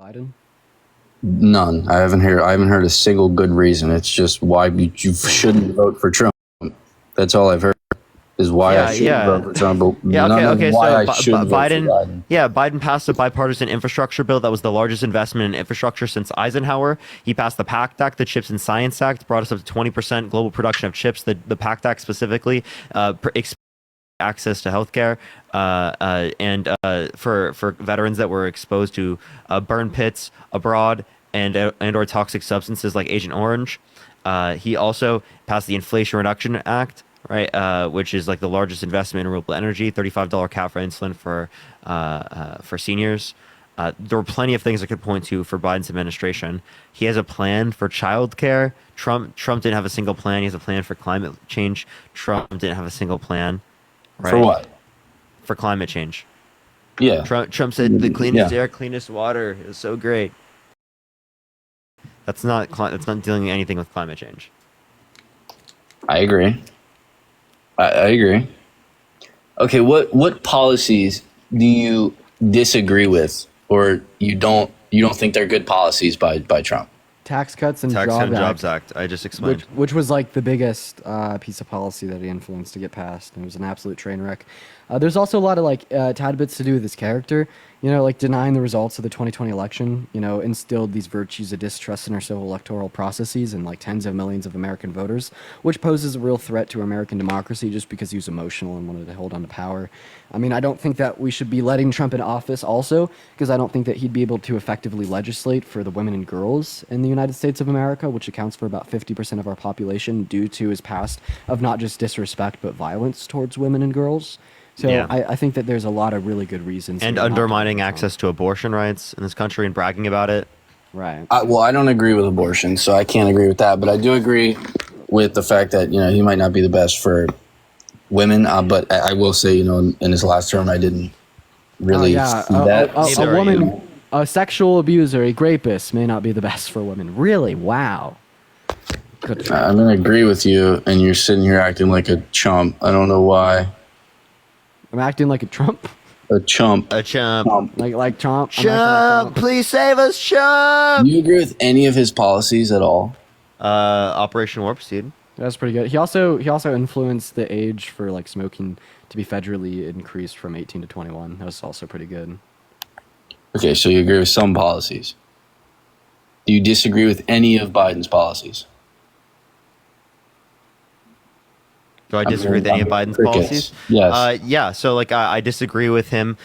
Biden? None. I haven't heard a single good reason. It's just why you shouldn't vote for Trump. That's all I've heard. Is why I shouldn't vote for Trump, but Yeah, none of why So I shouldn't vote for Biden, Biden. yeah, Biden passed a bipartisan infrastructure bill that was the largest investment in infrastructure since Eisenhower. He passed the PACT Act, the Chips and Science Act, brought us up to 20% global production of chips. The PACT Act specifically access to healthcare and for veterans that were exposed to burn pits abroad and or toxic substances like Agent Orange. He also passed the Inflation Reduction Act, right, which is like the largest investment in renewable energy. $35 cap for insulin for seniors. There were plenty of things I could point to for Biden's administration. He has a plan for childcare. Trump didn't have a single plan. He has a plan for climate change. Trump didn't have a single plan. Right? For what? For climate change. Yeah. Trump said the cleanest air, cleanest water is so great. That's not dealing anything with climate change. I agree. I agree. Okay, what policies do you disagree with, or you don't think they're good policies by Trump? Tax cuts and Jobs Act. I just explained. Which was like the biggest piece of policy that he influenced to get passed, and it was an absolute train wreck. There's also a lot of like tad bits to do with his character. You know, like denying the results of the 2020 election, you know, instilled these virtues of distrust in our civil electoral processes and like tens of millions of American voters, which poses a real threat to American democracy just because he was emotional and wanted to hold on to power. I mean, I don't think that we should be letting Trump in office also, because I don't think that he'd be able to effectively legislate for the women and girls in the United States of America, which accounts for about 50% of our population due to his past of not just disrespect, but violence towards women and girls. So yeah. I think that there's a lot of really good reasons. And undermining access to abortion rights in this country and bragging about it. Right. Well, I don't agree with abortion, so I can't agree with that. But I do agree with the fact that, you know, he might not be the best for women. But I will say, you know, in his last term, I didn't really see that. A woman, a sexual abuser, a rapist may not be the best for women. Really? Wow. Good. I'm going to agree with you, and you're sitting here acting like a chump. I don't know why. I'm acting like a Trump? A chump. A chump. Like Trump? Chump! Please save us, Chump! Do you agree with any of his policies at all? Operation Warp Speed. That's pretty good. He also influenced the age for like smoking to be federally increased from 18 to 21. That was also pretty good. Okay, so you agree with some policies. Do you disagree with any of Biden's policies? Do I disagree with any of Biden's policies? Yes. Yeah. So like I disagree with him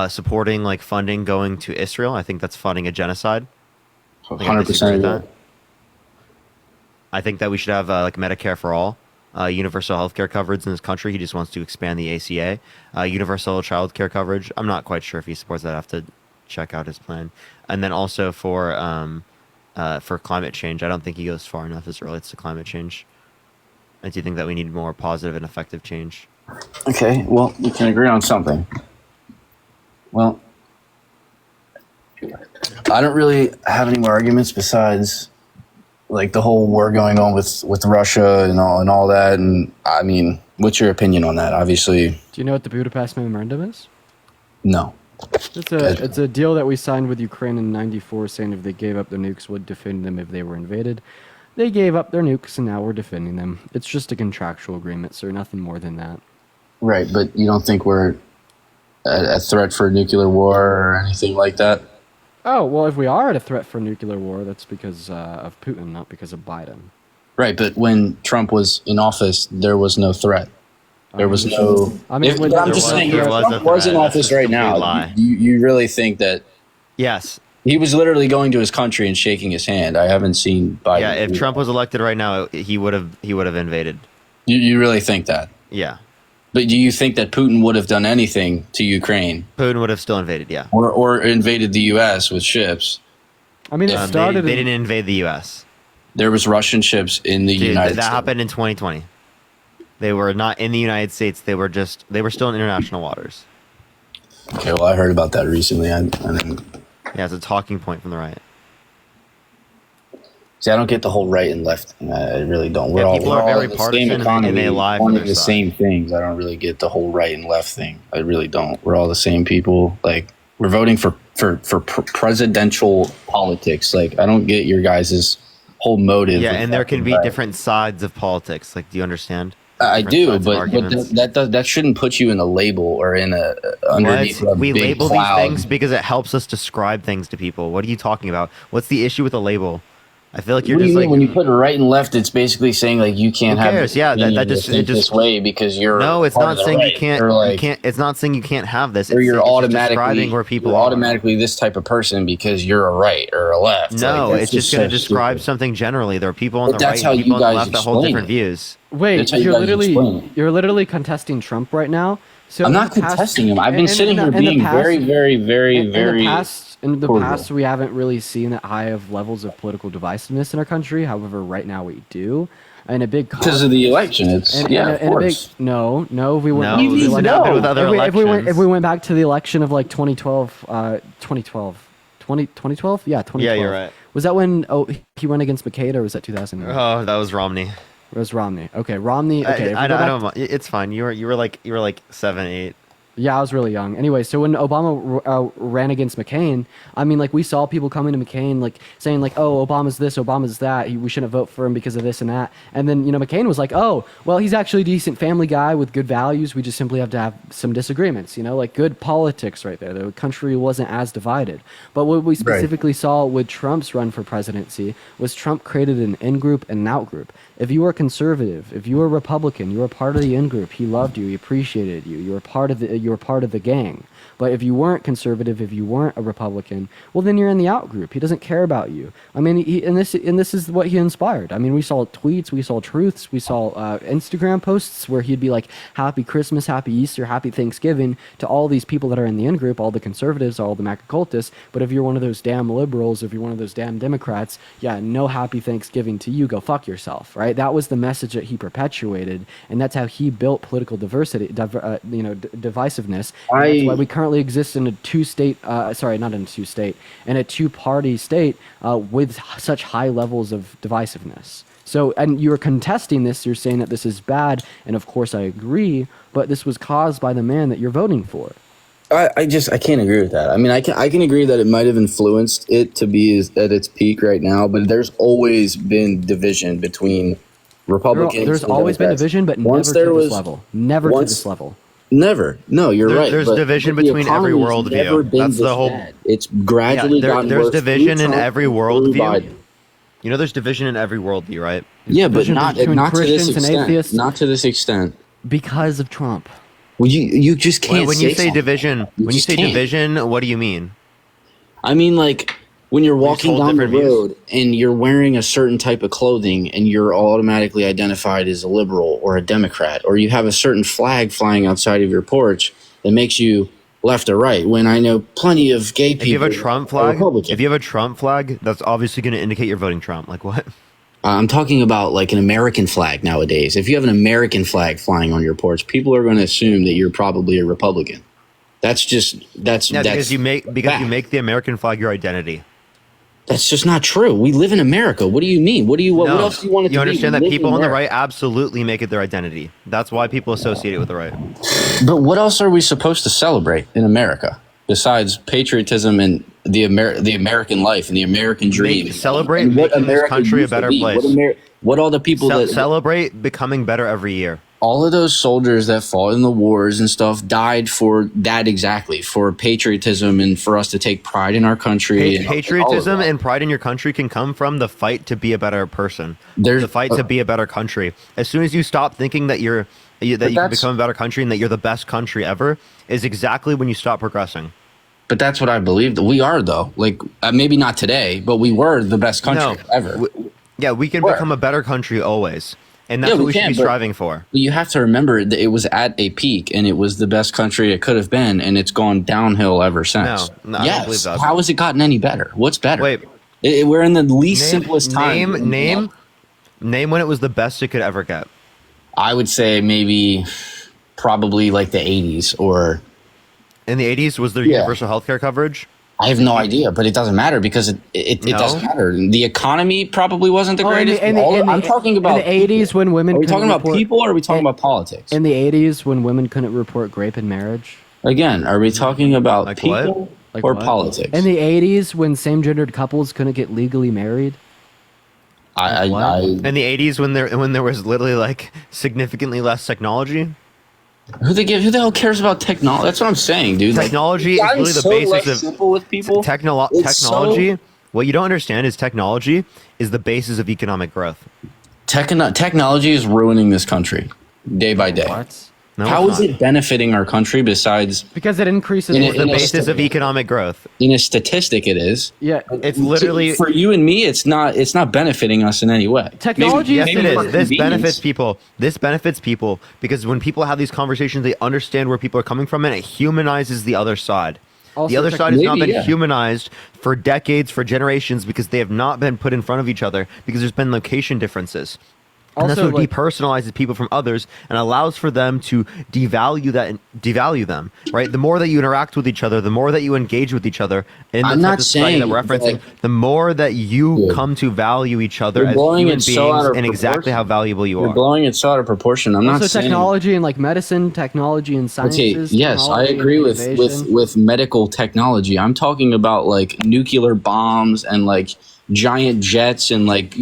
supporting like funding going to Israel. I think that's funding a genocide. 100%. I think that we should have like Medicare for all, universal health care coverage in this country. He just wants to expand the ACA, universal child care coverage. I'm not quite sure if he supports that. I have to check out his plan. And then also for climate change, I don't think he goes far enough as it relates to climate change. I do think that we need more positive and effective change. Okay, well, we can agree on something. Well, I don't really have any more arguments besides like the whole war going on with Russia and all that. And I mean, what's your opinion on that? Obviously. Do you know what the Budapest Memorandum is? No. It's a deal that we signed with Ukraine in '94, saying if they gave up their nukes, would defend them if they were invaded. They gave up their nukes, and now we're defending them. It's just a contractual agreement, sir. Nothing more than that. Right, but you don't think we're a threat for nuclear war or anything like that? Oh, well, if we are at a threat for nuclear war, that's because of Putin, not because of Biden. Right, but when Trump was in office, there was no threat. There was no... I'm just saying, if Trump was in office right now, you really think that... Yes. He was literally going to his country and shaking his hand. I haven't seen Biden. Yeah, if Trump was elected right now, he would have invaded. You really think that? Yeah. But do you think that Putin would have done anything to Ukraine? Putin would have still invaded, yeah. Or invaded the U.S. with ships? I mean, it started... They didn't invade the U.S. There was Russian ships in the United States. That happened in 2020. They were not in the United States. They were still in international waters. Okay, well, I heard about that recently. Yeah, it's a talking point from the right. See, I don't get the whole right and left thing. I really don't. We're all very partisan and they lie for their the same things. I don't really get the whole right and left thing. I really don't. We're all the same people. Like, we're voting for presidential politics. Like, I don't get your guys' whole motive. Yeah, of and there can be fucking different sides of politics. Like, do you understand? I Different do, sides of but arguments. that shouldn't put you in a label or in a underneath a We big label cloud. these things because it helps us describe things to people. What are you talking about? What's the issue with a label? I feel like you're What do just you like mean when you put right and left? It's basically saying like you can't Who have. cares? this Yeah, opinion that or just- it think just- this way because you're no. It's part not of the saying you right, can't. or like, You can't. It's not saying you can't have this. or It's, you're it's just automatically describing where people you're are. automatically this type of person because you're a right or a left. No, Like, it's that's just going to so describe stupid. something generally. There are people on But the that's right how and you people on the guys left that hold explain different it. views. Wait, That's how you guys explain it. you're literally contesting Trump right now. So I'm in not the past- contesting him. I've been in- sitting in here the- in the being past- very, very, very, very. in the cordial. past, we haven't really seen that high of levels of political divisiveness in our country. However, right now we do, and a big Because of the election. It's And, yeah, and, of and a big course. no. If we went No, back to this the has election, happened with other if we went back to the elections. election of like 2012, yeah, 2012. Yeah, you're right. Was that when he went against McCain, or was that 2000? Oh, that was Romney. It was Romney. Okay, Romney. Okay, if we I go back don't. It's fine. You were like 7, 8. Yeah, I was really young. Anyway, so when Obama ran against McCain, I mean, like, we saw people coming to McCain, like, saying, like, oh, Obama's this, Obama's that. We shouldn't vote for him because of this and that. And then, McCain was like, oh, well, he's actually a decent family guy with good values. We just simply have to have some disagreements, like, good politics right there. The country wasn't as divided. But what we specifically saw with Trump's run for presidency was Trump created an in-group and an out-group. If you were conservative, if you were Republican, you were part of the in-group. He loved you. He appreciated you. You were part of the gang. But if you weren't conservative, if you weren't a Republican, well, then you're in the out group. He doesn't care about you. I mean, and this is what he inspired. I mean, we saw tweets, we saw truths, we saw Instagram posts where he'd be like, "Happy Christmas, Happy Easter, Happy Thanksgiving" to all these people that are in the in group, all the conservatives, all the MAGA cultists. But if you're one of those damn liberals, if you're one of those damn Democrats, yeah, no Happy Thanksgiving to you. Go fuck yourself, right? That was the message that he perpetuated, and that's how he built political diversity, divisiveness. And that's why we currently exist in a in a two-party state with such high levels of divisiveness. So, and you're contesting this, you're saying that this is bad, and of course I agree, but this was caused by the man that you're voting for. I can't agree with that. I mean, I can agree that it might have influenced it to be at its peak right now, but there's always been division between Republicans. There's and always been Democrats. division, but Once never there to was this level. Never to this level. Never. No, you're right. There's but division the between every economy's worldview. never been That's the this whole- bad. It's gradually gotten there's worse. division through in Trump every and through worldview. Biden. There's division in every worldview, right? Yeah, but division not between to this Christians and extent. atheists. Not to this extent. Because of Trump. Well, you just can't. When you say something. division, You when you just say can't. division, what do you mean? I mean, like when you're walking hold down the different views? road and you're wearing a certain type of clothing and you're automatically identified as a liberal or a Democrat, or you have a certain flag flying outside of your porch that makes you left or right. When I know plenty of gay people. If you have a Trump are flag, Republican. that's obviously going to indicate you're voting Trump. Like what? I'm talking about like an American flag nowadays. If you have an American flag flying on your porch, people are going to assume that you're probably a Republican. That's Yeah, because you make the American flag your identity. That's just not true. We live in America. What do you mean? What else do you want it to be? You understand We that live people in on the America. right absolutely make it their identity. That's why people associate it with the right. But what else are we supposed to celebrate in America besides patriotism and the American life and the American dream? Celebrate and what making this America country a used to better be. place. What all the people that Celebrate becoming better every year. all of those soldiers that fought in the wars and stuff died for that exactly, for patriotism and for us to take pride in our country. and all of Patriotism that. and pride in your country can come from the fight to be a better person. There's- The fight to be a better country. As soon as you stop thinking that you can become a better country and that you're the best country ever, is exactly when you stop progressing. But that's what I believe that we are, though. Like maybe not today, but we were the best country ever. We can Where? become a better country always. And that's Yeah, what we we should can, be but- striving for. You have to remember that it was at a peak and it was the best country it could have been, and it's gone downhill ever since. No, I don't believe that. How has it gotten any better? What's better? Wait. We're in the least simplest time. Name when it was the best it could ever get. I would say maybe probably like the 80s, or In the 80s, was there Yeah. universal healthcare coverage? I have no idea, but it doesn't matter because it No? doesn't matter. The economy probably wasn't the greatest. I'm talking about in the 80s when women Are we couldn't talking about report- people or are we talking about politics? In the 80s when women couldn't report rape and marriage. Again, are we talking about Like people what? Like or what? politics. In the 80s, when same-gendered couples couldn't get legally married. I, What? I, In the 80s, when there was literally like significantly less technology. who the hell cares about technology? That's what I'm saying, dude. Like, Technology it's is gotten really the so, basis like, of simple with people. It's technology. so- What you don't understand is technology is the basis of economic growth. Technology is ruining this country day by day. What? No, How it's is not. it benefiting our country besides Because it increases. In It's the in a basis st- of economic growth. in a statistic it is? Yeah. It's literally For you and me, it's not benefiting us in any way. Technology Yes, is- it maybe for is. This convenience. benefits people. This benefits people because when people have these conversations, they understand where people are coming from, and it humanizes the other side. Also, The other side has not maybe, been yeah. humanized for decades, for generations, because they have not been put in front of each other because there's been location differences. And that's Also, what like- depersonalizes people from others and allows for them to devalue that and devalue them, right? The more that you interact with each other, the more that you engage with each other in the I'm type not of society that we're saying referencing, that- the more that you Dude. come to value each other You're as blowing human it so beings out of and exactly proportion. how valuable you You're are. blowing it so out of proportion. I'm Also, not saying. technology and like medicine, technology and Okay, sciences. yes, I technology and agree with innovation. with medical technology. I'm talking about like nuclear bombs and like giant jets and like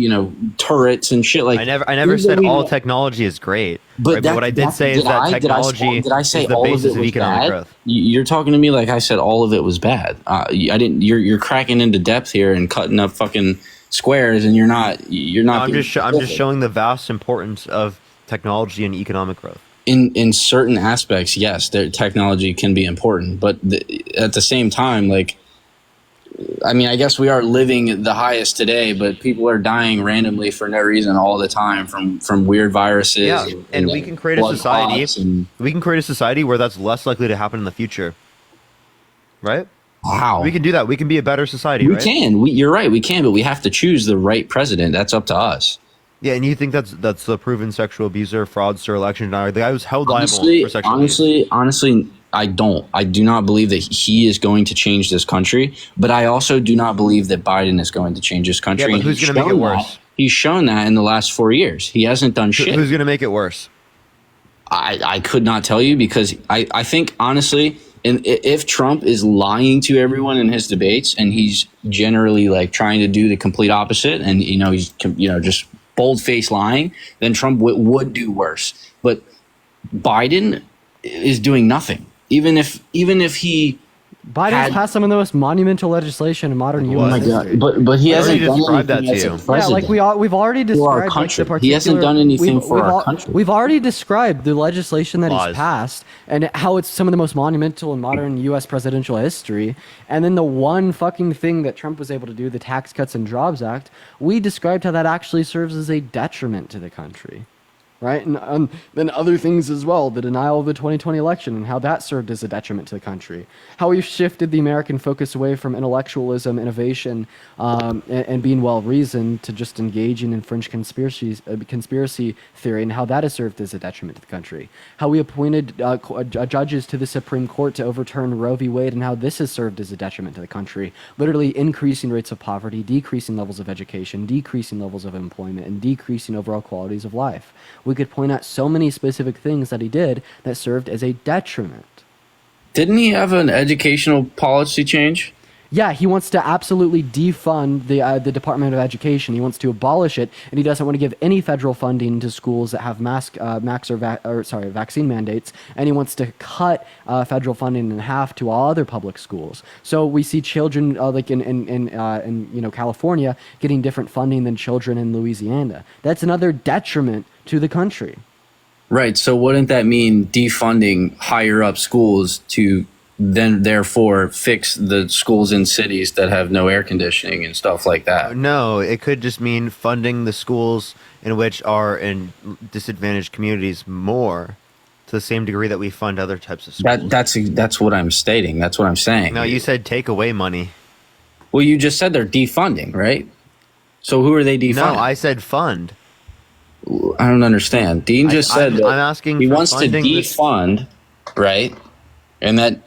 turrets and shit. Like I never things that said we all know- technology is great. But right? But what I did say is that technology did I say is the all of basis it of was economic bad? growth. You're talking to me like I said all of it was bad. I didn't. You're cracking into depth here and cutting up fucking squares, and you're not. I'm being just I'm specific. just showing the vast importance of technology and economic growth. In certain aspects, yes, their technology can be important, but at the same time, like, I mean, I guess we are living the highest today, but people are dying randomly for no reason all the time from weird viruses. Yeah, and we can create a blood society. clots and We can create a society where that's less likely to happen in the future. Right? wow, We can do that. We can be a better society, we right? can. You're right, we can, but we have to choose the right president. That's up to us. Yeah, and you think that's the proven sexual abuser, fraudster, election denier, the guy who's held liable for sexual abuse. Honestly, I don't. I do not believe that he is going to change this country, but I also do not believe that Biden is going to change this country. Yeah, but and who's he's gonna make it shown worse? that. He's shown that in the last 4 years. He hasn't done shit. Who's going to make it worse? I could not tell you because I think honestly, if Trump is lying to everyone in his debates and he's generally like trying to do the complete opposite and he's just bold-faced lying, then Trump would do worse. But Biden is doing nothing. Even if he Biden's had- passed some of the most monumental legislation in modern Like U.S. what? my history. God, but he I already hasn't done described that anything to as a you. Yeah, president. like we've already described our like, the country. particular. He hasn't done anything for our al- country. We've already described the legislation that Lies. he's passed and how it's some of the most monumental in modern U.S. presidential history. And then the one fucking thing that Trump was able to do, the Tax Cuts and Jobs Act, we described how that actually serves as a detriment to the country. Right? And then other things as well, the denial of the 2020 election and how that served as a detriment to the country. How we've shifted the American focus away from intellectualism, innovation, and being well-reasoned to just engaging in fringe conspiracy theory and how that has served as a detriment to the country. How we appointed judges to the Supreme Court to overturn Roe v. Wade and how this has served as a detriment to the country, literally increasing rates of poverty, decreasing levels of education, decreasing levels of employment, and decreasing overall qualities of life. We could point out so many specific things that he did that served as a detriment. Didn't he have an educational policy change? Yeah, he wants to absolutely defund the Department of Education. He wants to abolish it, and he doesn't want to give any federal funding to schools that have vaccine mandates. And he wants to cut federal funding in half to all other public schools. So we see children like in California getting different funding than children in Louisiana. That's another detriment to the country. Right. So wouldn't that mean defunding higher up schools to then therefore fix the schools in cities that have no air conditioning and stuff like that? No, it could just mean funding the schools in which are in disadvantaged communities more to the same degree that we fund other types of schools. That's what I'm stating. That's what I'm saying. No, you said take away money. Well, you just said they're defunding, right? So who are they defunding? No, I said fund. I don't understand. Dean just said that I'm asking he for wants to funding this- defund, right? And that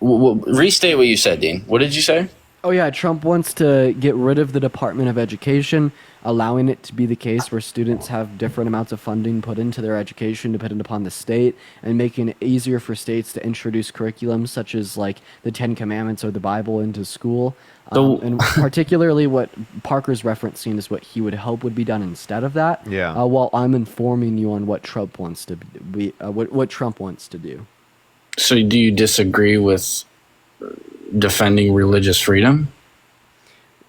restate what you said, Dean. What did you say? Oh yeah, Trump wants to get rid of the Department of Education, allowing it to be the case where students have different amounts of funding put into their education dependent upon the state, and making it easier for states to introduce curriculums such as like the Ten Commandments or the Bible into school. And particularly what Parker's referencing is what he would hope would be done instead of that. Yeah. While I'm informing you on what Trump wants to be, what Trump wants to do. So do you disagree with defending religious freedom?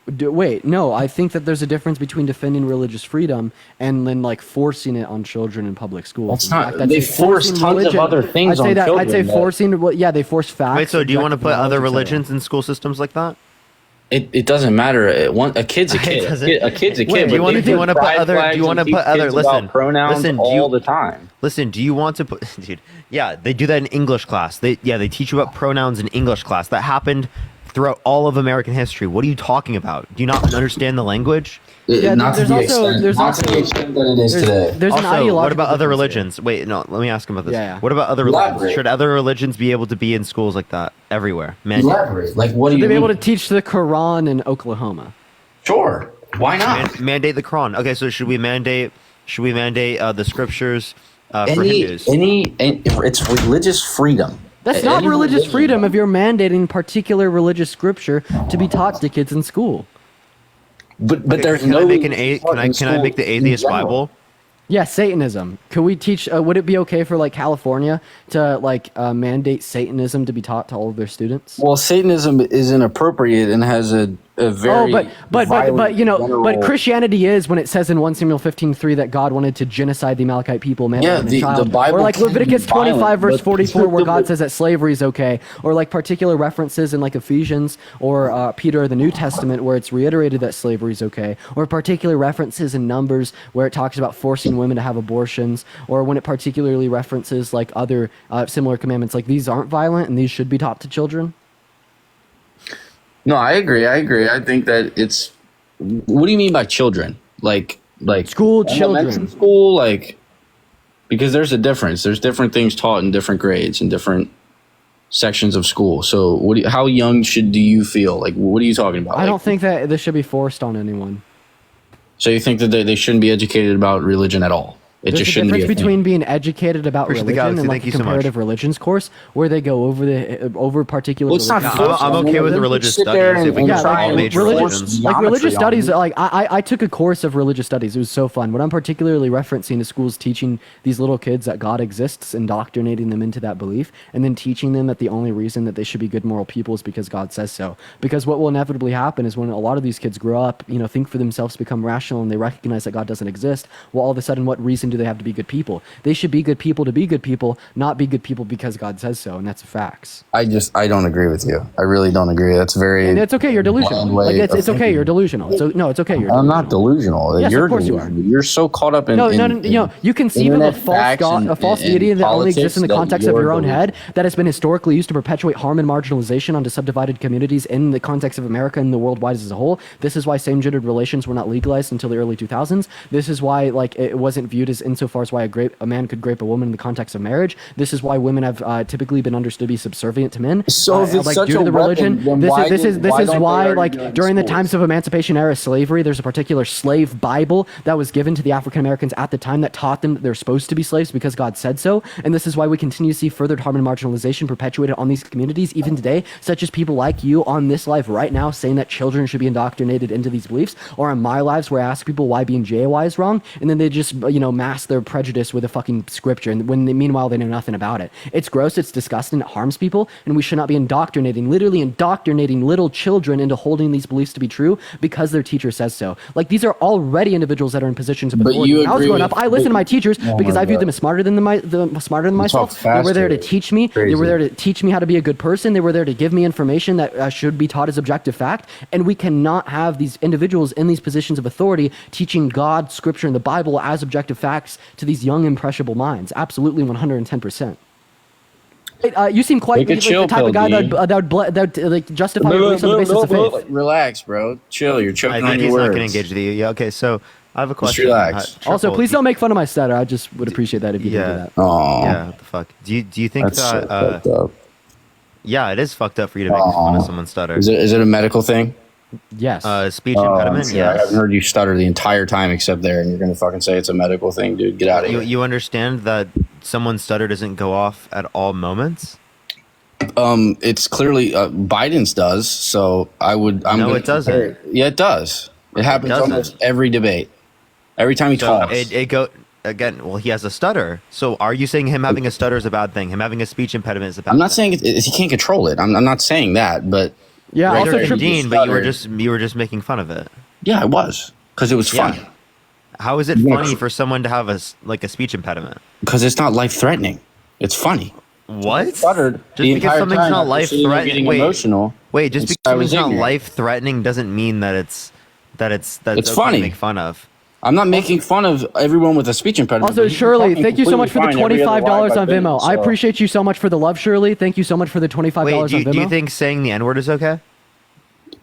Wait, no, I think that there's a difference between defending religious freedom and then like forcing it on children in public schools. That's In not- fact, I'd they say force forcing tons of other things I'd say on that, I'd children, say but- forcing, well, yeah, they force facts. Wait, so do you want to objective put other knowledge, etc. religions in school systems like that? It doesn't matter. A kid's a kid. doesn't- A kid's a kid. Wait, but do you wanna- they do you put wanna put pride other- do you flags wanna and teach put other- kids about listen, pronouns listen, do all you- the time. Listen, do you want to put, dude? Yeah, they do that in English class. They teach you about pronouns in English class. That happened throughout all of American history. What are you talking about? Do you not understand the language? Yeah, Not to there's the also- extent, there's not to the also- extent that it is today. There's an Also, ideological what about other difference here. religions? Wait, no, let me ask him about this. Yeah, yeah. What about other religions? Elaborate. Should other religions be able to be in schools like that everywhere? Man, Elaborate. Like, what do Should you they be able to mean? teach the Quran in Oklahoma? Sure. Why not? mandate the Quran. Okay, so should we mandate the scriptures for Hindus? It's religious freedom. That's not Any religious religion- freedom if you're mandating particular religious scripture to be taught to kids in school. But Okay, there's can no. I make can I make the atheist Bible? Yeah, Satanism. Could we teach? Would it be okay for like California to like mandate Satanism to be taught to all of their students? Well, Satanism is inappropriate and has a very. but you know, general- but Christianity is when it says in 1 Samuel 15:3 that God wanted to genocide the Amalekite people, man, Yeah, woman, and the child. Bible or like can be Leviticus violent, 25 verse but- 44 where God says that slavery is okay, or like particular references in like Ephesians or Peter or the New Testament where it's reiterated that slavery is okay, or particular references in Numbers where it talks about forcing women to have abortions, or when it particularly references like other similar commandments, like these aren't violent and these should be taught to children. No, I agree. I think that it's. What do you mean by children? Like School elementary children. school, like, because there's a difference. There's different things taught in different grades and different sections of school. So, how young do you feel? Like, what are you talking about? I Like, don't think that this should be forced on anyone. So you think that they shouldn't be educated about religion at all? It There's just a shouldn't be. difference A between thing. being educated about Appreciate the religion galaxy. and like Thank a you so much. comparative religions course where they go over particular Well, it's not religions. forced I'm on okay them. with They religious sit there studies if we and can Yeah, try try all and major force religions. like religious geometry on studies. them. Like I took a course of religious studies. It was so fun. What I'm particularly referencing is schools teaching these little kids that God exists, indoctrinating them into that belief, and then teaching them that the only reason that they should be good moral people is because God says so. Because what will inevitably happen is when a lot of these kids grow up, you know, think for themselves, become rational, and they recognize that God doesn't exist. Well, all of a sudden, what reason do they have to be good people? They should be good people to be good people, not be good people because God says so, and that's facts. I don't agree with you. I really don't agree. That's very. And it's okay, you're delusional. blind way Like it's of okay, thinking. you're delusional. So no, it's okay, you're. I'm Delusional. not delusional. Yes, You're of course you are. delusional. You're so caught up in. No, in, you know, you conceive of a internet false facts God, and- a false and deity that only politics exists in the that context of you're your own delusional. head, that has been historically used to perpetuate harm and marginalization onto subdivided communities in the context of America and the worldwide as a whole. This is why same-gendered relations were not legalized until the early 2000s. This is why, like, it wasn't viewed as insofar as why a man could grape a woman in the context of marriage. This is why women have typically been understood to be subservient to men. So if it's like such due a to the weapon, religion, then this why is this did- is this why is don't they why already like do it in during the schools? times of emancipation era slavery, there's a particular slave Bible that was given to the African Americans at the time that taught them that they're supposed to be slaves because God said so. And this is why we continue to see furthered harm and marginalization perpetuated on these communities even today, such as people like you on this live right now saying that children should be indoctrinated into these beliefs, or on my lives where I ask people why being JY is wrong, and then they just mask their prejudice with a fucking scripture, and meanwhile they know nothing about it. It's gross, it's disgusting, it harms people, and we should not be literally indoctrinating little children into holding these beliefs to be true because their teacher says so. Like, these are already individuals that are in positions of But authority. you When I was agree growing with- up, I listened to my teachers Oh because my I viewed God. them as smarter than myself. They were there to faster. teach me. They Crazy. were there to teach me how to be a good person. They were there to give me information that should be taught as objective fact. And we cannot have these individuals in these positions of authority teaching God, Scripture, and the Bible as objective facts to these young, impressionable minds. Absolutely, 110%. You seem quite Take a like chill the type pill, of guy D. that would like justify your beliefs on the basis of faith. Relax, bro. Chill. You're choking I on think your he's words. not going to engage with you. Yeah. Okay. So I have a question. relax. Also, Triple, please don't make fun of my stutter. I just would appreciate that if you didn't do that. Aw, Yeah. What the fuck? Do you think that's so that? fucked up. Yeah, it is fucked up for you to make fun of someone's stutter. Is it a medical thing? Yes. Speech Oh, impediment. I'm sure. I Yes. haven't heard you stutter the entire time except there, and you're gonna fucking say it's a medical thing, dude. Get out of here. You understand that someone's stutter doesn't go off at all moments? It's clearly Biden's does. So I'm No, gonna it doesn't. compare it. Yeah, it does. It happens doesn't. almost every debate. Every time he So talks. it go again. Well, he has a stutter. So are you saying him having a stutter is a bad thing? Him having a speech impediment is a bad I'm not thing? saying he can't control it. I'm not saying that, but yeah. Right Also, there, Neither can Triple Dean, but stutter. you were just making fun of it. yeah, it was because it was Yeah. funny. How is it Yeah. funny for someone to have a speech impediment? Because it's not life threatening. It's funny. What? Stuttered Just the because entire something's time not after life sitting there threatening. getting Wait, emotional. wait. Just and because I was something's not ignorant. life threatening doesn't mean that it's It's okay funny. to make fun of. I'm not making fun of everyone with a speech impediment. Also, but he's Shirley, talking thank you so much for the completely fine every other $25 live on I've been Venmo. in, I so- appreciate you so much for the love, Shirley. Thank you so much for the $25 Wait, on Venmo. do you think saying the N word is okay?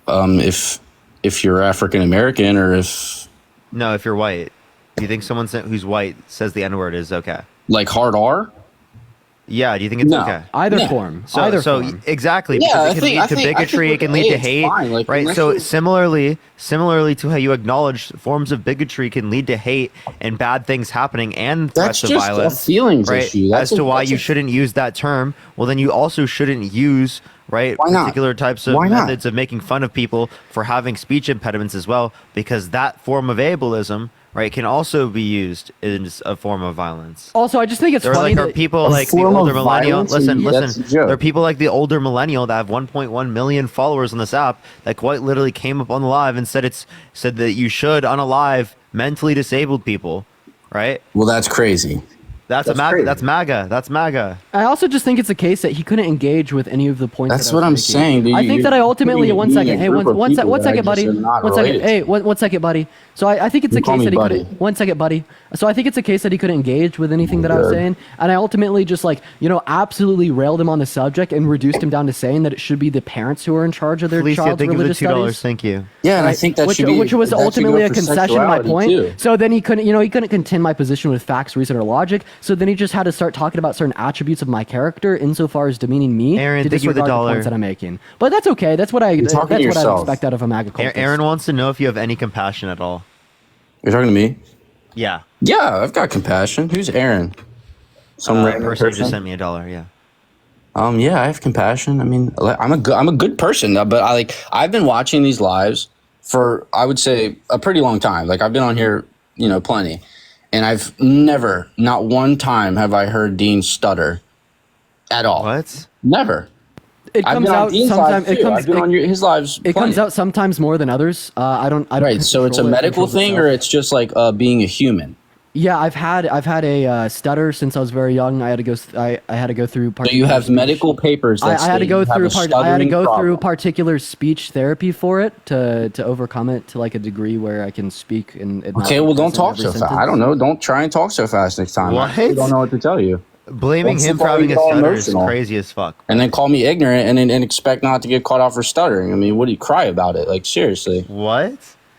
If you're African American or if No, if you're white. Do you think someone who's white says the N word is okay? like hard R? Yeah, do you think it's No. okay? Either No. form. So, Either so form. exactly, Yeah, because I it can think- lead I to think- I bigotry, think it can with lead to AIDS, hate, fine, like, right? unless So you- similarly to how you acknowledge forms of bigotry can lead to hate and bad things happening and threats That's of just a violence, feelings right? issue. That's As to a- why that's you a- shouldn't use that term. Well, then you also shouldn't use right Why not? particular types of Why not? methods of making fun of people for having speech impediments as well, because that form of ableism, right, can also be used as a form of violence. Also, I just think it's There are funny are that people A like the form of older millennial. violence, and that's Listen. a joke. There are people like the older millennial that have 1.1 million followers on this app that quite literally came up on the live and said that you should unalive mentally disabled people, right? Well, that's crazy. That's That's MAGA. crazy. That's MAGA. That's MAGA. I also just think it's a case that he couldn't engage with any of the points. That's that I what was I'm making. saying, dude. I think You're that I ultimately putting one me in second. a Hey, group of one people that I second, just buddy. am not One second. related Hey, to. one second, buddy. So I think it's You a call case me that he buddy. couldn't. One second, buddy. So I think it's a case that he couldn't engage with anything that I was Good. saying, and I ultimately just absolutely railed him on the subject and reduced him down to saying that it should be the parents who are in charge of their Felicia, child's thank you for the religious $2. studies. Thank you. Yeah, and I Right? think that which, should be which was that should ultimately go a for concession to my sexuality, point. too. So then he couldn't contend my position with facts, reason, or logic. So then he just had to start talking about certain attributes of my character insofar as demeaning me Aaron, to thank you for the disregard $1. points that I'm making. But that's okay. That's what I You're talking to that's what I yourself. expect out of a MAGA cultist. Aaron wants to know if you have any compassion at all. You're talking to me? Yeah. Yeah, I've got compassion. Who's Aaron? Some random person who person. just sent me $1. Yeah. Yeah, I have compassion. I mean, I'm a good person, but I've been watching these lives for, I would say, a pretty long time. Like, I've been on here, plenty, and I've never, not one time, have I heard Dean stutter at all. What? Never. It I've comes been on out Dean's sometimes. lives too. I've been on his lives. It comes plenty. out sometimes more than others. I don't. Right. So it's a control it, medical controls thing, itself. or it's just like being a human. Yeah, I've had a stutter since I was very young. I had to go. I had to go through. So you have medical papers that I had to state go you have through. a I had to stuttering go through problem. particular speech therapy for it to overcome it to like a degree where I can speak and. it not Okay, be well, don't present in talk every so fast. sentence. I don't know. Don't try and talk so fast next time. What? I really don't know what to tell you. Blaming What's him the for having a point? All stutter is emotional. crazy as fuck. And then call me ignorant and expect not to get caught out for stuttering. I mean, what do you cry about it? Like, seriously. What?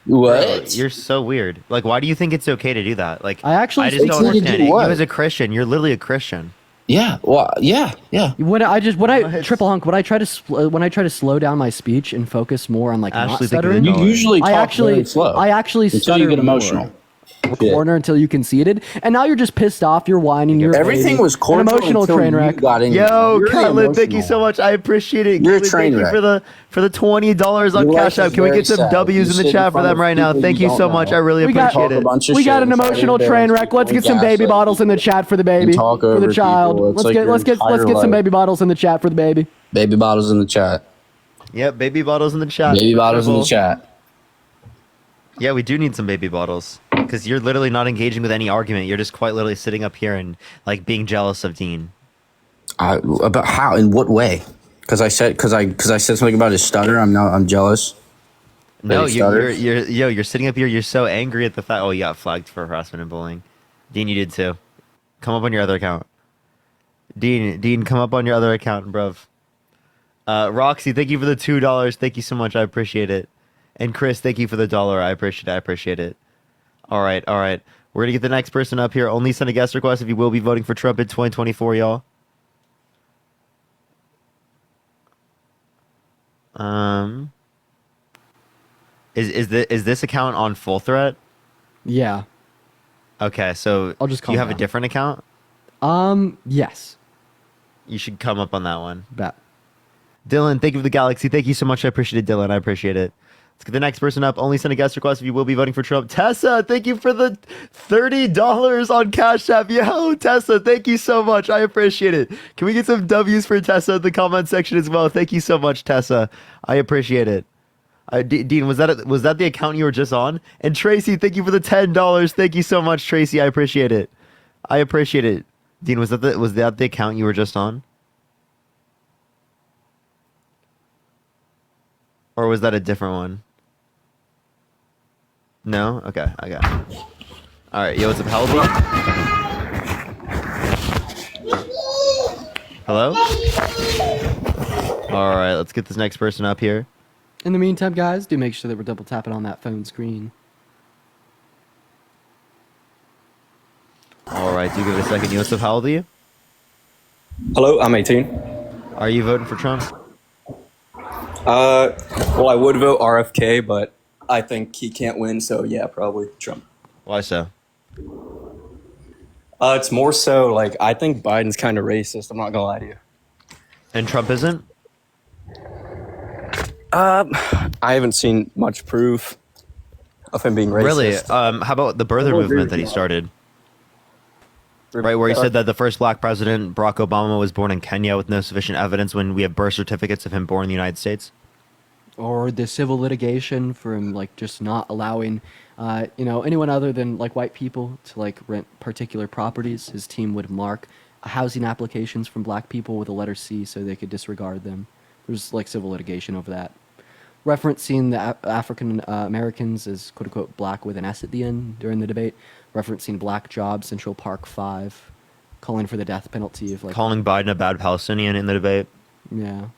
What? Bro, you're so weird. Like, why do you think it's okay to do that? Like, I actually I just think don't it's okay to understand do it. You what? as a Christian, you're literally a Christian. Yeah. Well, yeah. When I What? triple hunk, when I try to slow down my speech and focus more on like Ashley, not thank you for stuttering. the You dollar. usually talk I actually very slow. I actually until stutter you get more. emotional. Corner until you conceded, and now you're just pissed off. You're whining. You're Everything baby. was an cordial emotional until train you wreck. got in. Yo, You're Catlin, thank you emotional. so much. I appreciate it. You're a Catlin, train thank you wreck. for the $20 on Your Cash life App. is Can we very get some sad. W's You in the sit in chat for front them of right now? people Thank you you don't so know. much. I really We got- appreciate Talk a it. bunch of We got shit an inside emotional your train bed, wreck. Let's people get some baby gaslight bottles in the chat for the baby. talk For over the child. people. It's Let's like get your let's get entire some life. baby bottles in the chat for the baby. Baby bottles in the chat. Yep, baby bottles in the chat. Baby bottles in the Cool. chat. Yeah, we do need some baby bottles because you're literally not engaging with any argument. You're just quite literally sitting up here and like being jealous of Dean. About how? In what way? Because I said something about his stutter. I'm jealous. No, he stutters? you're sitting up here. You're so angry at the fact. Oh, you got flagged for harassment and bullying. Dean, you did too. Come up on your other account. Dean, come up on your other account, bruv. Roxy, thank you for the $2. Thank you so much. I appreciate it. And Chris, thank you for the $1. I appreciate it. All right. We're gonna get the next person up here. Only send a guest request if you will be voting for Trump in 2024, y'all. Is this account on Full Threat? Yeah. Okay, so I'll just calm you have a down. different account. Yes. You should come up on that one. Bet. Dylan, thank you for the galaxy. Thank you so much. I appreciate it, Dylan. I appreciate it. Let's get the next person up. Only send a guest request if you will be voting for Trump. Tessa, thank you for the $30 on Cash App. Yo, Tessa, thank you so much. I appreciate it. Can we get some W's for Tessa in the comment section as well? Thank you so much, Tessa. I appreciate it. Dean, was that the account you were just on? And Tracy, thank you for the $10. Thank you so much, Tracy. I appreciate it. I appreciate it. Dean, was that the account you were just on? Or was that a different one? No? Okay, I got it. Alright, yo, what's up, Halby? Hello? Alright, let's get this next person up here. In the meantime, guys, do make sure that we're double tapping on that phone screen. Alright, do give it a second. Yosef, how old are you? Hello, I'm 18. Are you voting for Trump? Well, I would vote RFK, but I think he can't win, so yeah, probably Trump. Why so? It's more so like I think Biden's kind of racist. I'm not gonna lie to you. And Trump isn't? I haven't seen much proof of him being racist. Really? How about the birther will agree movement with that he you. started? Right, where he said that the first black president, Barack Obama, was born in Kenya with no sufficient evidence when we have birth certificates of him born in the United States. Or the civil litigation for him, like, just not allowing, anyone other than, like, white people to, like, rent particular properties. His team would mark housing applications from black people with a letter C so they could disregard them. There's, like, civil litigation over that. Referencing the African Americans as quote-unquote black with an S at the end during the debate. Referencing Black Job, Central Park 5. Calling for the death penalty of, like... Calling Biden a bad Palestinian in the debate. Yeah.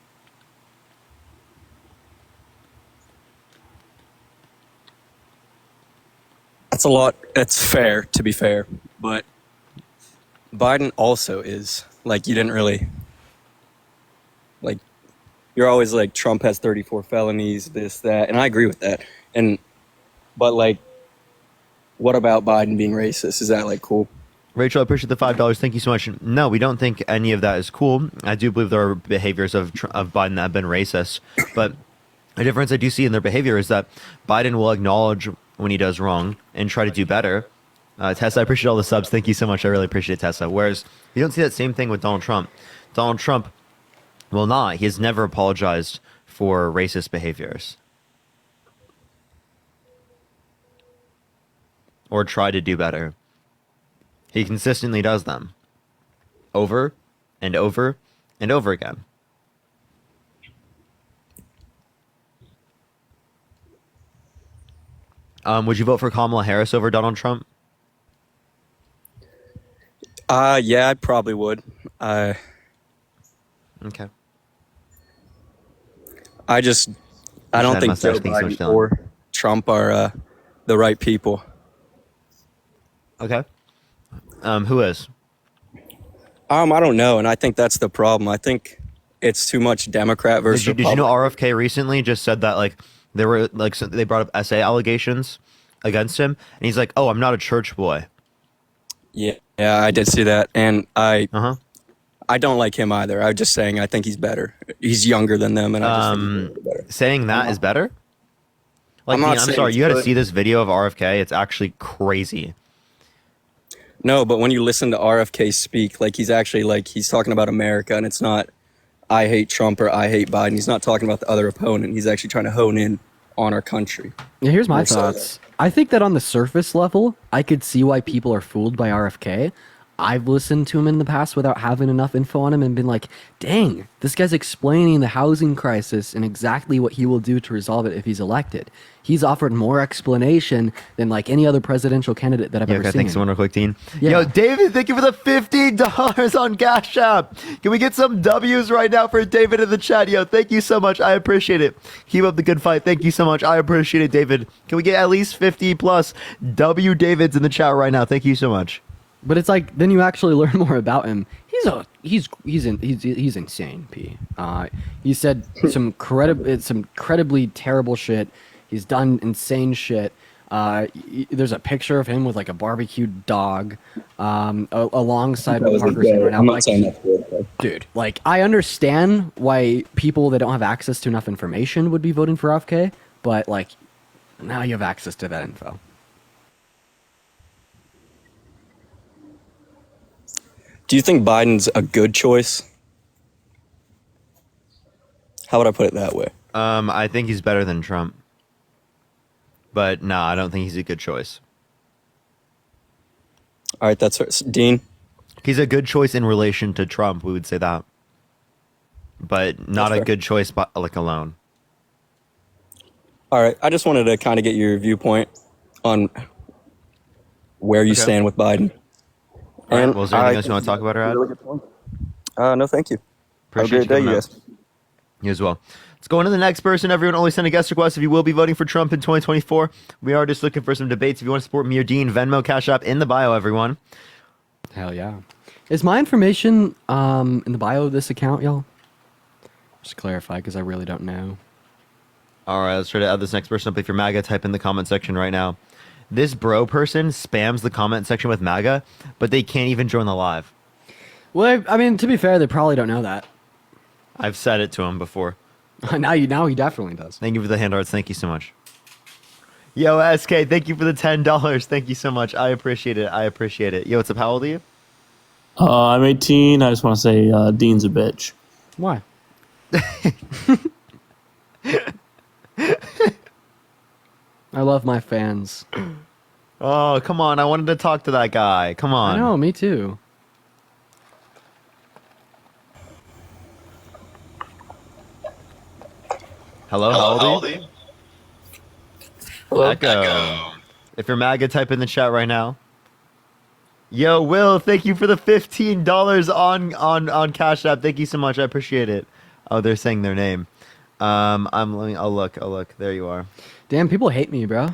That's a lot. It's fair, to be fair, but Biden also is like you didn't really like. You're always like Trump has 34 felonies, this, that, and I agree with that. But like, what about Biden being racist? Is that like cool? Rachel, I appreciate the $5. Thank you so much. No, we don't think any of that is cool. I do believe there are behaviors of Biden that have been racist, but the difference I do see in their behavior is that Biden will acknowledge when he does wrong and try to do better. Tessa, I appreciate all the subs. Thank you so much. I really appreciate it, Tessa. Whereas you don't see that same thing with Donald Trump. Donald Trump will not. He has never apologized for racist behaviors or tried to do better. He consistently does them over and over and over again. Would you vote for Kamala Harris over Donald Trump? Yeah, I probably would. Okay. I don't had think mustache. Joe Thanks so much, Biden Dylan. or Trump are the right people. Okay. Who is? I don't know, and I think that's the problem. I think it's too much Democrat versus Did you know Republican. RFK recently just said that like there were like they brought up SA allegations against him, and he's like, "Oh, I'm not a church boy." Yeah, I did see that, and I Uh huh. don't like him either. I was just saying I think he's better. He's younger than them, and I just think he's better. Saying that is better. Like, I'm not Dean, I'm saying sorry, it's you got to good. see this video of RFK. It's actually crazy. No, but when you listen to RFK speak, like he's actually like he's talking about America, and it's not I hate Trump or I hate Biden. He's not talking about the other opponent. He's actually trying to hone in on our country. Yeah, here's my More so thoughts. I think that on the surface level, I could see why people are fooled by RFK. I've listened to him in the past without having enough info on him and been like, dang, this guy's explaining the housing crisis and exactly what he will do to resolve it if he's elected. He's offered more explanation than like any other presidential candidate that I've Yeah, ever okay, seen. thanks so much, real quick, Dean. Yeah. Yo, David, thank you for the $50 on Cash App. Can we get some W's right now for David in the chat? Yo, thank you so much. I appreciate it. Keep up the good fight. Thank you so much. I appreciate it, David. Can we get at least 50 plus W Davids in the chat right now? Thank you so much. But it's like, then you actually learn more about him. He's he's insane. He said some incredibly terrible shit. He's done insane shit. There's a picture of him with like a barbecued dog, alongside That what was a Parker's saying joke. right now. I'm not Like, saying that's good. Though. dude, like I understand why people that don't have access to enough information would be voting for RFK, but like now you have access to that info. Do you think Biden's a good choice? How would I put it that way? I think he's better than Trump. But no, I don't think he's a good choice. All right, that's Dean. He's a good choice in relation to Trump, we would say that. But not That's a fair. good choice like alone. All right, I just wanted to kind of get your viewpoint on where you Okay. stand with Biden. All right, well, is there anything else you want to talk about, Arad? Really good point. No, thank you. Appreciate Have a great day, coming you out. guys. You as well. Let's go on to the next person. Everyone only send a guest request if you will be voting for Trump in 2024. We are just looking for some debates. If you want to support me or Dean, Venmo, Cash App in the bio, everyone. Hell yeah. Is my information in the bio of this account, y'all? Just to clarify, because I really don't know. All right, let's try to add this next person up. If you're MAGA, type in the comment section right now. This bro person spams the comment section with MAGA, but they can't even join the live. Well, I mean, to be fair, they probably don't know that. I've said it to him before. now he definitely does. Thank you for the hand arts. Thank you so much. Yo, SK, thank you for the $10. Thank you so much. I appreciate it. I appreciate it. Yo, what's up? How old are you? I'm 18. I just want to say Dean's a bitch. Why? I love my fans. Oh, come on. I wanted to talk to that guy. Come on. I know, me too. Hello, how old are you? Echo. If you're MAGA, type in the chat right now. Yo, Will, thank you for the $15 on Cash App. Thank you so much. I appreciate it. Oh, they're saying their name. I'll look. There you are. Damn, people hate me, bro.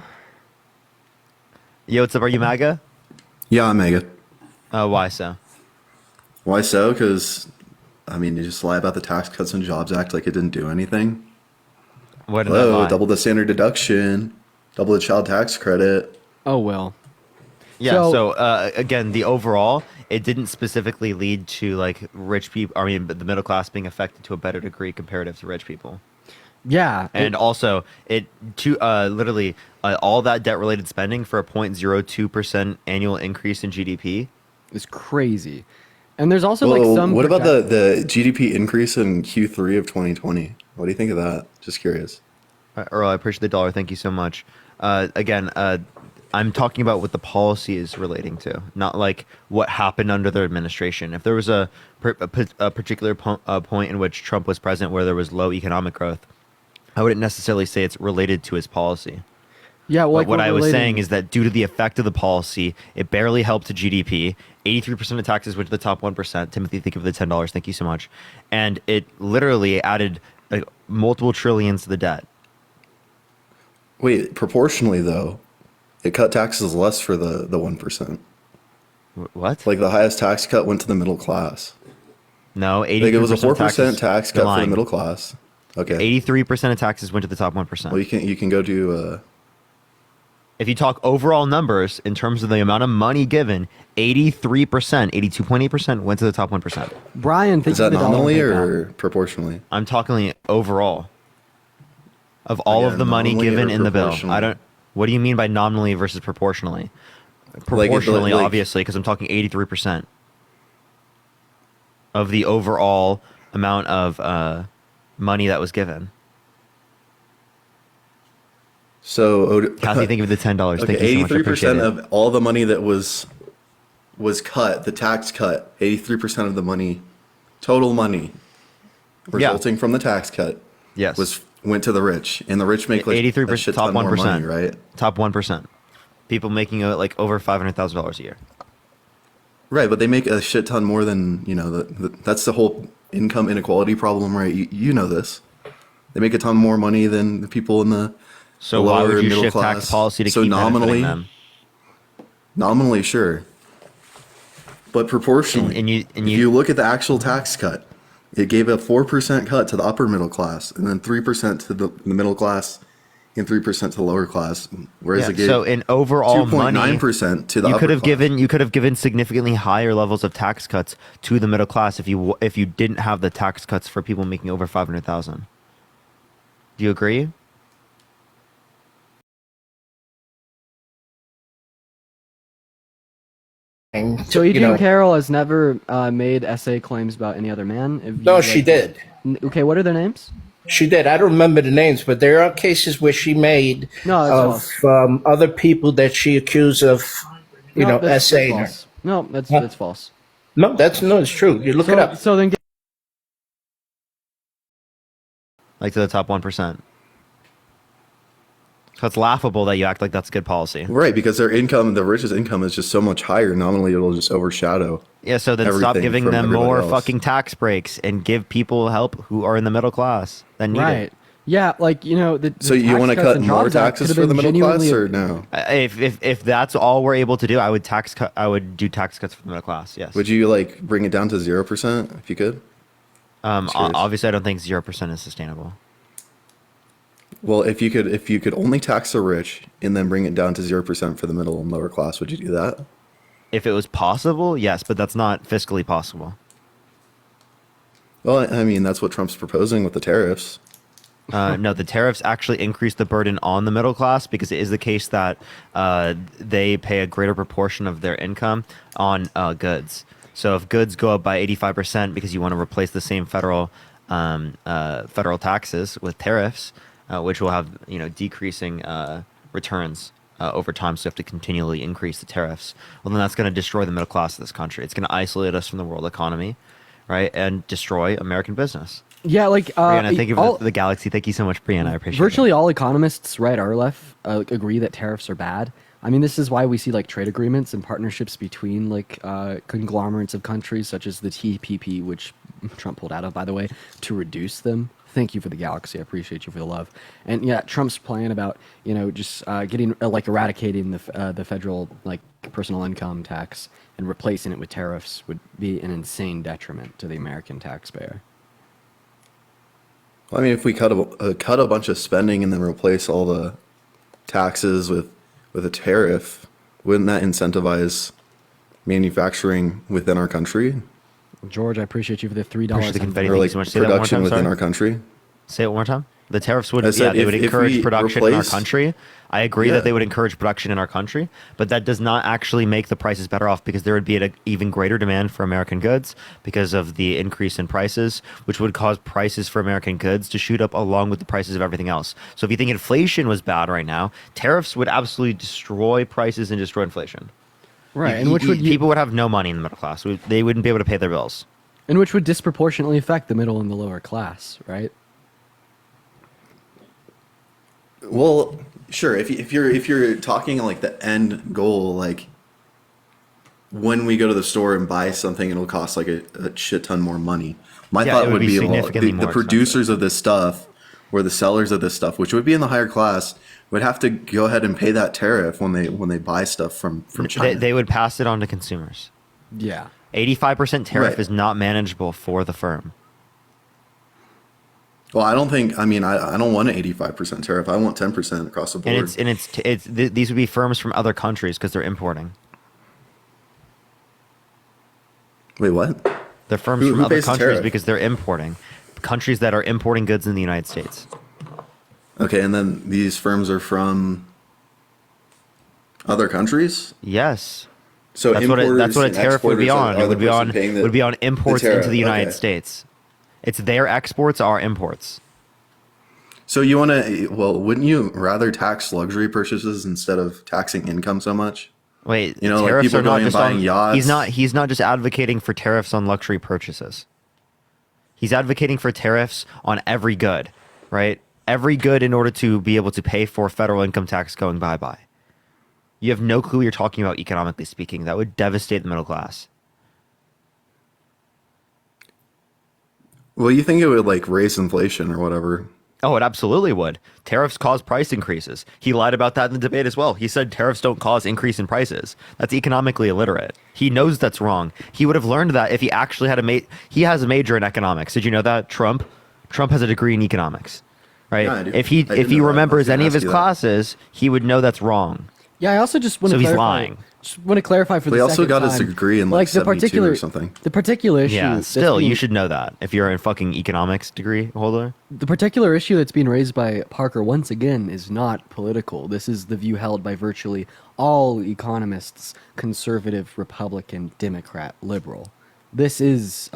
Yo, what's up? Are you MAGA? Yeah, I'm mega. Why so? Why so? Because, I mean, you just lie about the Tax Cuts and Jobs Act like it didn't do anything. What did I Hello, lie? double the standard deduction, double the child tax credit. Oh, well. Yeah, So- so again, the overall, it didn't specifically lead to like rich people, I mean, the middle class being affected to a better degree comparative to rich people. Yeah. And also, literally all that debt related spending for a 0.02% annual increase in GDP. it's crazy. And there's also Well, like some. what about the GDP increase in Q3 of 2020? What do you think of that? Just curious. Earl, I appreciate the dollar. Thank you so much. Again, I'm talking about what the policy is relating to, not like what happened under their administration. If there was a particular point in which Trump was president where there was low economic growth, I wouldn't necessarily say it's related to his policy. Yeah, well, But like what we're I was relating- saying is that due to the effect of the policy, it barely helped to GDP. 83% of taxes went to the top 1%. Timothy, thank you for the $10. Thank you so much. And it literally added like, multiple trillions to the debt. Wait, proportionally though, it cut taxes less for the 1%. What? Like the highest tax cut went to the middle class. No, 83% Like it was a 4% taxes, tax you're cut for the lying. middle class. Okay. 83% of taxes went to the top 1%. Well, you can go to If you talk overall numbers in terms of the amount of money given, 83%, 82.8% went to the top 1%. Brian, thank is you that for the dollar nominally PayPal. or proportionally? I'm talking overall of all Again, of the money nominally given or in the bill. proportionally? I don't. What do you mean by nominally versus proportionally? Proportionally, like- obviously, because I'm talking 83% of the overall amount of money that was given. So Kathy, thank you for the $10. okay, Thank you so much. I 83% appreciate it. of all the money that was cut, the tax cut, 83% of the money, total money resulting from the tax cut, Yes. went to the rich, and the rich make like 83%, a shit top ton more 1%, money, right? Top 1%. People making like over $500,000 a year. Right, but they make a shit ton more than that's the whole income inequality problem, right? You know this. They make a ton more money than the people in the So the why lower would you middle shift class. tax policy to So keep nominally, benefiting them? nominally, sure. but proportionally. And if you look at the actual tax cut, it gave a 4% cut to the upper middle class, and then 3% to the middle class, and 3% to the lower class. Whereas it gave so in overall money, 2.9% to the you upper could have class. given significantly higher levels of tax cuts to the middle class if you didn't have the tax cuts for people making over 500,000. Do you agree? So You Eugene know, Carroll has never made essay claims about any other man. If you no, would she like- did. Okay, what are their names? She did. I don't remember the names, but there are cases where she made No, that's of false. other people that she accused of, No, that's essaying her. false. No, that's Huh? that's false. No, it's true. You look it So, up. so then, Like to the top 1%. So it's laughable that you act like that's good policy. Right, because their income, the richest income, is just so much higher. Nominally, it'll just overshadow. Yeah, so then stop everything giving from them everybody more else. fucking tax breaks and give people help who are in the middle class that need right? it. Yeah, like the So you tax want to cuts cut and more Jobs Act taxes could for have the been middle class, genuinely- or no? If that's all we're able to do, I would do tax cuts for the middle class. Yes. Would you like bring it down to 0% if you could? Curious. Obviously, I don't think 0% is sustainable. Well, if you could only tax the rich and then bring it down to 0% for the middle and lower class, would you do that? If it was possible, yes, but that's not fiscally possible. Well, I mean, that's what Trump's proposing with the tariffs. No, the tariffs actually increase the burden on the middle class because it is the case that they pay a greater proportion of their income on goods. So if goods go up by 85% because you want to replace the same federal taxes with tariffs, which will have decreasing returns over time, so you have to continually increase the tariffs. Well, then that's going to destroy the middle class of this country. It's going to isolate us from the world economy, right, and destroy American business. Yeah, like Brianna, thank you all- for the galaxy. Thank you so much, Brianna. I appreciate it. virtually all economists, right or left, agree that tariffs are bad. I mean, this is why we see like trade agreements and partnerships between like conglomerates of countries, such as the TPP, which Trump pulled out of, by the way, to reduce them. Thank you for the galaxy. I appreciate you for the love. And yeah, Trump's plan about just getting eradicating the federal like personal income tax and replacing it with tariffs would be an insane detriment to the American taxpayer. Well, I mean, if we cut a bunch of spending and then replace all the taxes with a tariff, wouldn't that incentivize manufacturing within our country, George, I appreciate you for the $3. Appreciate the confetti. or Thank you like so much. Say that one more production time, within sorry. our country? Say it one more time. The tariffs would, I said they would if encourage we production in our replace- country. I agree Yeah. that they would encourage production in our country, but that does not actually make the prices better off because there would be an even greater demand for American goods because of the increase in prices, which would cause prices for American goods to shoot up along with the prices of everything else. So if you think inflation was bad right now, tariffs would absolutely destroy prices and destroy inflation. Right, and which would people would have no money in the middle class. They wouldn't be able to pay their bills. and which would disproportionately affect the middle and the lower class, right? Well, sure. If you're talking like the end goal, like when we go to the store and buy something, it'll cost like a shit ton more money. My Yeah, thought it would would be be, well, significantly the more producers of this stuff or the sellers of this stuff, which would be in the higher class, would have to go ahead and pay that tariff when they buy stuff from China. They would pass it on to consumers. Yeah. 85% tariff Right. is not manageable for the firm. Well, I don't think. I mean, I don't want an 85% tariff. I want 10% across the board. These would be firms from other countries because they're importing. Wait, what? They're firms Who from other pays the countries tariff? because they're importing. Countries that are importing goods in the United States. Okay, and then these firms are from other countries. Yes. So That's what a importers tariff and would be exporters on. are It the would be person on paying would be on imports into tariff. the United Okay. States. It's their exports, our imports. So you want to? Well, wouldn't you rather tax luxury purchases instead of taxing income so much? Wait, You know, like tariffs people are not going and just buying on. yachts. He's not just advocating for tariffs on luxury purchases. He's advocating for tariffs on every good, right? Every good in order to be able to pay for federal income tax going bye-bye. You have no clue what you're talking about economically speaking. That would devastate the middle class. Well, you think it would like raise inflation or whatever? Oh, it absolutely would. Tariffs cause price increases. He lied about that in the debate as well. He said tariffs don't cause increase in prices. That's economically illiterate. He knows that's wrong. He would have learned that if he actually had he has a major in economics. Did you know that? Trump has a degree in economics, right? Yeah, I do. If I didn't he know that. I remembers was gonna any of ask his you that. classes, he would know that's wrong. Yeah, I also just want So to he's clarify. lying. Just want to clarify for Well, he the also second got his time, degree in, like, the 72 or particular something. The particular issue. Yeah, that's still, you being- should know that if you're a fucking economics degree holder. The particular issue that's being raised by Parker once again is not political. This is the view held by virtually all economists: conservative, Republican, Democrat, liberal. This is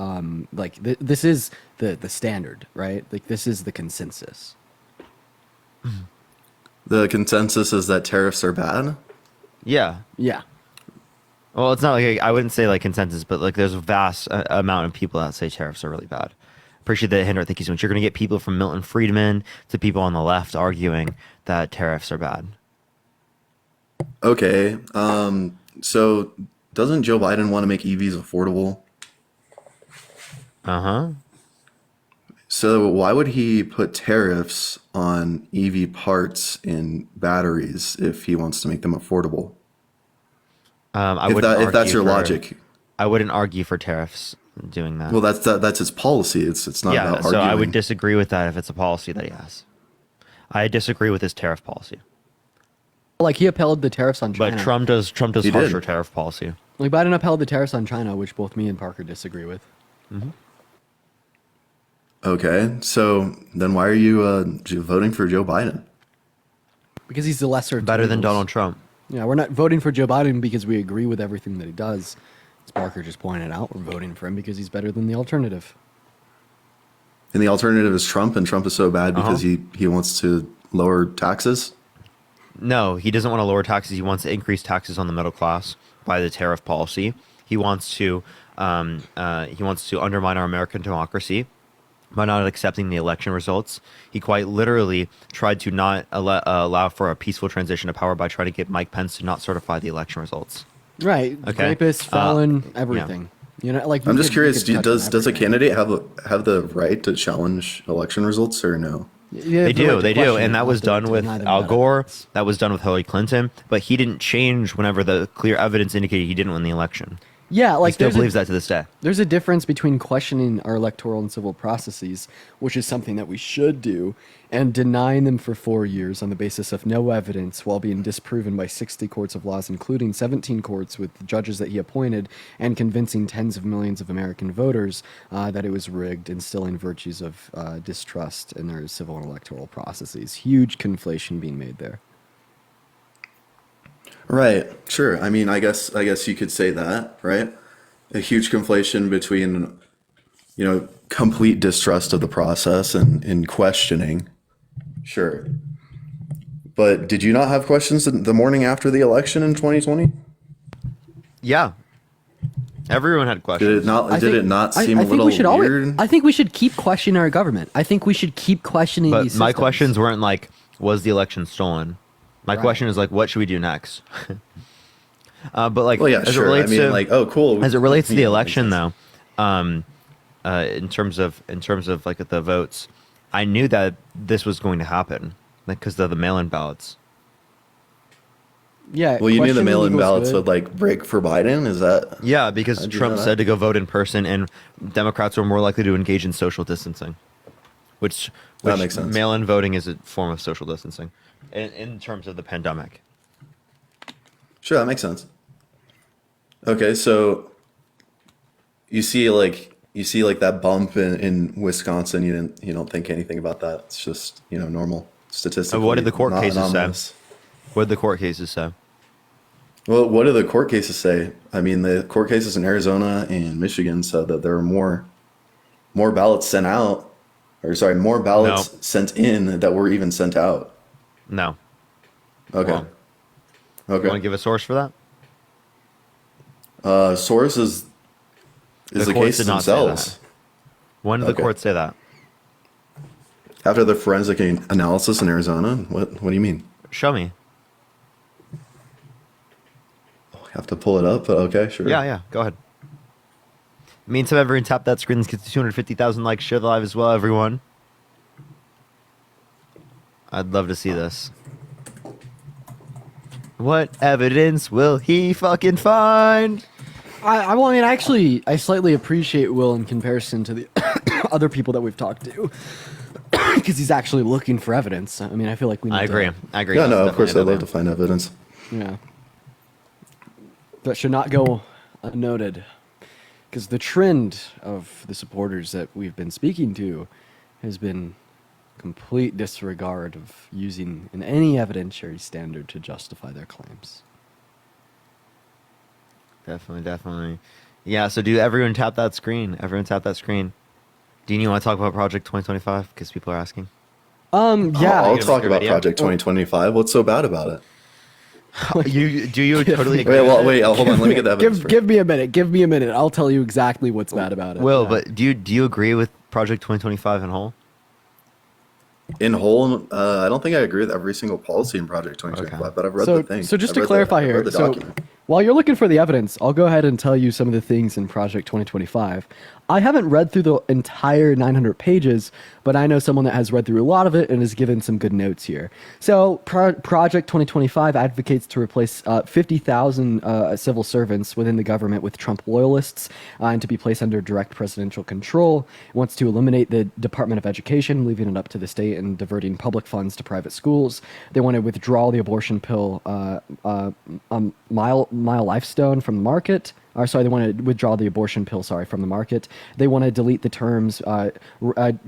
this is the standard, right? Like this is the consensus. The consensus is that tariffs are bad. Yeah. Yeah. Well, it's not like I wouldn't say like consensus, but like there's a vast amount of people that say tariffs are really bad. Appreciate that, Hinder. Thank you so much. You're going to get people from Milton Friedman to people on the left arguing that tariffs are bad. Okay. So doesn't Joe Biden want to make EVs affordable? Uh-huh. So why would he put tariffs on EV parts and batteries if he wants to make them affordable? If that's your logic. I wouldn't argue for tariffs doing that. Well, that's his policy. It's not yeah, about so arguing. I would disagree with that if it's a policy that he has. I disagree with his tariff policy. Like he upheld the tariffs on China. But Trump does He harsher did. tariff policy. Like Biden upheld the tariffs on China, which both me and Parker disagree with. Okay, so then why are you voting for Joe Biden? Because he's the lesser of two Better than evils. Donald Trump. Yeah, we're not voting for Joe Biden because we agree with everything that he does. As Parker just pointed out, we're voting for him because he's better than the alternative. And the alternative is Trump, and Trump is so bad because he wants to lower taxes. No, he doesn't want to lower taxes. He wants to increase taxes on the middle class by the tariff policy. He wants to undermine our American democracy by not accepting the election results. He quite literally tried to not allow for a peaceful transition of power by trying to get Mike Pence to not certify the election results. Right. Okay. Rapist, felon, everything. You know, like I'm we just could- we curious. could touch on Does a everything. candidate have the right to challenge election results or no? Yeah, They the right do, to they do, question and it, that not was to done with deny them Al without Gore. evidence. That was done with Hillary Clinton, but he didn't change whenever the clear evidence indicated he didn't win the election. Yeah, He like still there's believes a, that to this day. there's a difference between questioning our electoral and civil processes, which is something that we should do, and denying them for 4 years on the basis of no evidence while being disproven by 60 courts of laws, including 17 courts with judges that he appointed, and convincing tens of millions of American voters that it was rigged, instilling virtues of distrust in their civil and electoral processes. Huge conflation being made there. Right. Sure. I mean, I guess you could say that, right? A huge conflation between, complete distrust of the process and questioning. Sure. But did you not have questions the morning after the election in 2020? Yeah, everyone had questions. Did it not? Did it not seem I a think little we should weird? I think we should keep questioning our government. I think we should keep questioning But these my systems. questions weren't like, was the election stolen? My Right. question is like, what should we do next? But like, Well, yeah, as sure. it relates I mean, to, like, oh, cool. as it relates to the Yeah, election, makes though, in terms of like the votes, I knew that this was going to happen, like because of the mail-in ballots. Yeah. Well, you knew the questioning mail-in equals ballots good. would like break for Biden. Is that? Yeah, because How'd you Trump know said that? to go vote in person, and Democrats were more likely to engage in social distancing, which That makes sense. mail-in voting is a form of social distancing, in terms of the pandemic. Sure, that makes sense. Okay, so you see like that bump in Wisconsin. You don't think anything about that. It's just normal statistically. What did the court not cases say? anomalous. What did the court cases say? Well, what do the court cases say? I mean, the court cases in Arizona and Michigan said that there are more ballots sent out, or sorry, more ballots No. sent in that were even sent out. No. Okay. Wrong. Okay. You want to give a source for that? Source is the courts case did not say themselves. When did the Okay. court say that? After the forensic analysis in Arizona, what do you mean? Show me. I have to pull it up, but okay, sure. Yeah, go ahead. Means everyone tap that screen, gets to 250,000 likes. Share the live as well, everyone. I'd love to see this. What evidence will he fucking find? Well, I mean, actually, I slightly appreciate Will in comparison to the other people that we've talked to, because he's actually looking for evidence. I mean, I feel like we need I agree. to, I agree. Yeah, no, That's of course I'd definitely love to find evidence. yeah. That should not go unnoted, because the trend of the supporters that we've been speaking to has been complete disregard of using any evidentiary standard to justify their claims. Definitely, definitely. Yeah, so do everyone tap that screen. Everyone tap that screen. Dean, you want to talk about Project 2025? Because people are asking. Yeah. I'll Give us talk your about video. Project 2025. What's so bad about it? You totally agree Wait, with well, it? wait, hold on. Let me get the evidence. Give me a minute. Give me a minute. I'll tell you exactly what's bad about it. Will, Yeah. but do you agree with Project 2025 in whole? In whole, I don't think I agree with every single policy in Project 2025, Okay. but I've read so, the thing. so just I've to read clarify I've here, read the so document. while you're looking for the evidence, I'll go ahead and tell you some of the things in Project 2025. I haven't read through the entire 900 pages, but I know someone that has read through a lot of it and has given some good notes here. So Project 2025 advocates to replace 50,000 civil servants within the government with Trump loyalists and to be placed under direct presidential control. It wants to eliminate the Department of Education, leaving it up to the state and diverting public funds to private schools. They want to withdraw the abortion pill Mile Lifestone from the market. Or sorry, they want to withdraw the abortion pill, from the market. They want to delete the terms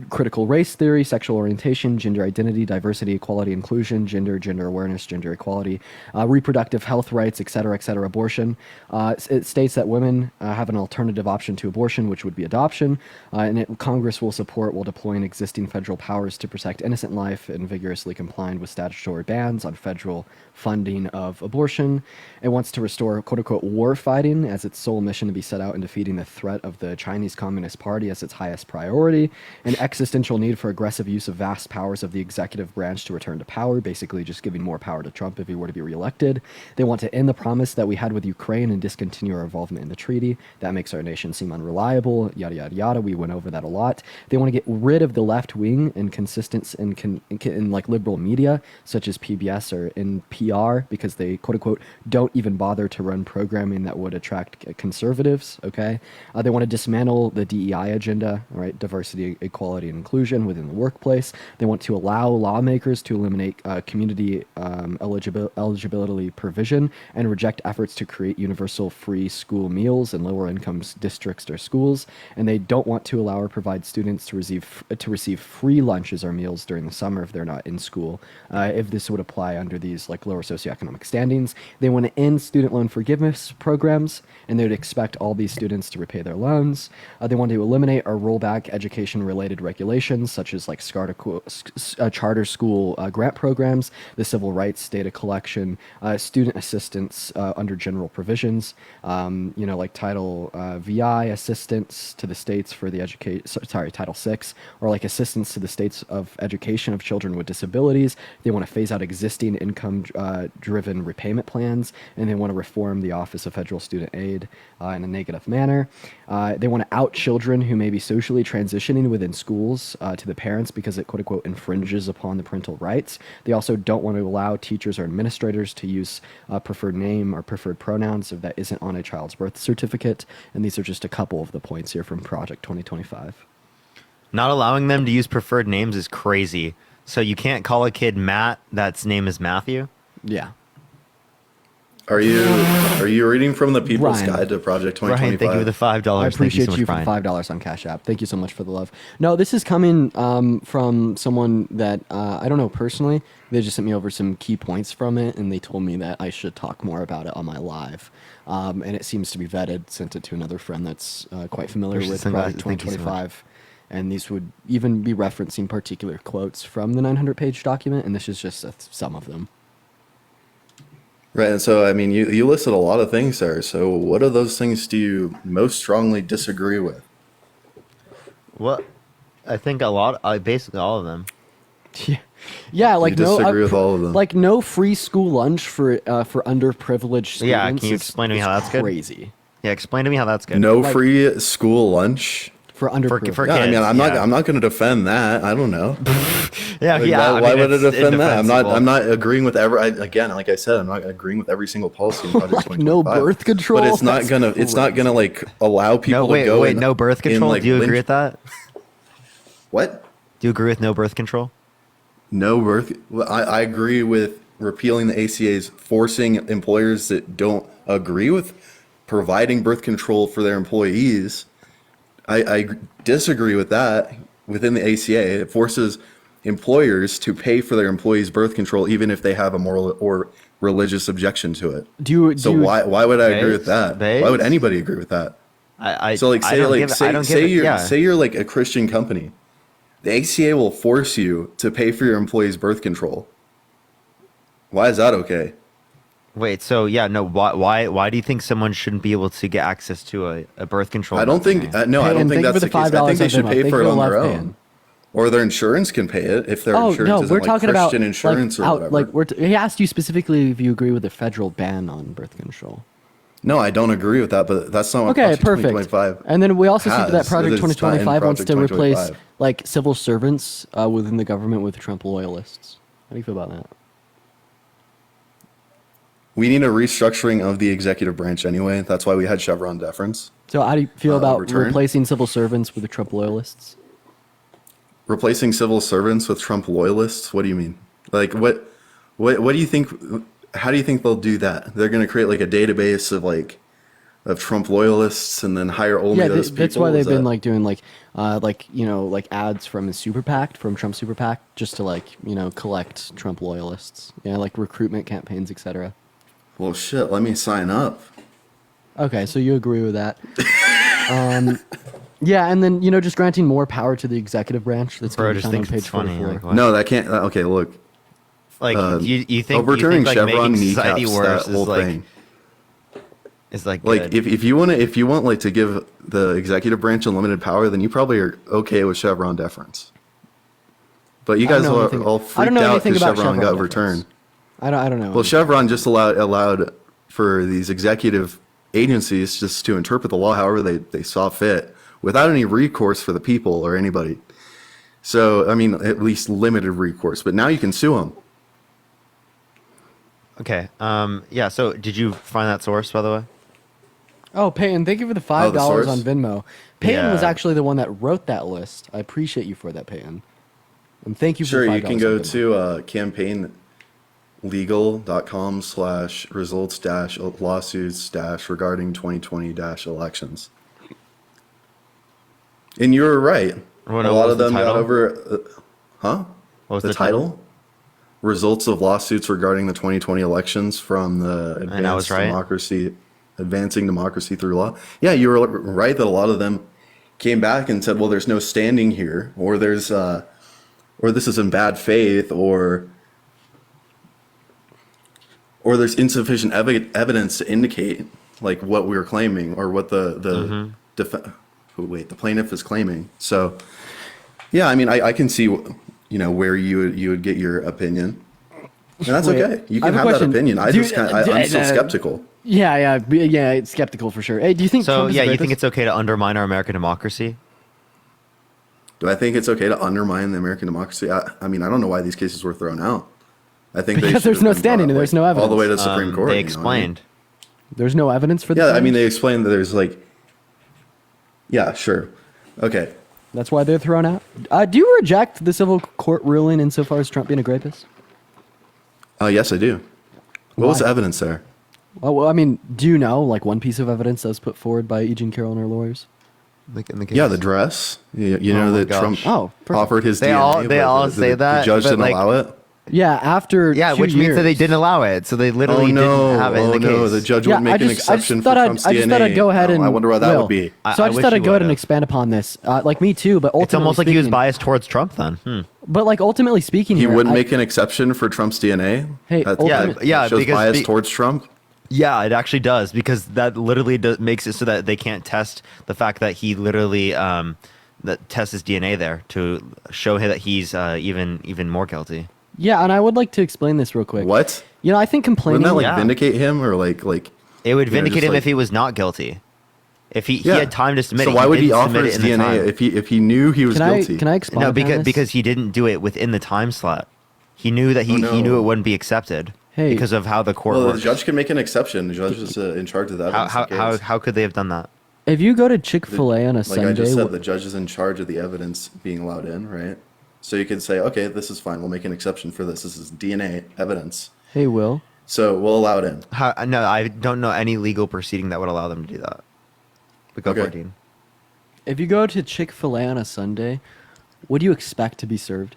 critical race theory, sexual orientation, gender identity, diversity, equality, inclusion, gender awareness, gender equality, reproductive health rights, et cetera, abortion. It states that women have an alternative option to abortion, which would be adoption, and Congress will support while deploying existing federal powers to protect innocent life and vigorously complying with statutory bans on federal funding of abortion. It wants to restore quote-unquote war fighting as its sole mission to be set out in defeating the threat of the Chinese Communist Party as its highest priority, an existential need for aggressive use of vast powers of the executive branch to return to power, basically just giving more power to Trump if he were to be reelected. They want to end the promise that we had with Ukraine and discontinue our involvement in the treaty. That makes our nation seem unreliable, yada, yada, yada. We went over that a lot. They want to get rid of the left wing and consistence in like liberal media, such as PBS or NPR, because they quote unquote don't even bother to run programming that would attract conservatives. Okay, they want to dismantle the DEI agenda, all right, diversity, equality, and inclusion within the workplace. They want to allow lawmakers to eliminate community eligibility provision and reject efforts to create universal free school meals in lower income districts or schools. And they don't want to allow or provide students to receive free lunches or meals during the summer if they're not in school. If this would apply under these like lower socioeconomic standings, they want to end student loan forgiveness programs, and they would expect all these students to repay their loans. They want to eliminate or roll back education-related regulations, such as like charter school grant programs, the civil rights data collection, student assistance under general provisions, like Title VI assistance to the states for the Title VI, or like assistance to the states of education of children with disabilities. They want to phase out existing income-driven repayment plans, and they want to reform the Office of Federal Student Aid in a negative manner. They want to out children who may be socially transitioning within schools to the parents because it quote-unquote infringes upon the parental rights. They also don't want to allow teachers or administrators to use preferred name or preferred pronouns if that isn't on a child's birth certificate. And these are just a couple of the points here from Project 2025. Not allowing them to use preferred names is crazy. So you can't call a kid Matt that's name is Matthew? Yeah. Are you reading from the People's Ryan. Guide to Project 2025? Brian, thank you for the $5. I appreciate Thank you so much, for Brian. $5 on Cash App. Thank you so much for the love. No, this is coming from someone that I don't know personally. They just sent me over some key points from it, and they told me that I should talk more about it on my live. And it seems to be vetted. Sent it to another friend that's quite familiar with Project Thank you so much. 2025. And these would even be referencing particular quotes from the 900-page document, and this is just some of them. Right, and so I mean, you listed a lot of things there. So what of those things do you most strongly disagree with? What? I think basically all of them. Yeah, like You no, disagree with all of them. like no free school lunch for underprivileged students. Yeah, can you is- explain to me is how that's good? Crazy. Yeah, explain to me how that's good. No Like- free school lunch for underproof. for Yeah, I mean, kids, I'm not. yeah. I'm not going to defend that. I don't know. Yeah, Like, yeah. why I mean, would I it's defend that? I'm not. indefensible. I'm not agreeing with every. Again, like I said, I'm not agreeing with every single policy in Project Like, no 2025. birth control? But it's not That's gonna. It's not gonna like allow people No, wait, to go. wait. in- No birth in, control. like, Do you agree lynch- with that? What? Do you agree with no birth control? No birth. Well, I agree with repealing the ACA's, forcing employers that don't agree with providing birth control for their employees. I disagree with that within the ACA. It forces employers to pay for their employees' birth control even if they have a moral or religious objection to it. So why would I agree with that? Why would anybody agree with that? So like I say don't like give- I say don't say give it- you're yeah. say you're like a Christian company. The ACA will force you to pay for your employees' birth control. Why is that okay? Wait, so yeah, no. Why do you think someone shouldn't be able to get access to a birth control? I don't think no, I Paying, don't think thank you that's for the the case. I think $5 they on should Venmo. pay Thank for you it for on their love own. paying. Or their insurance can pay it if their Oh insurance no, isn't we're like talking Christian about insurance like, or whatever. he asked you specifically if you agree with the federal ban on birth control. No, I don't agree with that, but that's not what Okay, Project perfect. 2025 And then we also see that has. Project It's not in 2025 wants Project to replace 2025. like civil servants within the government with Trump loyalists. How do you feel about that? We need a restructuring of the executive branch anyway. That's why we had Chevron deference. So how do you feel about return? replacing civil servants with the Trump loyalists? Replacing civil servants with Trump loyalists? What do you mean? Like what do you think, how do you think they'll do that? They're going to create like a database of Trump loyalists and then hire only Yeah, those people? that's why they've Is been that- like doing like ads from his super PAC, from Trump super PAC, just to collect Trump loyalists. Yeah, like recruitment campaigns, etc. Well, shit, let me sign up. Okay, so you agree with that. Yeah, and then just granting more power to the executive branch. That's Bro going to just be found on thinks page it's funny. 44. Like, what? No, that can't. Okay, look. Like you think Overturning like Chevron making society kneecaps worse that whole is like thing. is like Like good. if you want like to give the executive branch unlimited power, then you probably are okay with Chevron deference. But you I don't guys know are anything- all I don't freaked know out anything because about Chevron got Chevron overturned. deference. I don't know. Well, Chevron just allowed for these executive agencies just to interpret the law however they saw fit without any recourse for the people or anybody. So, I mean, at least limited recourse. But now you can sue them. Okay. Yeah. So did you find that source, by the way? Oh, Peyton, thank you for the $5 source? on Venmo. Peyton was Yeah. actually the one that wrote that list. I appreciate you for that, Peyton. And thank you for Sure, the $5 you can on go Venmo. to campaignlegal.com/results-lawsuits- regarding 2020-elections. And you were right. What A lot was of the them got title? over. Huh? What was The title? Results of lawsuits regarding the 2020 elections from the And I was right? Advancing Democracy Through Law. Yeah, you were right that a lot of them came back and said, well, there's no standing here, or there's or this is in bad faith, or there's insufficient evidence to indicate like what we were claiming or what the plaintiff is claiming. So yeah, I mean, I can see where you would get your opinion, and that's Wait, okay. You I can have a have that question. opinion. I'm still skeptical. Yeah, it's skeptical for sure. Hey, do you think So Trump is yeah, a you think rapist? it's okay to undermine our American democracy? Do I think it's okay to undermine the American democracy? I mean, I don't know why these cases were thrown out. I think Because they there's should no have been standing brought and up, there's no all the way to evidence. the Supreme Court. They you know what I mean? explained. There's no evidence for this? Yeah, I mean, they explained that there's like. Yeah, sure. Okay. That's why they're thrown out. Do you reject the civil court ruling insofar as Trump being a rapist? Yes, I do. What was Why? the evidence there? Well, I mean, do you know like one piece of evidence that was put forward by E. Jean Carroll and her lawyers? Like in the Yeah, the dress. You know my that gosh. Trump Oh, perfect. offered his They DNA. all- but they all the- say the that, judge but, didn't like- allow it. Yeah, after Yeah, 2 which means that they years. didn't allow it. So they Oh literally no! didn't have it in Oh the no! case. The judge Yeah, would make I an just exception thought for I'd- Trump's I just DNA. thought I'd go ahead and. I wonder what that Will. would be. So I I just wish thought you I'd go ahead and would've. expand upon this. Like me too, but ultimately It's almost like he was speaking- biased towards Trump then. But like ultimately speaking, He here, wouldn't I- make an exception for Trump's DNA. Hey, That- ultimate- that Yeah, shows because bias the- towards Trump. Yeah, it actually does because that literally makes it so that they can't test the fact that he literally that tests his DNA there to show him that he's even more guilty. Yeah, and I would like to explain this real quick. What? I think complaining. Wouldn't that like Yeah. vindicate him or like? It would You know, vindicate just him like- if he was not guilty. If he Yeah. had time to submit So it, why would he didn't offer submit his it in the DNA time. if he knew he was guilty? Can I explain? No, because he didn't do it within the time slot. He knew that he no. knew it wouldn't be accepted Hey. because of how the court Well, the works. judge can make an exception. The judge is in charge of the evidence. in case. How could they have done that? If you go to Chick-fil-A on a Like Sunday, I just said, the judge is in charge of the evidence being allowed in, right? So you can say, okay, this is fine. We'll make an exception for this. This is DNA evidence. hey Will, So we'll allow it in. No, I don't know any legal proceeding that would allow them to do that. But go for it, Okay. Dean. if you go to Chick-fil-A on a Sunday, what do you expect to be served?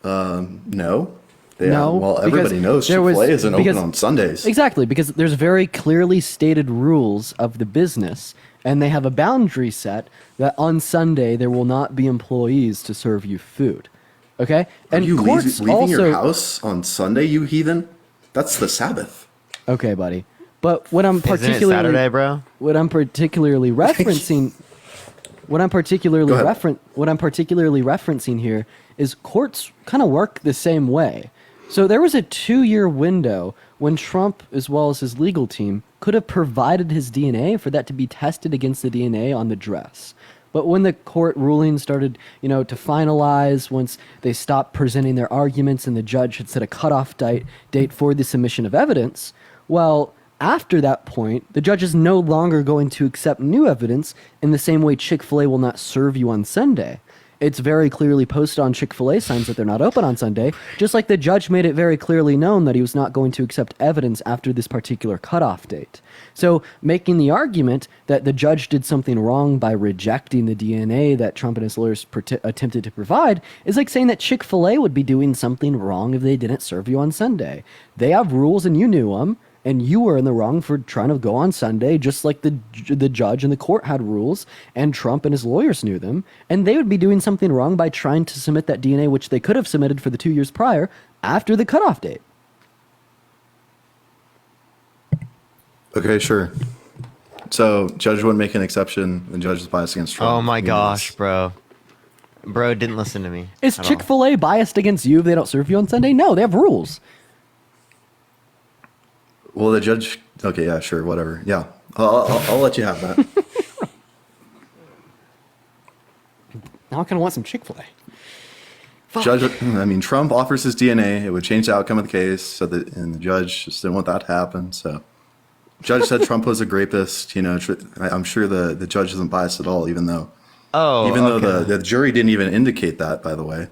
No. No, Well, because everybody knows there was- Chick-fil-A isn't open because- on Sundays. Exactly, because there's very clearly stated rules of the business, and they have a boundary set that on Sunday there will not be employees to serve you food. Okay, Are you courts leaving also your house on Sunday, you heathen? That's the Sabbath. okay, buddy. But what I'm Isn't it particularly Saturday, bro? what I'm particularly referencing what I'm particularly Go ahead. referencing here is courts kind of work the same way. So there was a 2-year window when Trump, as well as his legal team, could have provided his DNA for that to be tested against the DNA on the dress. But when the court ruling started, to finalize, once they stopped presenting their arguments and the judge had set a cutoff date for the submission of evidence, well, after that point, the judge is no longer going to accept new evidence in the same way Chick-fil-A will not serve you on Sunday. It's very clearly posted on Chick-fil-A signs that they're not open on Sunday, just like the judge made it very clearly known that he was not going to accept evidence after this particular cutoff date. So making the argument that the judge did something wrong by rejecting the DNA that Trump and his lawyers attempted to provide is like saying that Chick-fil-A would be doing something wrong if they didn't serve you on Sunday. They have rules and you knew them. And you were in the wrong for trying to go on Sunday, just like the judge and the court had rules, and Trump and his lawyers knew them. And they would be doing something wrong by trying to submit that DNA, which they could have submitted for the 2 years prior, after the cutoff date. Okay, sure. So judge wouldn't make an exception. The judge is biased against Trump. Oh my We know gosh, this. bro. Bro didn't listen to me. Is at all. Chick-fil-A biased against you if they don't serve you on Sunday? No, they have rules. Well, the judge. Okay, yeah, sure, whatever. Yeah, I'll let you have that. Now I kind of want some Chick-fil-A. Judge. I mean, Trump offers his DNA. It would change the outcome of the case. So and the judge just didn't want that to happen. So, judge said Trump was a rapist. I'm sure the judge isn't biased at all, even though Okay. the jury didn't even indicate that. By the way.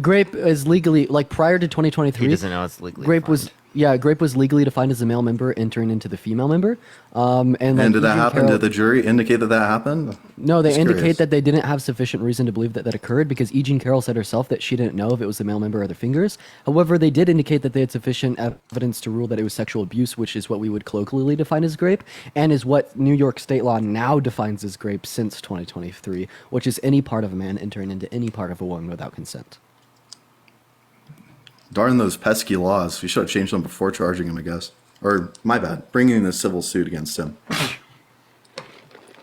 Grape is legally, like prior to He 2023, doesn't know it's legally Grape was defined. Grape was legally defined as a male member entering into the female member. And And did that happen? Did the jury indicate that happened? No, they Just indicate curious. that they didn't have sufficient reason to believe that that occurred because E. Jean Carroll said herself that she didn't know if it was the male member or the fingers. However, they did indicate that they had sufficient evidence to rule that it was sexual abuse, which is what we would colloquially define as grape, and is what New York state law now defines as grape since 2023, which is any part of a man entering into any part of a woman without consent. Darn those pesky laws. We should have changed them before charging him, I guess. Or, my bad, bringing the civil suit against him.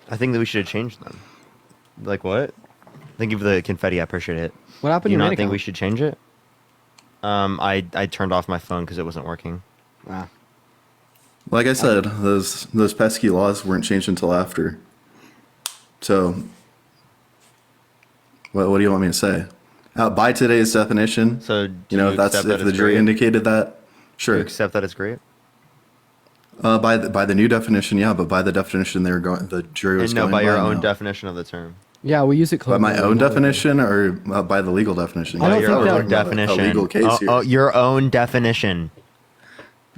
I think that we should have changed them. Like what? Thank you for the confetti. I appreciate it. What happened Do you to your not main think we account? should change it? I turned off my phone because it wasn't working. Ah. Like I said, those pesky laws weren't changed until after. So, what do you want me to say? By today's definition, So do if that's accept that if the it's jury grape? indicated that, Do sure. you accept that it's great? By the new definition, yeah, but by the definition they were going, the jury was And no, going by your own no. definition of the term. Yeah, we use it. By my colloquially own now, yeah. definition, or by the legal definition? I don't your think own that- We're talking about definition. A legal case here. Your own definition.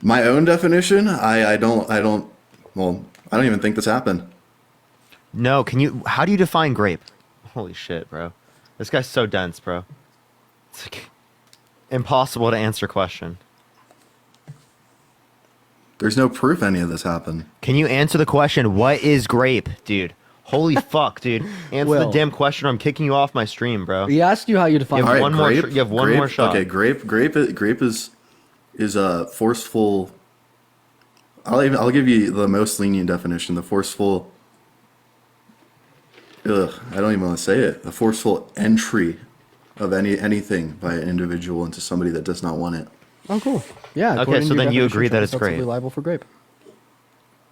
My own definition? I don't. Well, I don't even think this happened. No, how do you define grape? Holy shit, bro. This guy's so dense, bro. It's like impossible to answer question. There's no proof any of this happened. Can you answer the question, what is grape, dude? Holy fuck, dude. Answer the Will. damn question or I'm kicking you off my stream, bro. We asked you how you define. You have All right, one more grape. you have one grape, more shot. Okay, grape is a forceful. I'll give you the most lenient definition. The forceful. I don't even want to say it. A forceful entry of anything by an individual into somebody that does not want it. Oh, cool. Yeah. Okay, according so to your then you definition, agree that Trump it's is ostensibly grape. liable for grape.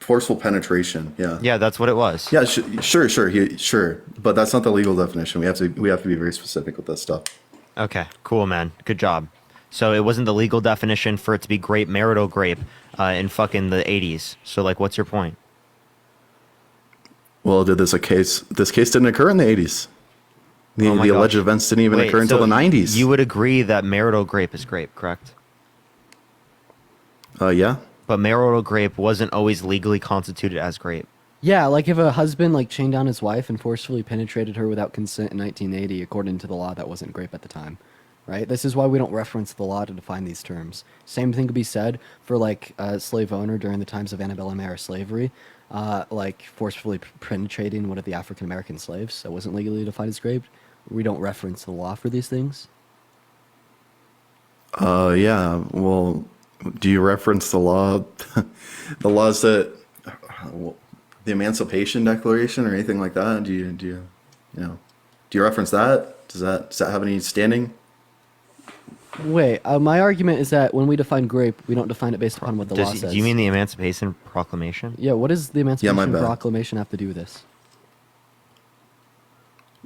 forceful penetration. Yeah. Yeah, that's what it was. Yeah. Sure. But that's not the legal definition. We have to be very specific with this stuff. Okay, cool, man. Good job. So it wasn't the legal definition for it to be grape, marital grape, in fucking the 80s. So, like, what's your point? Well, this case didn't occur in the 80s. The, Oh my the gosh. alleged events didn't even Wait, occur until so the 90s. You would agree that marital grape is grape, correct? Yeah. But marital grape wasn't always legally constituted as grape. Yeah, like if a husband like chained down his wife and forcefully penetrated her without consent in 1980, according to the law, that wasn't grape at the time, right? This is why we don't reference the law to define these terms. Same thing could be said for like a slave owner during the times of antebellum era slavery, like forcefully penetrating one of the African American slaves that wasn't legally defined as grape. We don't reference the law for these things. Yeah. Well, do you reference the law, the laws that, the Emancipation Declaration or anything like that? Do you reference that? Does that have any standing? Wait, my argument is that when we define grape, we don't define it based upon what the law Do says. you mean the Emancipation Proclamation? Yeah, what does the my Emancipation bad. Proclamation have to do with this?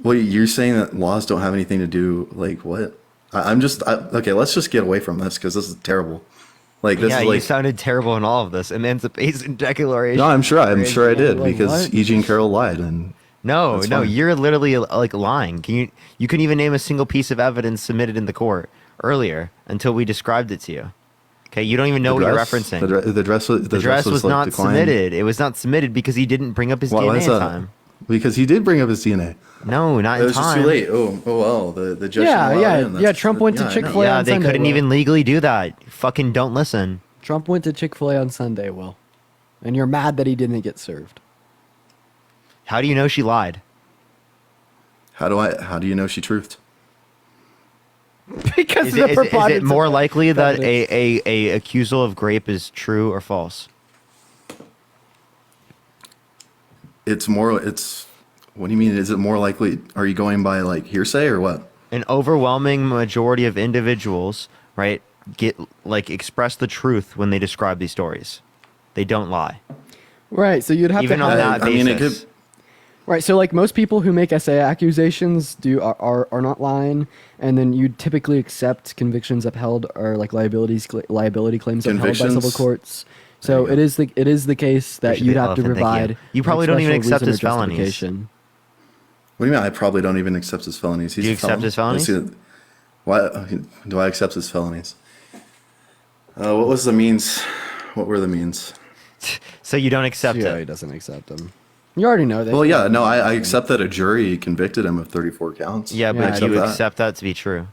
Well, you're saying that laws don't have anything to do, like what? Okay, let's just get away from this because this is terrible. Like this Yeah, is you like, sounded terrible in all of this. Emancipation Declaration. no, I'm sure I did Like, because what? Eugene Carroll lied, and No, That's no, fine. you're literally like lying. You couldn't even name a single piece of evidence submitted in the court earlier until we described it to you. Okay, you don't even know what you're referencing. The dress was like, not declined. submitted. It was not submitted because he didn't bring up his Why DNA is in that? time. Because he did bring up his DNA. No, not It in was just time. too late. Oh well, the judge. Yeah, allowed yeah, it in. yeah, That's- Trump went to I know. Chick-fil-A. Yeah, on they Sunday, couldn't Will. even legally do that. Fucking don't listen. Trump went to Chick-fil-A on Sunday, Will. And you're mad that he didn't get served. How do you know she lied? How do you know she truthed? Because Is of the it preponderance more of likely that evidence. a accusal of grape is true or false? It's what do you mean? Is it more likely? Are you going by like hearsay or what? An overwhelming majority of individuals, right, express the truth when they describe these stories. They don't lie. Right, so you'd have Even to on have... that I mean, basis. it could. Right, so like most people who make essay accusations are not lying, and then you typically accept convictions upheld or like liability claims upheld by civil Convictions? courts. So There you it is the case that Appreciate you'd the have to elephant, thank you. provide. You an probably don't even special accept reason or his felonies. justification. What do you mean? I probably don't even accept his felonies. He's Do you a felon. accept his felonies? Let's see. Why do I accept his felonies? What was the means? What were the means? So you don't accept Yeah, he it. doesn't accept them. You already know that. Well, yeah, no, I accept that a jury convicted him of 34 counts. Yeah, I but Yeah, do you that. accept that to be true?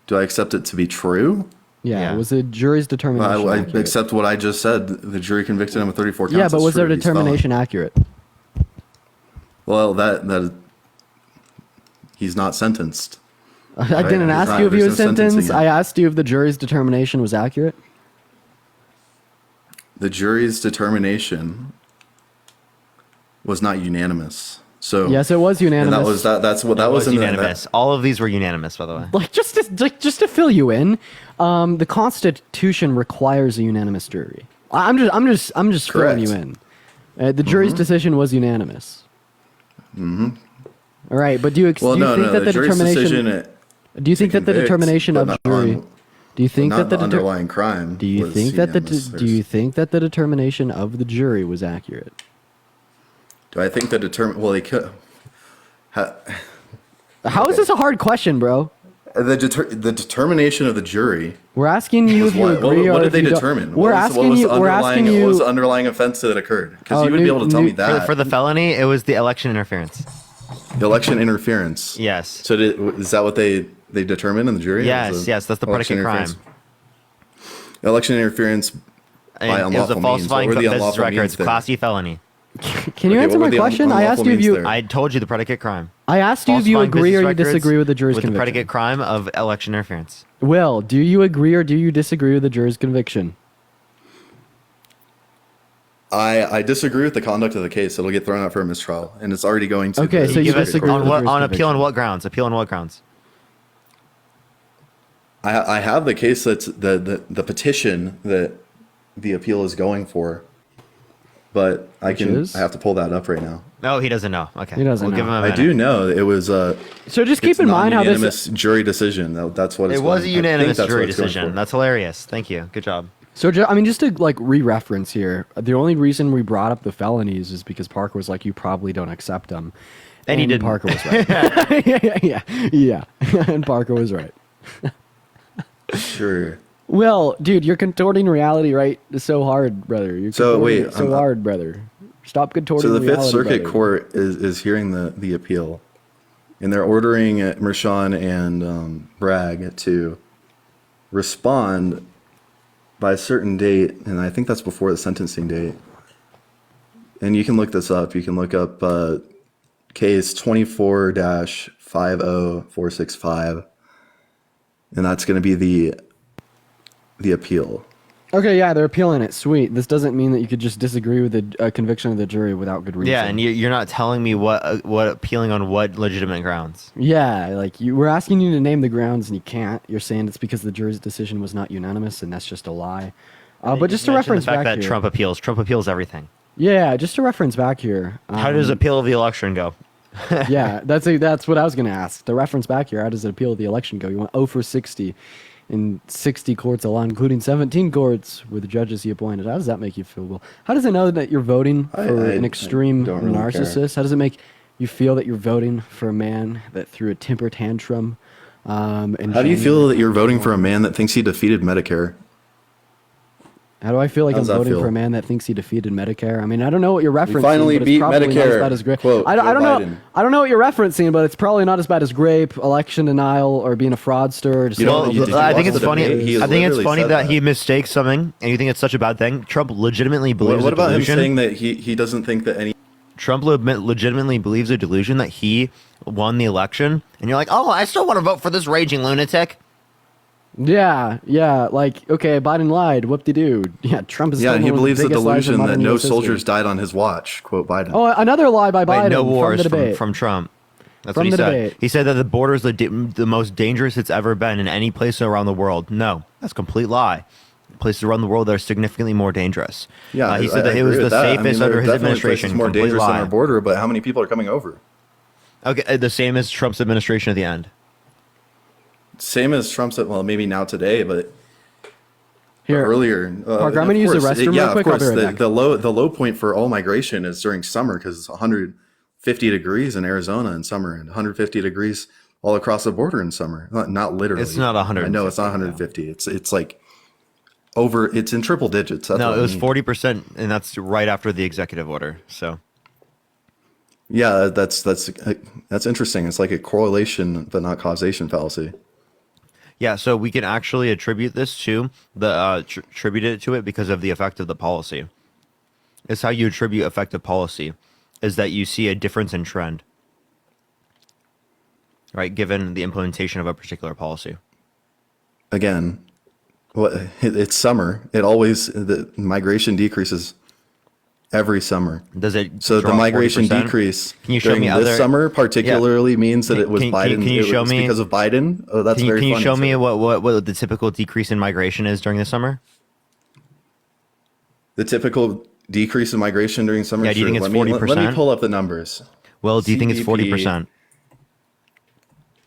Do I accept it to be true? Yeah, Yeah. it was the jury's determination. I accurate? accept what I just said. The jury convicted him of 34 counts. Yeah, but It's was their true. He's felon. determination accurate? Well, that he's not sentenced. I didn't There's ask not- you if he there's was no sentencing sentenced. yet. I asked you if the jury's determination was accurate. The jury's determination was not unanimous. So Yes, it was and unanimous. that was that's what that It was in unanimous. All of these were unanimous, by the way. Like just to fill you in, the Constitution requires a unanimous jury. I'm just filling you Correct. in. The jury's decision was unanimous. Mm-hmm. All right, but do you think that the jury's determination? decision Do you think that the convict, determination but of not jury? on- Do you think not that the the deter- underlying crime? Do you was think that unanimous. do you think that the determination of the jury was accurate? Do I think that well, they could. How is this a hard question, bro? The determination of the jury. We're asking you Was if you what? agree What or did if they you don't- determine? We're asking you. We're asking What was the you. underlying offense that occurred? Because Oh, you would be able to tell me For, that. for the felony, it was the election interference. The election interference. Yes. So is that what they determined in the jury? Yes, It was yes, that's the election predicate crime. interference? Election interference by And it was unlawful a means. falsifying What were the business unlawful records, means there? Class E felony. Can you Okay, answer what were my the question? I asked unlawful you if means you. there? I told you the predicate crime. I asked you if you Falsifying agree business or you records disagree with the jury's with the conviction. predicate crime of election interference. Will, do you agree or do you disagree with the jury's conviction? I disagree with the conduct of the case. It'll get thrown out for a mistrial, and it's already going to. Okay, the so you Give us disagree on with the what jury's on appeal conviction. on what grounds? Appeal on what grounds? I have the case that's the petition that the appeal is going for. but I is? have to pull that up right now. No, he doesn't know. Okay, He doesn't we'll give him know. a I minute. do know it was So just keep it's in mind how non-unanimous this. jury decision. That's what it's It was a going- I think unanimous that's what jury it's going decision. for. That's hilarious. Thank you. Good job. So I mean, just to like re-reference here, the only reason we brought up the felonies is because Parker was like, "You probably don't accept them," And he didn't. Parker was right. yeah. And Parker was right. Sure. Well, dude, you're contorting reality, right? So hard, brother. You're So, contorting wait, it so I'm- hard, brother. Stop contorting So the reality. Fifth Circuit brother. Court is hearing the appeal, and they're ordering Mershon and Bragg to respond by a certain date, and I think that's before the sentencing date. And you can look this up. You can look up case 24-50465, and that's going to be the appeal. Okay, yeah, they're appealing it. Sweet. This doesn't mean that you could just disagree with the conviction of the jury without good reason. Yeah, and you're not telling me what appealing on what legitimate grounds. Yeah, like we're asking you to name the grounds and you can't. You're saying it's because the jury's decision was not unanimous, and that's just a lie. But just to Mention reference the fact back that here, Trump appeals everything. yeah, just to reference back here. How does appeal of the election go? Yeah, that's what I was gonna ask. To reference back here, how does the appeal of the election go? You went 0 for 60 in 60 courts alone, including 17 courts with the judges he appointed. How does that make you feel? Well, how does it know that you're voting for I an extreme don't really narcissist? How does it make you feel that you're voting for a man that threw a temper tantrum? And How do you feel that you're voting for a man that thinks he defeated Medicare? How do I feel like How's I'm that voting feel? for a man that thinks he defeated Medicare? I mean, I don't know what you're referencing. finally but it's beat probably not as Medicare. bad as grape. Quote, I Joe don't know. Biden. I don't know what you're referencing, but it's probably not as bad as grape, election denial, or being a fraudster. Or just You don't- Well, did you I think watch it's the funny. debate? He I think it's literally funny said that he mistakes something, and you think it's such a bad thing. Trump legitimately believes What a about him delusion. saying that he doesn't think that any Trump legitimately believes a delusion that he won the election, and you're like, oh, I still want to vote for this raging lunatic. Yeah, like, okay, Biden lied. Whoop-de-doo. Yeah, Trump is Yeah, still and he one of believes the biggest lies in delusion that modern no US soldiers history. died on his watch. Quote Biden. Oh, another lie by Wait, Biden no from wars the debate. from Trump. That's From what he the said. debate. He said that the border is the most dangerous it's ever been in any place around the world. No, that's a complete lie. Places around the world that are significantly more dangerous. Yeah, he said I that it agree was the with that. I mean, safest there under are his definitely administration. places more Complete dangerous lie. than our border, but how many people are coming over? Okay, the same as Trump's administration at the end. Same as Trump's. Well, maybe now today, but Here, earlier. Parker, I'm of gonna use the course, restroom Yeah, real quick. of I'll be course. right back. The low point for all migration is during summer because it's 150 degrees in Arizona in summer and 150 degrees all across the border in summer. Not literally. It's not 150, I know it's not 150. It's like over. It's in triple digits. That's No, what it I was mean. 40%, and that's right after the executive order. So Yeah, that's interesting. It's like a correlation but not causation fallacy. yeah, so we can actually attribute this to attribute it to it because of the effect of the policy. It's how you attribute effective policy, is that you see a difference in trend, right? Given the implementation of a particular policy. Again, it's summer. The migration decreases every summer. Does it? So the drop migration 40%? decrease Can you show during me this other summer particularly means that it was Can you- Biden. can you it show was me- because of Biden? Oh, that's Can you, very can you funny. show me what the typical decrease in migration is during the summer? the typical decrease in migration during summer? Yeah, do you think it's let me 40%? pull up the numbers. Well, do you think it's CBP 40%?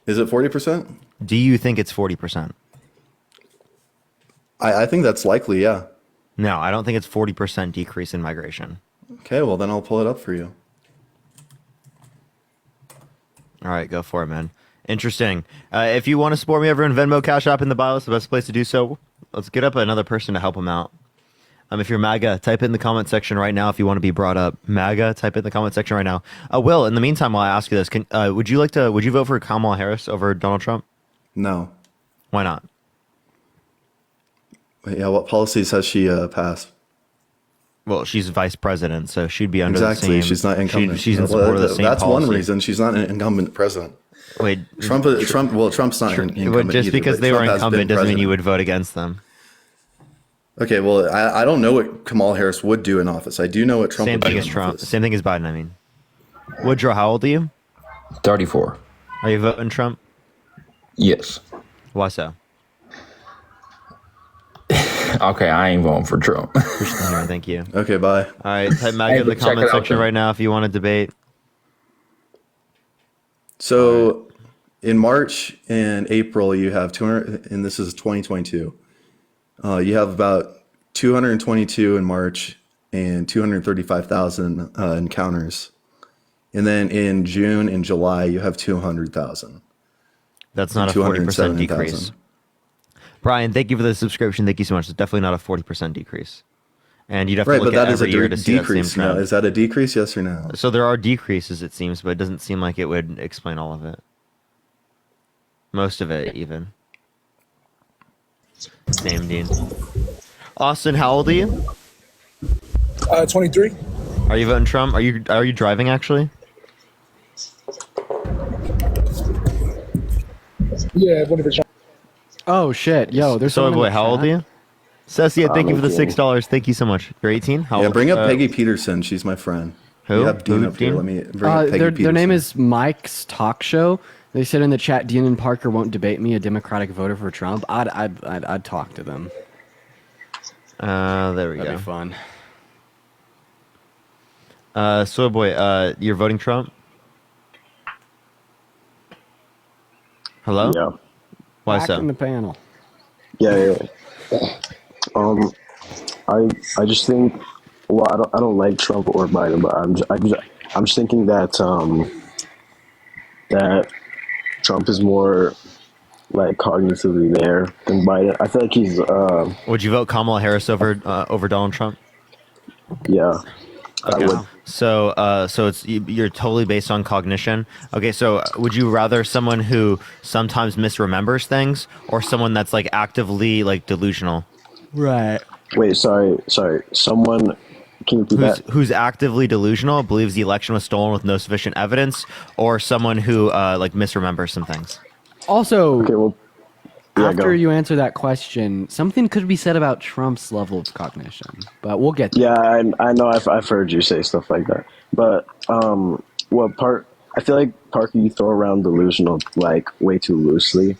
Is it 40%? Do you think it's 40%? I think that's likely. Yeah. No, I don't think it's 40% decrease in migration. Okay. Well, then I'll pull it up for you. All right, go for it, man. Interesting. If you want to support me over in Venmo, Cash App in the bio, it's the best place to do so. Let's get up another person to help him out. If you're MAGA, type it in the comment section right now if you want to be brought up. MAGA, type it in the comment section right now. Will, in the meantime, while I ask you this, would you vote for Kamala Harris over Donald Trump? No. Why not? Yeah. What policies has she passed? Well, she's vice president, so she'd be under Exactly. the same. She's not incumbent. She's in Well, support of the same that's policy. one reason she's not an incumbent president. Wait, Trump's not an incumbent just either, because but they were Trump has been incumbent doesn't mean you president. would vote against them. Okay, well, I don't know what Kamala Harris would do in office. I do know what Trump Same would do thing as in Trump. office. Same thing as Biden. I mean, Woodrow, how old are you? 34. Are you voting Trump? Yes. Why so? Okay, I ain't voting for Trump. Appreciate the humor, thank you. Okay, bye. All right, type MAGA in the check it comment out, section then. right now if you want to debate. So in March and April, you have 200, and this is 2022. You have about 222 in March and 235,000 encounters. And then in June and July, you have 200,000. That's not a 40% 207,000. decrease. Brian, thank you for the subscription. Thank you so much. It's definitely not a 40% decrease. And you'd have Right, to look but at that is a every year to see that same decrease. Now, trend. is that a decrease? Yes or no? So there are decreases, it seems, but it doesn't seem like it would explain all of it. Most of it, even. Same, Dean. Austin, how old are you? 23. Are you voting Trump? Are you driving actually? Yeah, whatever. Oh shit, yo, there's So someone in boy, the how old are chat. you? Cecia, thank you for the I'm $6. Thank you so much. You're 18? How Yeah, old? bring up Peggy Peterson. She's my friend. Who? You have Dean Who, up here. Dean? Let me bring up Peggy Their name Peterson. is Mike's Talk Show. They said in the chat, Dean and Parker won't debate me, a Democratic voter for Trump. I'd talk to them. There we That'd go. be fun. So boy, you're voting Trump? Hello? Yeah. Why Back so? in the panel. Yeah. I just think, well, I don't like Trump or Biden, but I'm just thinking that that Trump is more like cognitively there than Biden. I feel like he's Would you vote Kamala Harris over Donald Trump? yeah. I Okay. would. So you're totally based on cognition. Okay, so would you rather someone who sometimes misremembers things or someone that's like actively like delusional? Right. Wait, sorry. Someone, can you repeat that? Who's actively delusional, believes the election was stolen with no sufficient evidence, or someone who like misremembers some things? Also, Okay, well, yeah, after go. you answer that question, something could be said about Trump's level of cognition, but we'll get there. Yeah, I know. I've heard you say stuff like that, but I feel like Parker, you throw around delusional like way too loosely.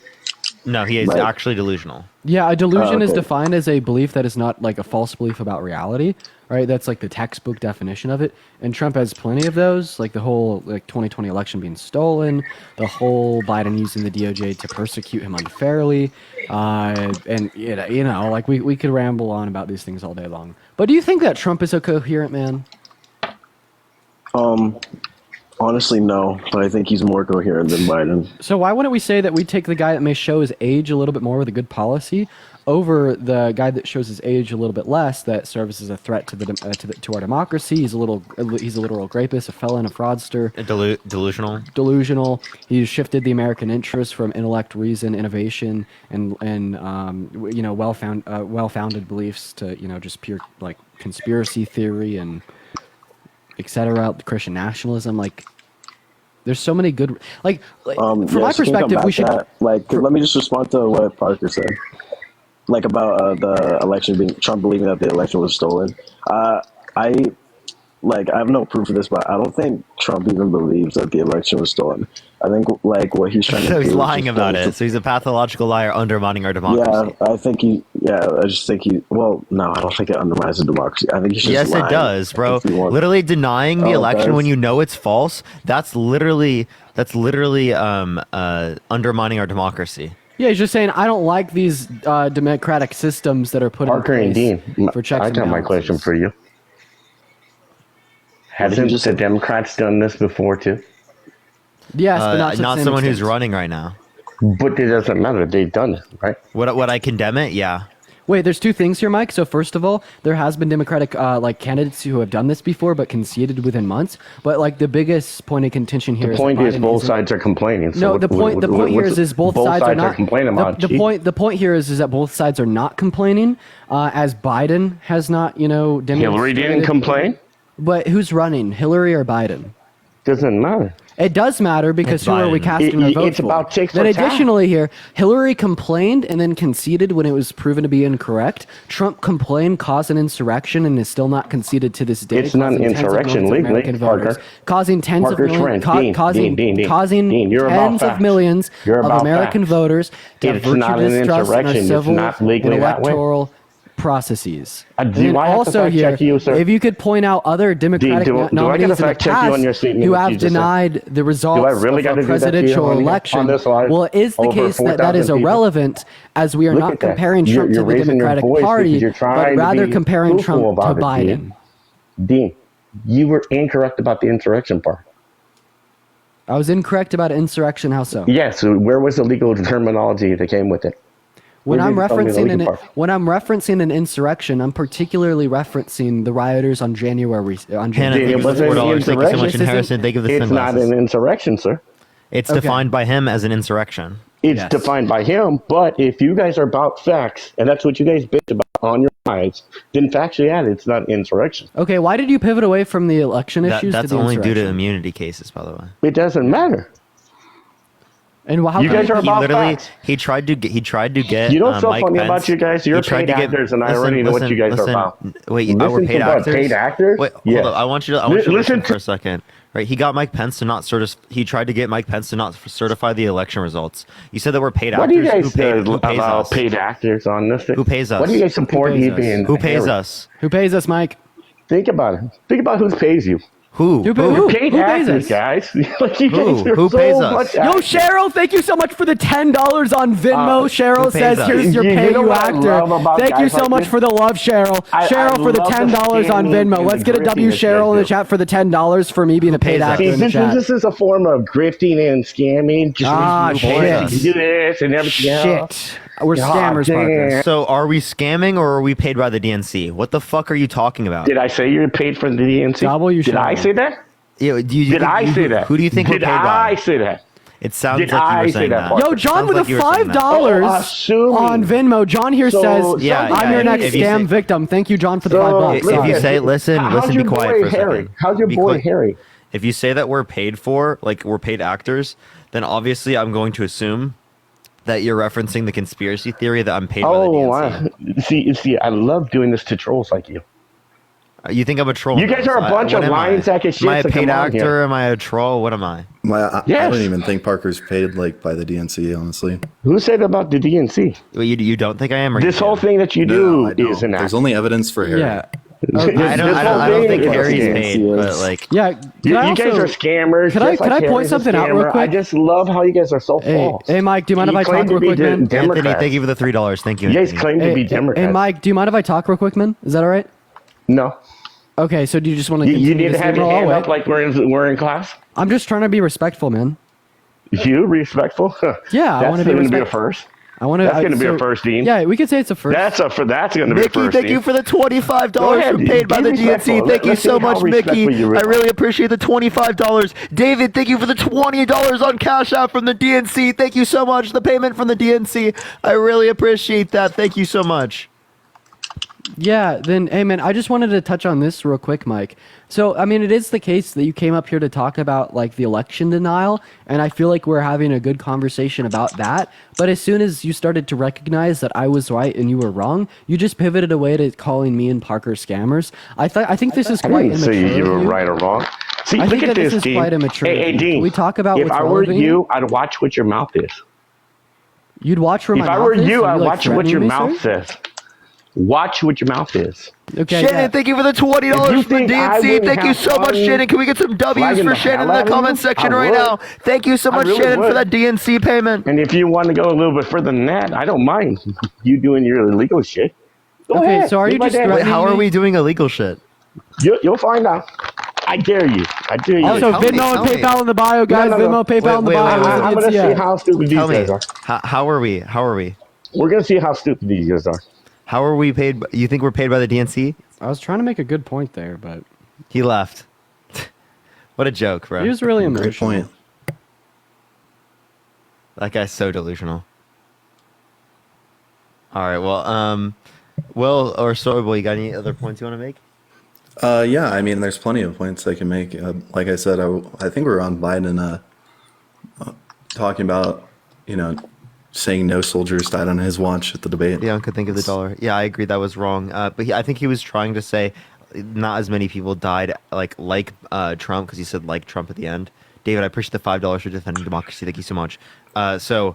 No, he is Like- actually delusional. Yeah, a delusion is okay. defined as a belief that is not like a false belief about reality, right? That's like the textbook definition of it. And Trump has plenty of those, like the whole like 2020 election being stolen, the whole Biden using the DOJ to persecute him unfairly, and you know, like we could ramble on about these things all day long. But do you think that Trump is a coherent man? Honestly, no, but I think he's more coherent than Biden. So why wouldn't we say that we take the guy that may show his age a little bit more with a good policy over the guy that shows his age a little bit less, that serves as a threat to to our democracy? He's a literal rapist, a felon, a fraudster, Delusional. delusional. He's shifted the American interest from intellect, reason, innovation, and you know, well-founded beliefs to, you know, just pure like conspiracy theory and etc. Christian nationalism. Like, there's so many good from my Yeah, so can you come perspective, back we to should. that? Like, let me just respond to what Parker said, like about the election being Trump believing that the election was stolen. I have no proof of this, but I don't think Trump even believes that the election was stolen. I think like what he's trying to So do he's is lying just about go it. to- So he's a pathological liar undermining our democracy. Yeah, I think he. Yeah, I just think he. Well, no, I don't think it undermines the democracy. I think he's just Yes, lying. it does, bro. If he wants- Literally denying the Oh, it election does? when you know it's false. That's literally undermining our democracy. Yeah, he's just saying I don't like these democratic systems that are put Parker in and place Dean, for checks I and got my balances. question for you. Hasn't just the say? Democrats done this before too? Yes, but not to the not same someone who's extent. running right now. But it doesn't matter. They've done it, right? Would I condemn it? Yeah. Wait, there's two things here, Mike. So first of all, there has been Democratic like candidates who have done this before, but conceded within months. But like the biggest point of contention here The is point that is Biden both isn't- sides are complaining. So No, what- the point. The point here what's- is both sides are not complaining about. The point here is that both sides are not complaining, as Biden has not, you know, Hillary didn't demonstrated- complain. But who's running, Hillary or Biden? Doesn't matter. It does matter because It's who are we Biden. casting our vote It's for? about tit for Then tat. additionally here, Hillary complained and then conceded when it was proven to be incorrect. Trump complained, caused an insurrection, and is still not conceded to this day. It's not an causing tens of insurrection millions of legally, American voters, Parker. causing tens Parker's of millions, friend, Dean, causing Dean. causing Dean, you're about tens of facts. millions You're of about American facts. voters to have It's virtue not an distrust in our insurrection. It's civil not and legally that way. electoral processes. Do And then I have to also fact here, check you, sir? if you could point out other Democratic do I nominees gotta in the fact check you on your past statement who that you have just said? denied the results really of gotta a do that to you presidential on election, this live? well, it is the Over case that that is 4,000 people? irrelevant, as we are Look not at that. comparing You're- Trump you're to the raising your Democratic voice Party, because you're but trying to rather be comparing truthful Trump to about it, Biden. Dean, you were incorrect about the insurrection part. I was incorrect about insurrection. How so? Yes, where was the legal terminology that came with it? When Where I'm did you tell me the referencing legal an part? when I'm referencing an insurrection, I'm particularly referencing the rioters on January on Hannah, It thank you for wasn't the an $4. Thank you so much. insurrection. And Harrison, thank you for the It's not sunglasses. an insurrection, sir. It's Okay. defined by him as an insurrection. It's Yes. defined by him, but if you guys are about facts, and that's what you guys bitch about on your sides, then factually add it's not insurrection. Okay, why did you pivot away from the election issues That's to the only due to insurrection? immunity cases, by the way. It doesn't matter. And how You come guys are He about literally facts. he tried to get You don't feel Mike funny Pence. about you guys. You're He tried paid to get- actors, and I already know what you guys are about. Wait, Listen we're to paid what, actors. paid actors? Wait, Yes. hold up. I want you to listen listen for a second. Right, he got Mike Pence to not he tried to get Mike Pence to not certify the election results. You said that we're paid What actors. do you guys who pays about us? paid actors on this thing? Who pays us? What do you guys support Who pays Evie us? and Who pays Harry? us? Who pays us, Mike? Think about it. Think about who pays you. Who? Who Who? Paid who pays actors, us? guys. Like you Who? guys are Who so pays us? much Yo, actors. Cheryl, thank you so much for the $10 on Venmo. who Cheryl pays says, us? "Here's your You pay know you what I actor." love about Thank you guys so like much this? for the love, Cheryl. I Cheryl for the love the $10 on scamming Venmo. and Let's the get a W, grifting that you Cheryl, in the guys do. chat for the $10 for me being a paid pays us? actor See, in the chat. this is a form of grifting and scamming. Just Ah, raising your voice. shit. You do this and everything else. Shit, we're God scammers, Parker. damn. So are we scamming or are we paid by the DNC? What the fuck are you talking about? Did I say you're paid for the DNC? Double your Did I show. say that? Yeah, do you Did think- I you- say that? Who do you think Did we're paid by? I say that? It sounds Did like you I were say saying that that. part? Yo, John Sounds with like a you were saying that. $5 assuming. on Venmo. John here So, says, Yeah, "I'm your yeah, next if you scam say- victim." Thank you, John, for the So, $5. If look you at say, this. listen, How's be your quiet boy for a second. Harry? How's your Be boy quiet. Harry? If you say that we're paid for, like we're paid actors, then obviously I'm going to assume that you're referencing the conspiracy theory that I'm paid by the Oh, DNC. see, I love doing this to trolls like you. You think I'm a troll? You guys are a bunch What of am lying I? sack of Am I a shits that paid come on actor? here. Am I a troll? What am I? I Yes. don't even think Parker's paid like by the DNC, honestly. Who said about the DNC? Wait, you don't think I am? Or This you whole do? thing that you No, do I don't. is an There's act. only evidence for Harry. Yeah. I don't think is Harry's a scam. paid, but like, Yeah. You, Could I you guys also- are scammers. could I- just could like I point Harry's a something out real scammer. quick? I just love how you guys are so Hey, false. hey, Mike, do you mind if I claim talk to real be quick, man? Democrats. Anthony, thank you for the $3. Thank you. You guys Anthony. claim to be Democrats. Hey, Mike, do you mind if I talk real quick, man? Is that all right? No. Okay, so do you just want to You continue need to this have your steamroll? I'll hand wait. up like we're in class. I'm just trying to be respectful, man. You respectful? Yeah, I That's wanna be going to be a respectful. first. I want to. That's going to be a first, Dean. Yeah, we could say it's a first. That's going to be a Mickey, first. thank Dean. you for the $25 Go ahead, for paid by be the DNC. respectful. Thank you Let's so see how much, Mickey. respectful you I are. really appreciate the $25. David, thank you for the $20 on Cash App from the DNC. Thank you so much. The payment from the DNC. I really appreciate that. Thank you so much. Yeah, then, hey, man, I just wanted to touch on this real quick, Mike. So, I mean, it is the case that you came up here to talk about, like, the election denial, and I feel like we're having a good conversation about that. But as soon as you started to recognize that I was right and you were wrong, you just pivoted away to calling me and Parker scammers. I think this is I quite didn't immature. say you were of you. right or wrong. See, I look think at that this this, is Dean. quite immature of Hey, you. Dean. Can we talk about if what's I were relevant here? you, I'd watch what your mouth is. You'd watch where my If I mouth were is? you, Are I'd like, watch what threatening your me, mouth sir? says. Watch what your mouth is. Okay, Shannon, yeah. thank you for the $20 If you from the think I DNC. wouldn't Thank you have so much, fun Shannon. Can we get some W's flagging for the Shannon in hell the out of comment you? section I right would. now? Thank you so I much, really Shannon, for would. that DNC payment. And if you want to go a little bit further than that, I don't mind you doing your illegal shit. Go Okay, ahead. so are Do you my just damn Wait, threatening thing. how are me? we doing illegal shit? You'll find out. I dare you. I dare you. Also, tell me, Venmo tell and me. PayPal in the bio, guys. No, no, no. Venmo, PayPal in the Wait, bio. wait, wait. I'm going to see how stupid these Tell me, guys are. how are we? How are we? We're going to see how stupid these guys are. How are we paid? You think we're paid by the DNC? I was trying to make a good point there, but He left. What a joke, bro. he was really emotional. Great point. That guy's so delusional. All right, well, Will or Soyboy, you got any other points you want to make? Yeah, I mean, there's plenty of points I can make. Like I said, I think we were on Biden talking about, saying no soldiers died on his watch at the debate. Yeah, I could think of the dollar. Yeah, I agree that was wrong. But I think he was trying to say not as many people died like Trump, because he said like Trump at the end. David, I appreciate the $5 for defending democracy. Thank you so much. I think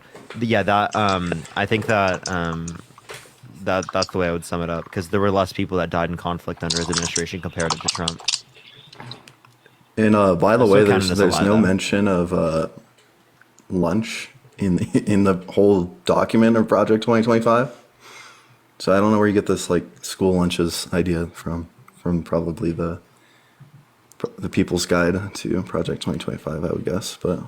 that That's the way I would sum it up, because there were less people that died in conflict under his administration comparative to Trump. And by the Also way, counted there's as a lie, no though. mention of lunch in the whole document of Project 2025. So I don't know where you get this like school lunches idea from probably the People's Guide to Project 2025, I would guess, but.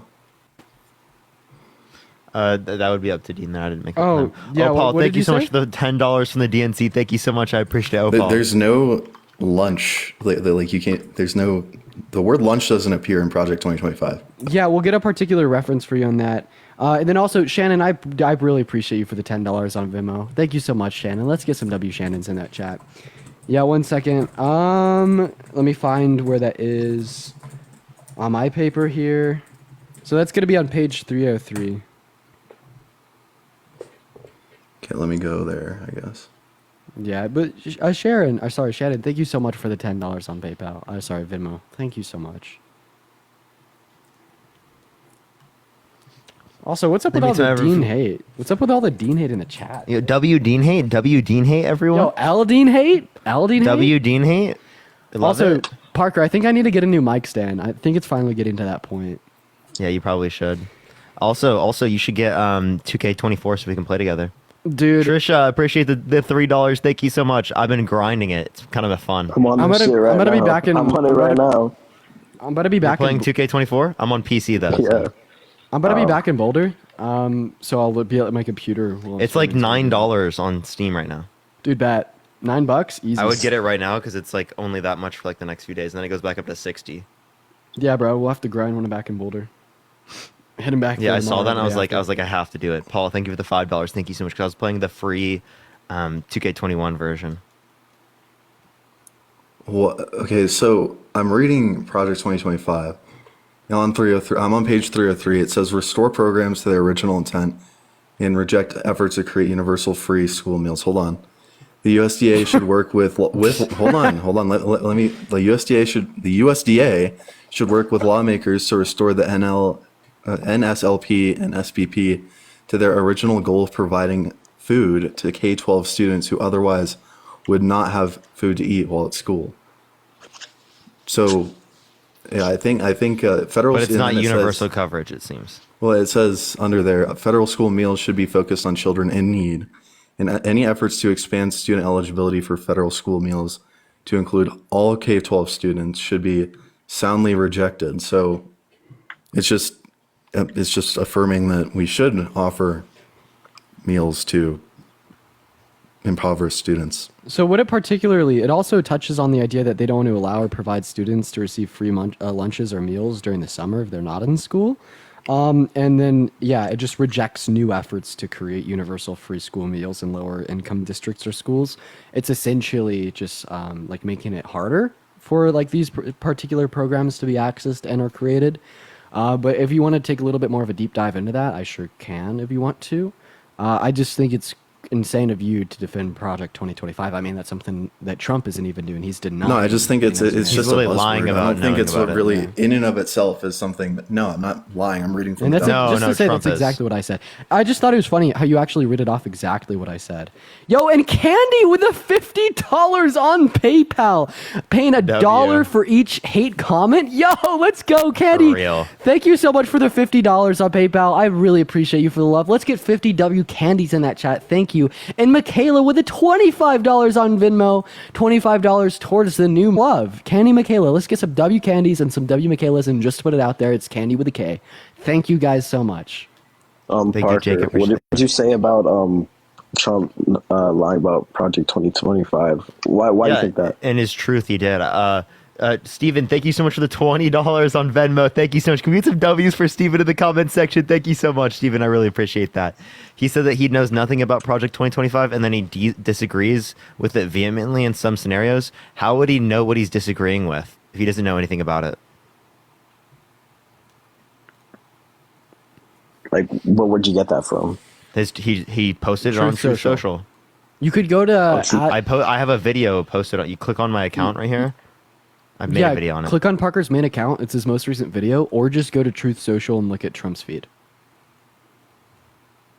That would be up to Dean. That I didn't make. Oh, Up yeah, Oh, Paul, what thank did you you so much say? for the $10 from the DNC. Thank you so much. I appreciate it. Oh, Paul. There's no lunch. Like you can't. There's no. The word lunch doesn't appear in Project 2025. Yeah, we'll get a particular reference for you on that. And then also, Shannon, I really appreciate you for the $10 on Venmo. Thank you so much, Shannon. Let's get some W Shannons in that chat. Yeah, 1 second. Let me find where that is on my paper here. So that's gonna be on page 303. Okay, let me go there, I guess. Yeah, but Shannon, thank you so much for the $10 on PayPal. Venmo. Thank you so much. Also, what's up with all the Dean hate? What's up with all the Dean hate in the chat? W Dean hate. W Dean hate. Everyone. Yo, L Dean hate? L Dean hate? W Dean hate. I love Also, it. Parker, I think I need to get a new mic stand. I think it's finally getting to that point. Yeah, you probably should. Also, you should get 2K24 so we can play together. Dude, Trisha, appreciate the $3. Thank you so much. I've been grinding it. It's kind of a fun. I'm on I'm this gonna- shit right I'm gonna now. be back in- I'm on it I'm right gonna- now. I'm about to be You're back playing in 2K24? I'm on PC though. Yeah. so- I'm about to be back in Boulder. So I'll be at my computer. while I'm It's like streaming. $9 on Steam right now. Dude, bet $9, easy. I would get it right now because it's like only that much for like the next few days, and then it goes back up to 60. Yeah, bro, we'll have to grind when I'm back in Boulder. Heading back. Yeah, there I saw tomorrow that and I or was the like, day after. I have to do it. Paul, thank you for the $5. Thank you so much because I was playing the free 2K21 version. Well, okay, so I'm reading Project 2025. Now on 303, I'm on page 303. It says restore programs to their original intent and reject efforts to create universal free school meals. Hold on. The USDA should work with hold on. Let me. The USDA should work with lawmakers to restore the NSLP and SPP to their original goal of providing food to K-12 students who otherwise would not have food to eat while at school. So, yeah, I think federal. But it's not and it universal says- coverage, it seems. well, it says under there, federal school meals should be focused on children in need, and any efforts to expand student eligibility for federal school meals to include all K-12 students should be soundly rejected. So, it's just affirming that we should offer meals to impoverished students. So what it also touches on the idea that they don't want to allow or provide students to receive free lunches or meals during the summer if they're not in school. And then, yeah, it just rejects new efforts to create universal free school meals in lower income districts or schools. It's essentially just like making it harder for like these particular programs to be accessed and or created. But if you want to take a little bit more of a deep dive into that, I sure can if you want to. I just think it's insane of you to defend Project 2025. I mean, that's something that Trump isn't even doing. He's denying. No, I just think it's He's just really a buzzword. lying I about don't think knowing it's what about it, really yeah. in and of itself is something. No, I'm not lying. I'm reading from And the that's document. No, just to say Trump that's is. exactly what I said. I just thought it was funny how you actually read it off exactly what I said. Yo, and Candy with a $50 on PayPal, paying $1 for each hate comment. Yo, let's go, Candy. For real. Thank you so much for the $50 on PayPal. I really appreciate you for the love. Let's get 50 W candies in that chat. Thank you. And Michaela with a $25 on Venmo, $25 towards the new love. Candy Michaela, let's get some W candies and some W Michaelas, and just to put it out there, it's Candy with a K. Thank you guys so much. Thank you, Parker, Jacob. what did you say about Trump lying about Project 2025? Why do you think that? In his truth, he did. Steven, thank you so much for the $20 on Venmo. Thank you so much. Can we get some W's for Steven in the comment section? Thank you so much, Steven. I really appreciate that. He said that he knows nothing about Project 2025 and then he disagrees with it vehemently in some scenarios. How would he know what he's disagreeing with if he doesn't know anything about it? Like, where'd you get that from? He posted it on Truth Truth Social. Social. You could go to I have a video posted on. You click on my account right here. I've made a video on it. Click on Parker's main account. It's his most recent video, or just go to Truth Social and look at Trump's feed.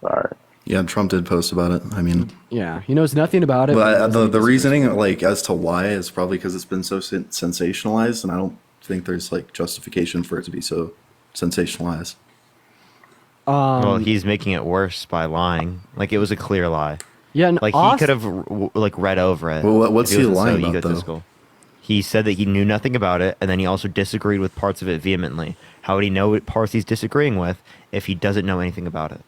All right. Yeah, Trump did post about it. I mean, Yeah, he knows nothing about it. but he but knows that he the disagrees. reasoning, like as to why, is probably because it's been so sensationalized, and I don't think there's like justification for it to be so sensationalized. Well, he's making it worse by lying. Like it was a clear lie. Yeah, and Like he could have like read over it. Well, what's if he wasn't lying about, though? egotistical. He said that he knew nothing about it, and then he also disagreed with parts of it vehemently. How would he know what parts he's disagreeing with if he doesn't know anything about it?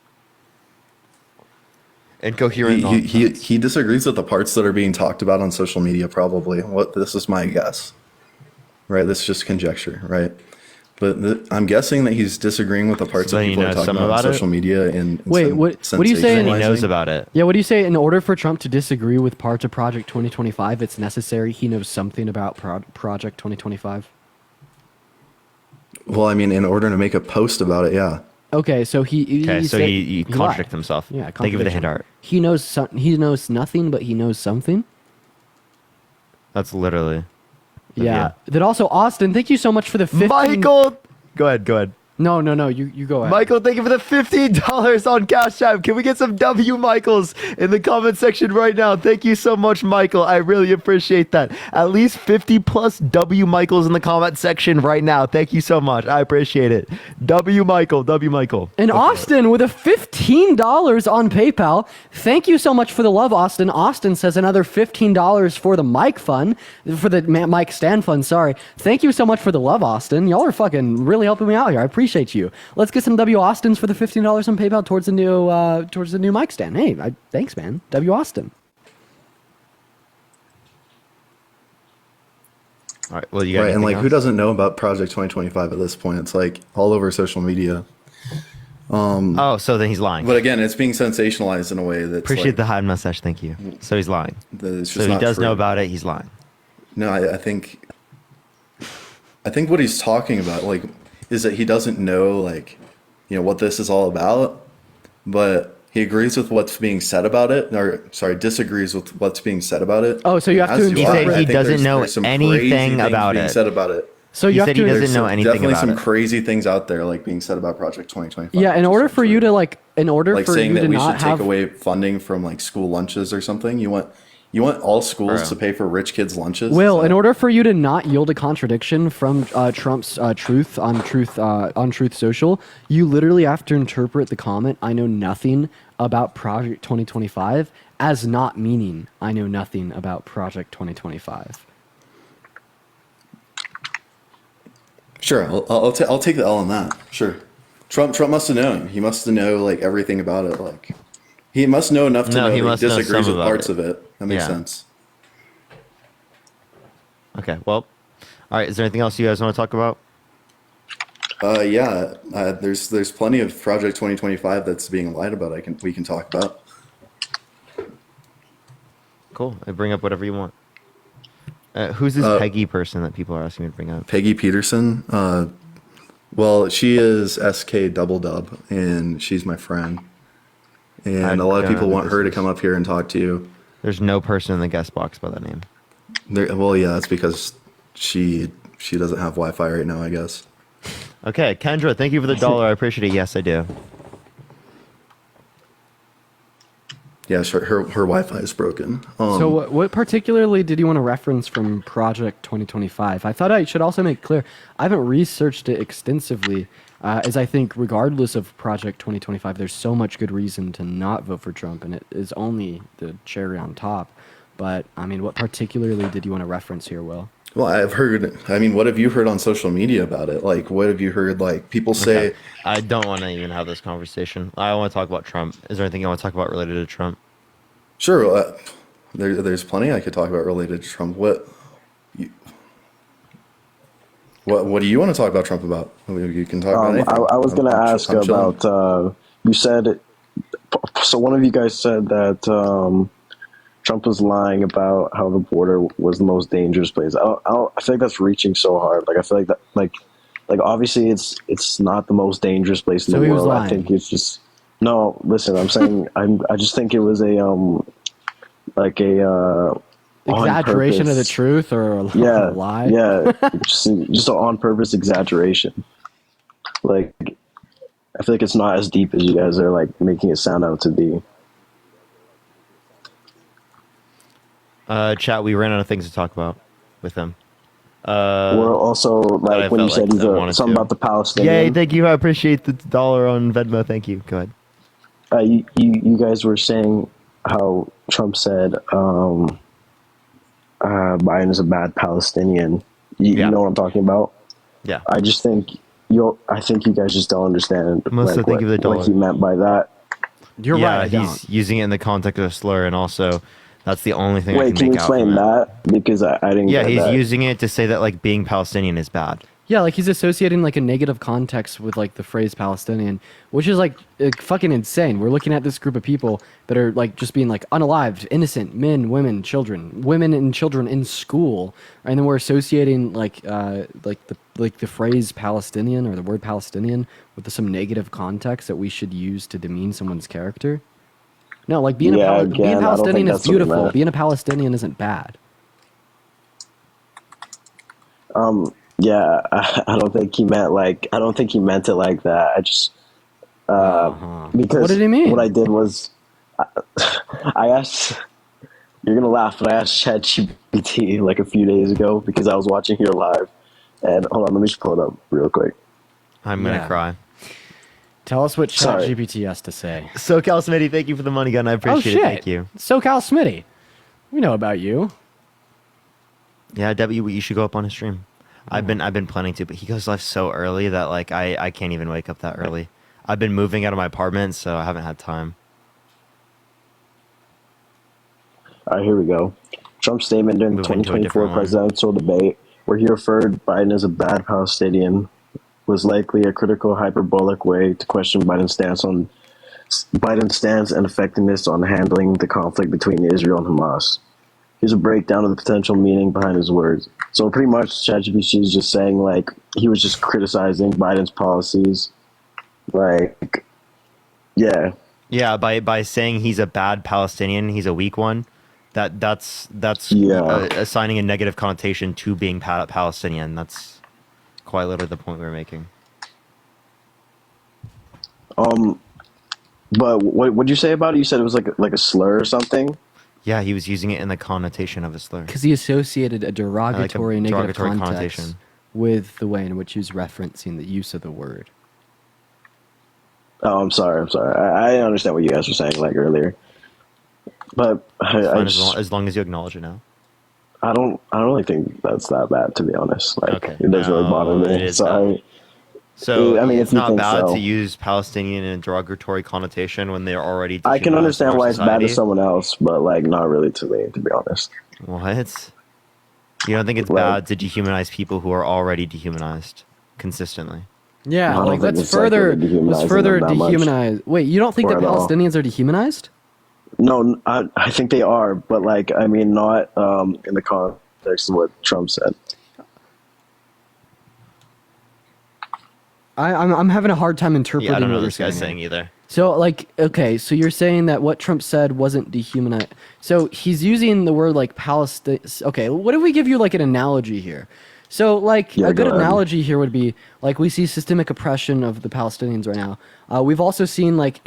Incoherent. He disagrees with the parts that are being talked about on social media. Probably. This is my guess. Right. This is just conjecture. Right. But I'm guessing that he's disagreeing with the parts So that he people are knows talking some about on about it? social media. And Wait, what do you say And he in- knows about it. Yeah, what do you say? In order for Trump to disagree with parts of Project 2025, it's necessary he knows something about Project 2025. Well, I mean, in order to make a post about it, yeah. Okay, so Okay, so said- he lied. contradicted himself. Yeah, Thank you for the hint, contradiction. Art. He knows he knows nothing, but he knows something. That's literally. Yeah. Then also Austin, thank you so much for the 15. Michael, go ahead. No, you go ahead. Michael, thank you for the $15 on Cash App. Can we get some W Michaels in the comment section right now? Thank you so much, Michael. I really appreciate that. At least 50 plus W Michaels in the comment section right now. Thank you so much. I appreciate it. W Michael. And Austin with a $15 on PayPal. Thank you so much for the love, Austin. Austin says another $15 for the mic fund, for the mic stand fund. Sorry. Thank you so much for the love, Austin. Y'all are fucking really helping me out here. I appreciate you. Let's get some W Austins for the $15 on PayPal towards the new mic stand. Hey, thanks, man. W Austin. All right. Well, you got Right. And anything like, who else? doesn't know about Project 2025 at this point? It's like all over social media. Oh, so then he's lying. But again, it's being sensationalized in a way that's Appreciate like, the hot mustache. Thank you. So he's lying. that it's So just he not does true. know about it. He's lying. No, I think what he's talking about, like, is that he doesn't know, like, what this is all about, but he agrees with what's being said about it, or sorry, disagrees with what's being said about it. Oh, so you have As to do He I. said I he think doesn't there's- know there's some anything crazy things about being it. said about it. So He you have said to he doesn't There's know anything definitely about some it. crazy things out there, like being said about Project 2025. Yeah, in which is order for you untrue. to like saying you that to we should not have take away funding from like school lunches or something. You want all schools Bro. to pay for rich kids' lunches? Will, Is in that- order for you to not yield a contradiction from Trump's truth on Truth Social, you literally have to interpret the comment "I know nothing about Project 2025" as not meaning "I know nothing about Project 2025." Sure, I'll take the L on that. Sure, Trump must have known. He must have known like everything about it. Like he must know enough to No, know he that he must know disagrees some with about parts it. of it. That makes Yeah. sense. Okay. Well. All right. Is there anything else you guys want to talk about? Yeah, there's plenty of Project 2025 that's being lied about. We can talk about. Cool. I bring up whatever you want. Who's this Peggy person that people are asking me to bring up? Peggy Peterson. Well, she is SK Double Dub, and she's my friend. And I a lot of don't people know want who her to this is. come up here and talk to you. There's no person in the guest box by that name. Well, yeah, that's because she doesn't have Wi-Fi right now, I guess. Okay, Kendra, thank you for the $1. I appreciate it. Yes, I do. Yeah, sure. Her Wi-Fi is broken. So what particularly did you want to reference from Project 2025? I thought I should also make clear, I haven't researched it extensively, as I think regardless of Project 2025, there's so much good reason to not vote for Trump, and it is only the cherry on top. But, I mean, what particularly did you want to reference here, Will? Well, I've heard. I mean, what have you heard on social media about it? Like, what have you heard? Like, people say. Okay. I don't want to even have this conversation. I want to talk about Trump. Is there anything you want to talk about related to Trump? Sure. There's plenty I could talk about related to Trump. What do you want to talk about Trump about? You can talk about anything. I was going to I'm ask chilling. about, you said, so one of you guys said that Trump was lying about how the border was the most dangerous place. I feel like that's reaching so hard. Like, I feel like that, like obviously it's not the most dangerous place in So the he was world. I lying. think it's just, no, listen, I'm saying, I just think it was a, like a, on Exaggeration of the purpose- truth or a yeah, lie? Yeah, just an on purpose exaggeration. Like I feel like it's not as deep as you guys are like making it sound out to be. Chat, we ran out of things to talk about with him. We're also I like when you felt said like I wanted something to. about the Palestinian. Yay, thank you. I appreciate the dollar on Venmo. Thank you. Go ahead. You guys were saying how Trump said Biden is a bad Palestinian. Yeah. You know what I'm talking about? Yeah. I just think I think you guys just don't understand Melissa, like, thank you for the dollar. what he meant by that. You're Yeah, right. I he's don't. using it in the context of a slur, and also that's the only thing I Wait, can can you make out from explain it. that? Because I didn't Yeah, get he's that. using it to say that like being Palestinian is bad. Yeah, like he's associating like a negative context with like the phrase Palestinian, which is like fucking insane. We're looking at this group of people that are like just being like unalived, innocent men, women, children, women and children in school, and then we're associating like the phrase Palestinian or the word Palestinian with some negative context that we should use to demean someone's character. No, like being Yeah, being again, I don't Palestinian think is that's what he beautiful. meant. Being a Palestinian isn't bad. Yeah, I don't think he meant it like that. I just because What did he mean? what I did was I asked. You're gonna laugh, but I asked ChatGPT like a few days ago because I was watching here live. And hold on, let me just pull it up real quick. I'm gonna Yeah. cry. Tell us what Sorry. ChatGPT has to say. SoCal Smitty, thank you for the money gun. I appreciate it. Thank you. SoCal Smitty. We know about you. Yeah, W, you should go up on his stream. I've been planning to, but he goes live so early that like I can't even wake up that early. I've been moving out of my apartment, so I haven't had time. All right, here we go. Trump's statement during the Moving to a 2024 different one. presidential debate, where he referred Biden as a bad Palestinian, was likely a critical, hyperbolic way to question Biden's stance and effectiveness on handling the conflict between Israel and Hamas. Here's a breakdown of the potential meaning behind his words. So pretty much, ChatGPT is just saying like he was just criticizing Biden's policies, like, yeah. Yeah, by saying he's a bad Palestinian, he's a weak one. That's Yeah. assigning a negative connotation to being Palestinian. That's quite literally the point we were making. But what'd you say about it? You said it was like a slur or something. Yeah, he was using it in the connotation of a slur. Because he associated a derogatory, negative derogatory context connotation. with the way in which he was referencing the use of the word. Oh, I'm sorry. I didn't understand what you guys were saying like earlier. But It's I fine just, as long as you acknowledge it now. I don't really think that's that bad, to be honest. Like, Okay. it doesn't really No, bother it me. is Sorry. So I mean, it's if you not think bad so. to use Palestinian in a derogatory connotation when they're already. I can dehumanized in understand our why it's bad society. to someone else, but like not really to me, to be honest. What? You don't think it's Like- bad to dehumanize people who are already dehumanized consistently? Yeah, I don't like think let's it's like further really dehumanizing let's further them that much. dehumanize. Wait, you don't think Or that at all. Palestinians are dehumanized? No, I think they are, but like I mean, not in the context of what Trump said. I'm having a hard time interpreting Yeah, I don't know what what you're this guy's saying. saying either. So, like, okay, so you're saying that what Trump said wasn't dehumanized. So he's using the word like Palestine. Okay, what if we give you like an analogy here? So, like, Yeah, a good go ahead. analogy here would be like we see systemic oppression of the Palestinians right now. We've also seen like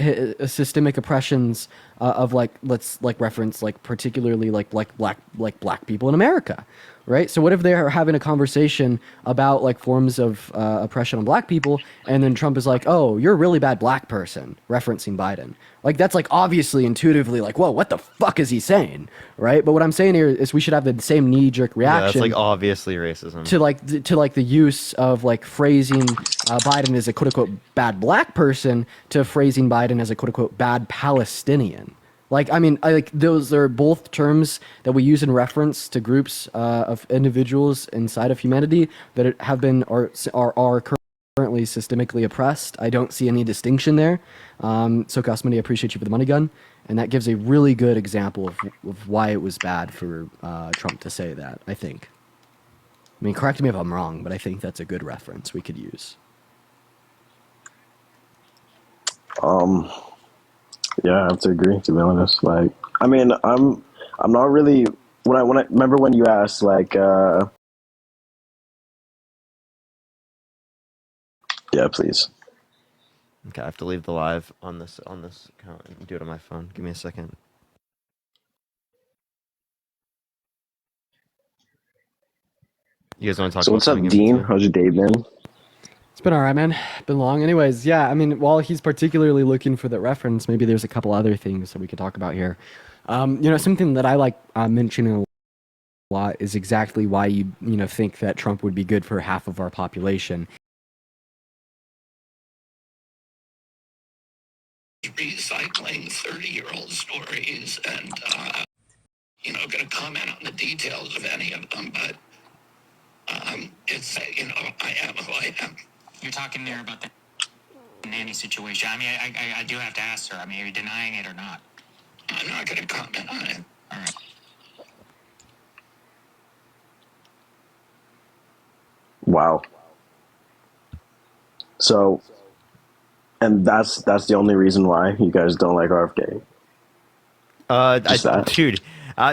systemic oppressions of like let's like reference like particularly like black people in America, right? So what if they're having a conversation about like forms of oppression on black people, and then Trump is like, "Oh, you're a really bad black person," referencing Biden. Like that's like obviously intuitively like, "Whoa, what the fuck is he saying?" Right? But what I'm saying here is we should have the same knee-jerk Yeah, reaction that's like obviously racism. to like the use of like phrasing Biden as a quote unquote bad black person to phrasing Biden as a quote unquote bad Palestinian. Like I mean, like those are both terms that we use in reference to groups of individuals inside of humanity that have been or are currently systemically oppressed. I don't see any distinction there. So Cosmity, I appreciate you for the money gun, and that gives a really good example of why it was bad for Trump to say that. I think. I mean, correct me if I'm wrong, but I think that's a good reference we could use. Yeah, I have to agree, to be honest. Like, I mean, I'm not really when I remember when you asked like yeah, please. Okay, I have to leave the live on this account and do it on my phone. Give me a second. You guys want to talk So about what's up, something in Dean? between? How's your day been? It's been all right, man. Been long. Anyways, yeah. I mean, while he's particularly looking for that reference, maybe there's a couple other things that we could talk about here. Something that I like mentioning a lot is exactly why you think that Trump would be good for half of our population. Recycling 30-year-old stories and going to comment on the details of any of them, but it's I am who I am. You're talking there about the nanny situation. I mean, I do have to ask, sir. I mean, are you denying it or not? I'm not going to comment on it. All right. Wow. So, and that's the only reason why you guys don't like RFK. Dude,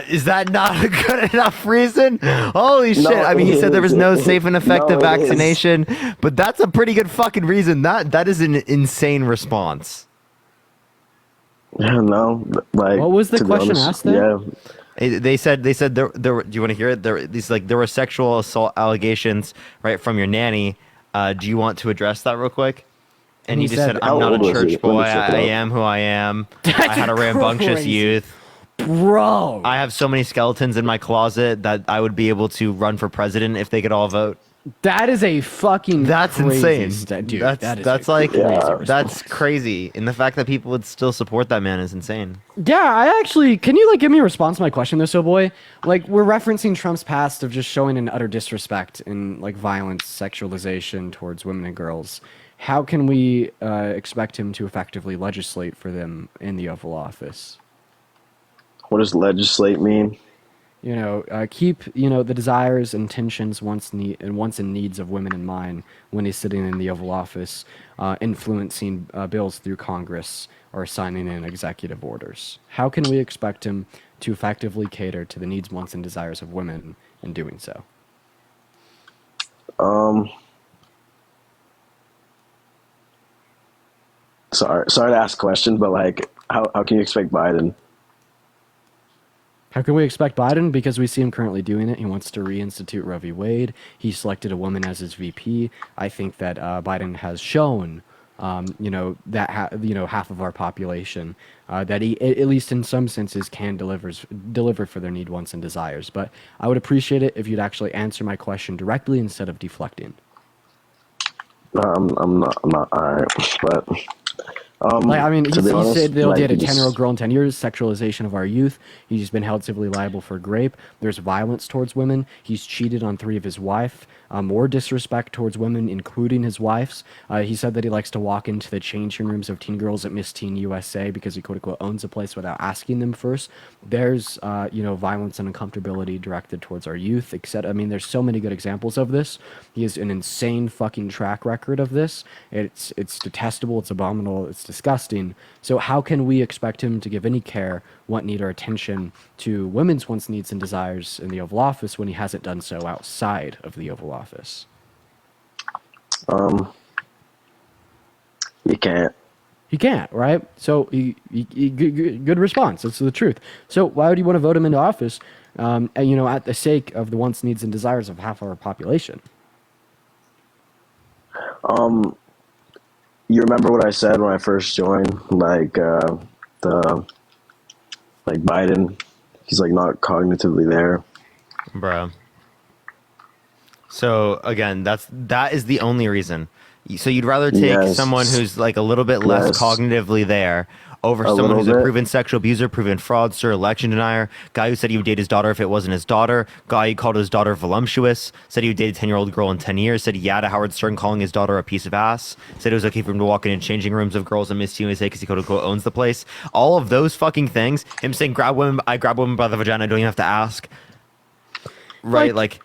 is that not a good enough reason? Holy shit! I mean, he said there was no safe and effective No, it is. vaccination, but that's a pretty good fucking reason. That is an insane response. No, like What was the to be question honest, asked there? Yeah, They said there were, do you want to hear it? There were sexual assault allegations right from your nanny. Do you want to address that real quick? And He he just said- said, How "I'm not a old was church he? Let boy. me check it I out. am who I am. I That's had a rambunctious crazy. youth. Bro, I have so many skeletons in my closet that I would be able to run for president if they could all vote." that is a fucking That's crazy insane, dude. That's that is that's a like crazy that's response. crazy, and the fact that people would still support that man is insane. Yeah, I actually can you give me a response to my question though, so boy? Like we're referencing Trump's past of just showing an utter disrespect and violence, sexualization towards women and girls. How can we expect him to effectively legislate for them in the Oval Office? what does legislate mean? Keep the desires, intentions, wants and needs of women in mind when he's sitting in the Oval Office, influencing bills through Congress or signing in executive orders. How can we expect him to effectively cater to the needs, wants, and desires of women in doing so? Sorry to ask a question, but how can you expect Biden? How can we expect Biden? Because we see him currently doing it. He wants to reinstitute Roe v. Wade. He selected a woman as his VP. I think that Biden has shown, that half of our population that he, at least in some senses, can deliver for their need, wants, and desires. But I would appreciate it if you'd actually answer my question directly instead of deflecting. I'm not all right, but He to be honest, said they'll date a he just- 10-year-old girl in 10 years, sexualization of our youth. He's been held civilly liable for rape. There's violence towards women. He's cheated on 3 of his wife. More disrespect towards women, including his wife's. He said that he likes to walk into the changing rooms of teen girls at Miss Teen USA because he quote-unquote owns the place without asking them first. There's, violence and uncomfortability directed towards our youth, etc. I mean, there's so many good examples of this. He has an insane fucking track record of this. It's detestable. It's abominable. It's disgusting. So how can we expect him to give any care, want, need, or attention to women's wants, needs, and desires in the Oval Office when he hasn't done so outside of the Oval Office? You can't. He can't, right? So good response. That's the truth. So why would you want to vote him into office? At the sake of the wants, needs, and desires of half our population. You remember what I said when I first joined? Biden, he's not cognitively there. Bro. So again, that is the only reason. So you'd rather take Yes. someone who's a little bit less Yes. cognitively there over A someone little who's a bit. proven sexual abuser, proven fraudster, election denier, guy who said he would date his daughter if it wasn't his daughter, guy who called his daughter voluptuous, said he would date a 10-year-old girl in 10 years, said yeah to Howard Stern calling his daughter a piece of ass, said it was okay for him to walk in changing rooms of girls and Miss USA because he quote unquote owns the place. All of those fucking things, him saying I grab women by the vagina, I don't even have to ask. Right, Like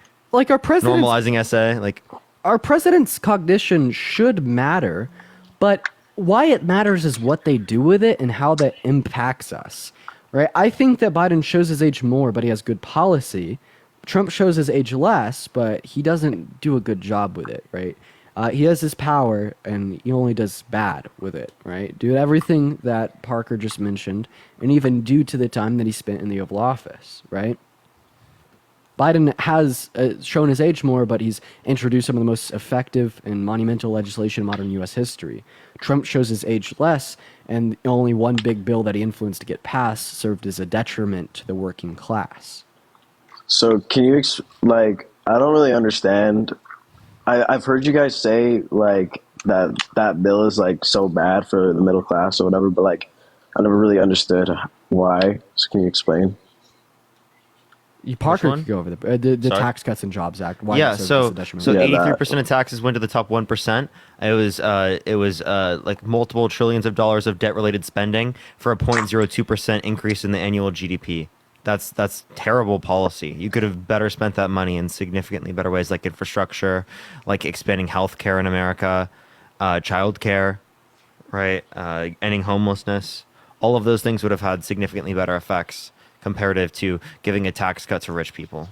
our president. normalizing SA, Our president's cognition should matter, but why it matters is what they do with it and how that impacts us, right? I think that Biden shows his age more, but he has good policy. Trump shows his age less, but he doesn't do a good job with it, right? He has this power, and he only does bad with it, right? Do everything that Parker just mentioned, and even due to the time that he spent in the Oval Office, right? Biden has shown his age more, but he's introduced some of the most effective and monumental legislation in modern U.S. history. Trump shows his age less, and only one big bill that he influenced to get passed served as a detriment to the working class. So can you like? I don't really understand. I've heard you guys say like that bill is like so bad for the middle class or whatever, but like I never really understood why. So can you explain? Parker one? could go over the Sorry? Tax Cuts and Jobs Act. Why Yeah, it served so as a detriment. so Yeah, that. 83% of taxes went to the top 1%. It was like multiple trillions of dollars of debt-related spending for a 0.02% increase in the annual GDP. That's terrible policy. You could have better spent that money in significantly better ways, like infrastructure, like expanding healthcare in America, childcare, right? Ending homelessness. All of those things would have had significantly better effects comparative to giving a tax cut to rich people.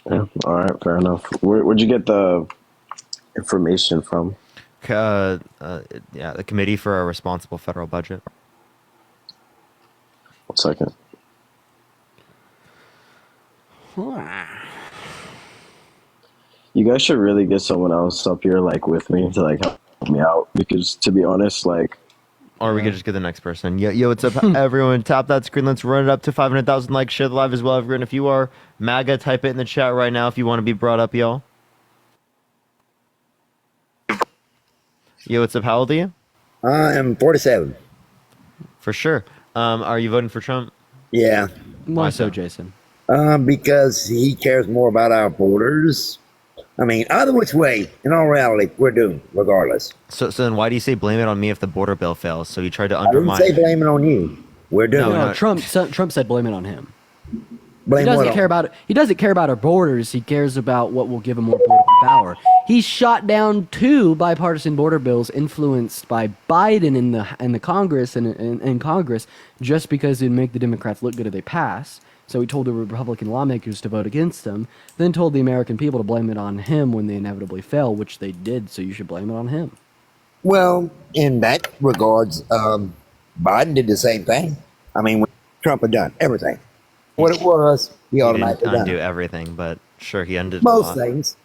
Yeah. All right. Fair enough. Where'd you get the information from? Yeah, the Committee for a Responsible Federal Budget. 1 second. You guys should really get someone else up here like with me to like help me out because to be honest, like Or we could just get the next person. Yo, what's up, everyone? Tap that screen. Let's run it up to 500,000 likes. Share the live as well, everyone. If you are MAGA, type it in the chat right now if you want to be brought up, y'all. Yo, what's up? How old are you? I am 47. For sure. Are you voting for Trump? Yeah, Why Why so, so? Jason? because he cares more about our borders. I mean, either which way, in all reality, we're doomed, regardless. So then why do you say blame it on me if the border bill fails? So you tried to I didn't undermine say it. blame it on you. We're doomed. No, No, no. Trump said blame it on him. blame He doesn't what care on? about it. He doesn't care about our borders. He cares about what will give him more political power. He shot down 2 bipartisan border bills influenced by Biden in the Congress and in Congress just because it'd make the Democrats look good if they pass. So he told the Republican lawmakers to vote against them, then told the American people to blame it on him when they inevitably fail, which they did. So you should blame it on him. Well, in that regards, Biden did the same thing. I mean, when Trump had done everything. What it was, he He didn't automatically done undo it. everything, but sure, he undid a Most lot. things.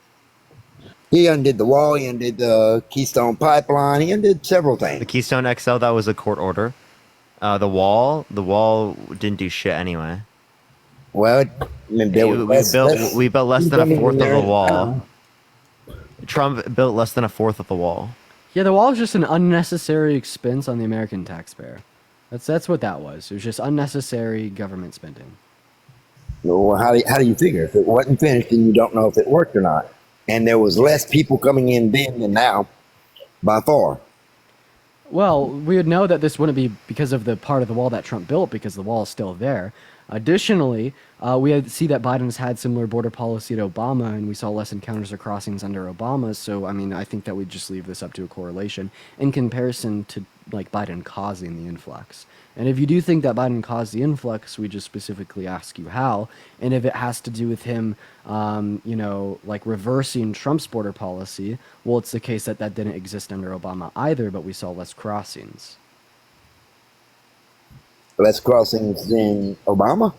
He undid the wall. He undid the Keystone Pipeline. He undid several The things. Keystone XL, that was a court order. The wall didn't do shit anyway. Well, I mean, there was We built less than a spending fourth of there. the wall. Trump built less than a fourth of the wall. Yeah, the wall is just an unnecessary expense on the American taxpayer. That's what that was. It was just unnecessary government spending. Well, how do you figure? If it wasn't finished, then you don't know if it worked or not. And there was less people coming in then than now, by far. Well, we would know that this wouldn't be because of the part of the wall that Trump built, because the wall is still there. Additionally, see that Biden has had similar border policy to Obama, and we saw less encounters or crossings under Obama. So, I mean, I think that we just leave this up to a correlation in comparison to like Biden causing the influx. And if you do think that Biden caused the influx, we just specifically ask you how. And if it has to do with him, like reversing Trump's border policy, well, it's the case that that didn't exist under Obama either, but we saw less crossings. Less crossings than Obama.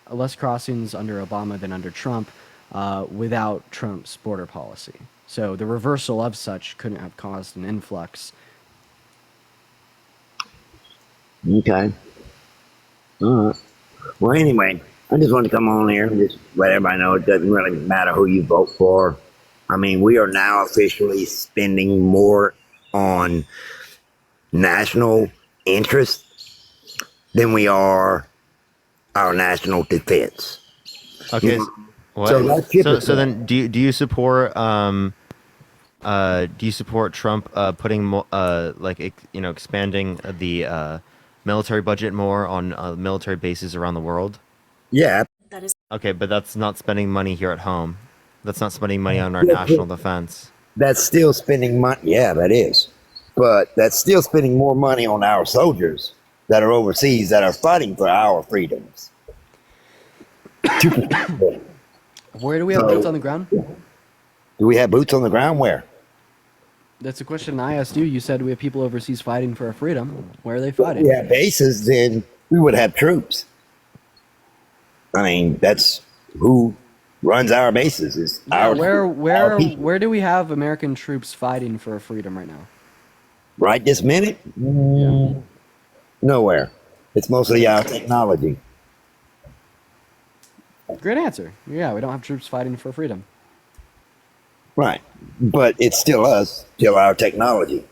Less crossings under Obama than under Trump without Trump's border policy. So the reversal of such couldn't have caused an influx. Okay. All right. Well, anyway, I just wanted to come on here and just let everybody know it doesn't really matter who you vote for. I mean, we are now officially spending more on national interest than we are our national defense. Okay. Yeah. What? So that's typical. So then, do you support Trump putting expanding the military budget more on military bases around the world? Yeah. Okay, but that's not spending money here at home. That's not spending money on our Yeah, national defense. That's still spending money. Yeah, that is. But that's still spending more money on our soldiers that are overseas that are fighting for our freedoms. Where do we have So- boots on the ground? Do we have boots on the ground? Where? That's a question I asked you. You said we have people overseas fighting for our freedom. Where are they fighting? We have bases, then we would have troops. I mean, that's who runs our bases. Is Yeah, our our people. where do we have American troops fighting for our freedom right now? Right this minute? Nowhere. It's mostly our technology. Great answer. Yeah, we don't have troops fighting for freedom. Right. But it's still us, still our technology.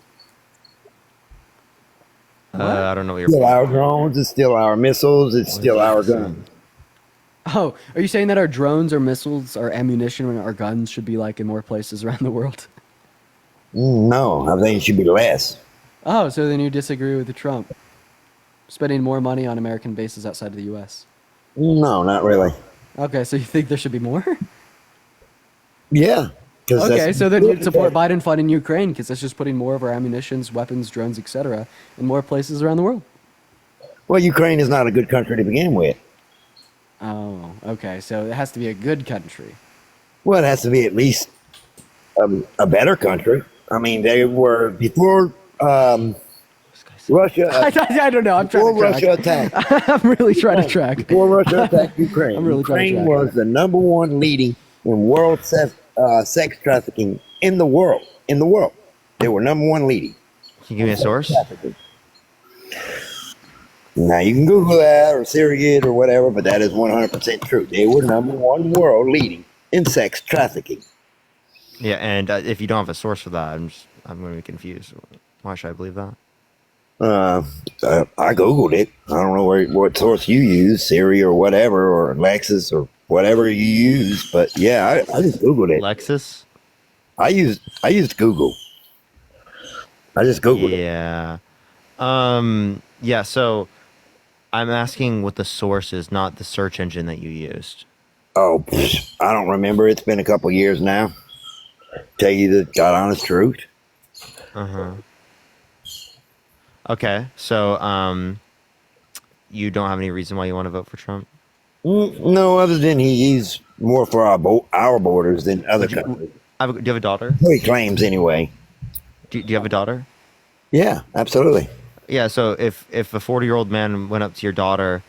I don't know what you're. Still our drones, it's still our missiles, it's still our guns. Oh, are you saying that our drones, our missiles, our ammunition, and our guns should be like in more places around the world? No, I think it should be less. Oh, so then you disagree with the Trump spending more money on American bases outside of the U.S. No, not really. Okay, so you think there should be more? Yeah. 'cause Okay, that's- so then you'd support Biden funding Ukraine because that's just putting more of our ammunitions, weapons, drones, etc. in more places around the world. Well, Ukraine is not a good country to begin with. Oh, okay, so it has to be a good country. Well, it has to be at least a better country. I mean, they were before Russia. I don't know. I'm Before trying to Russia track. attacked, I'm really trying to track. before Russia attacked Ukraine, I'm really trying to Ukraine track was the number one leading in world sex trafficking in the world. In the world, they were number one leading. Can you give me a source? Trafficking. Now you can Google that or Syria it or whatever, but that is 100% true. They were number one world leading in sex trafficking. Yeah, and if you don't have a source for that, I'm going to be confused. Why should I believe that? I Googled it. I don't know what source you use, Siri or whatever, or Lexus or whatever you use, but yeah, I just Googled it. Lexus? I used Google. I just Googled it. Yeah. Yeah, so I'm asking what the source is, not the search engine that you used. Oh, I don't remember. It's been a couple years now. Tell you the God honest truth. Uh-huh. Okay, so you don't have any reason why you want to vote for Trump? No, other than he's more for our borders than other countries. Do you have a daughter? So he claims anyway. Do you have a daughter? Yeah, absolutely. Yeah, so if a 40-year-old man went up to your daughter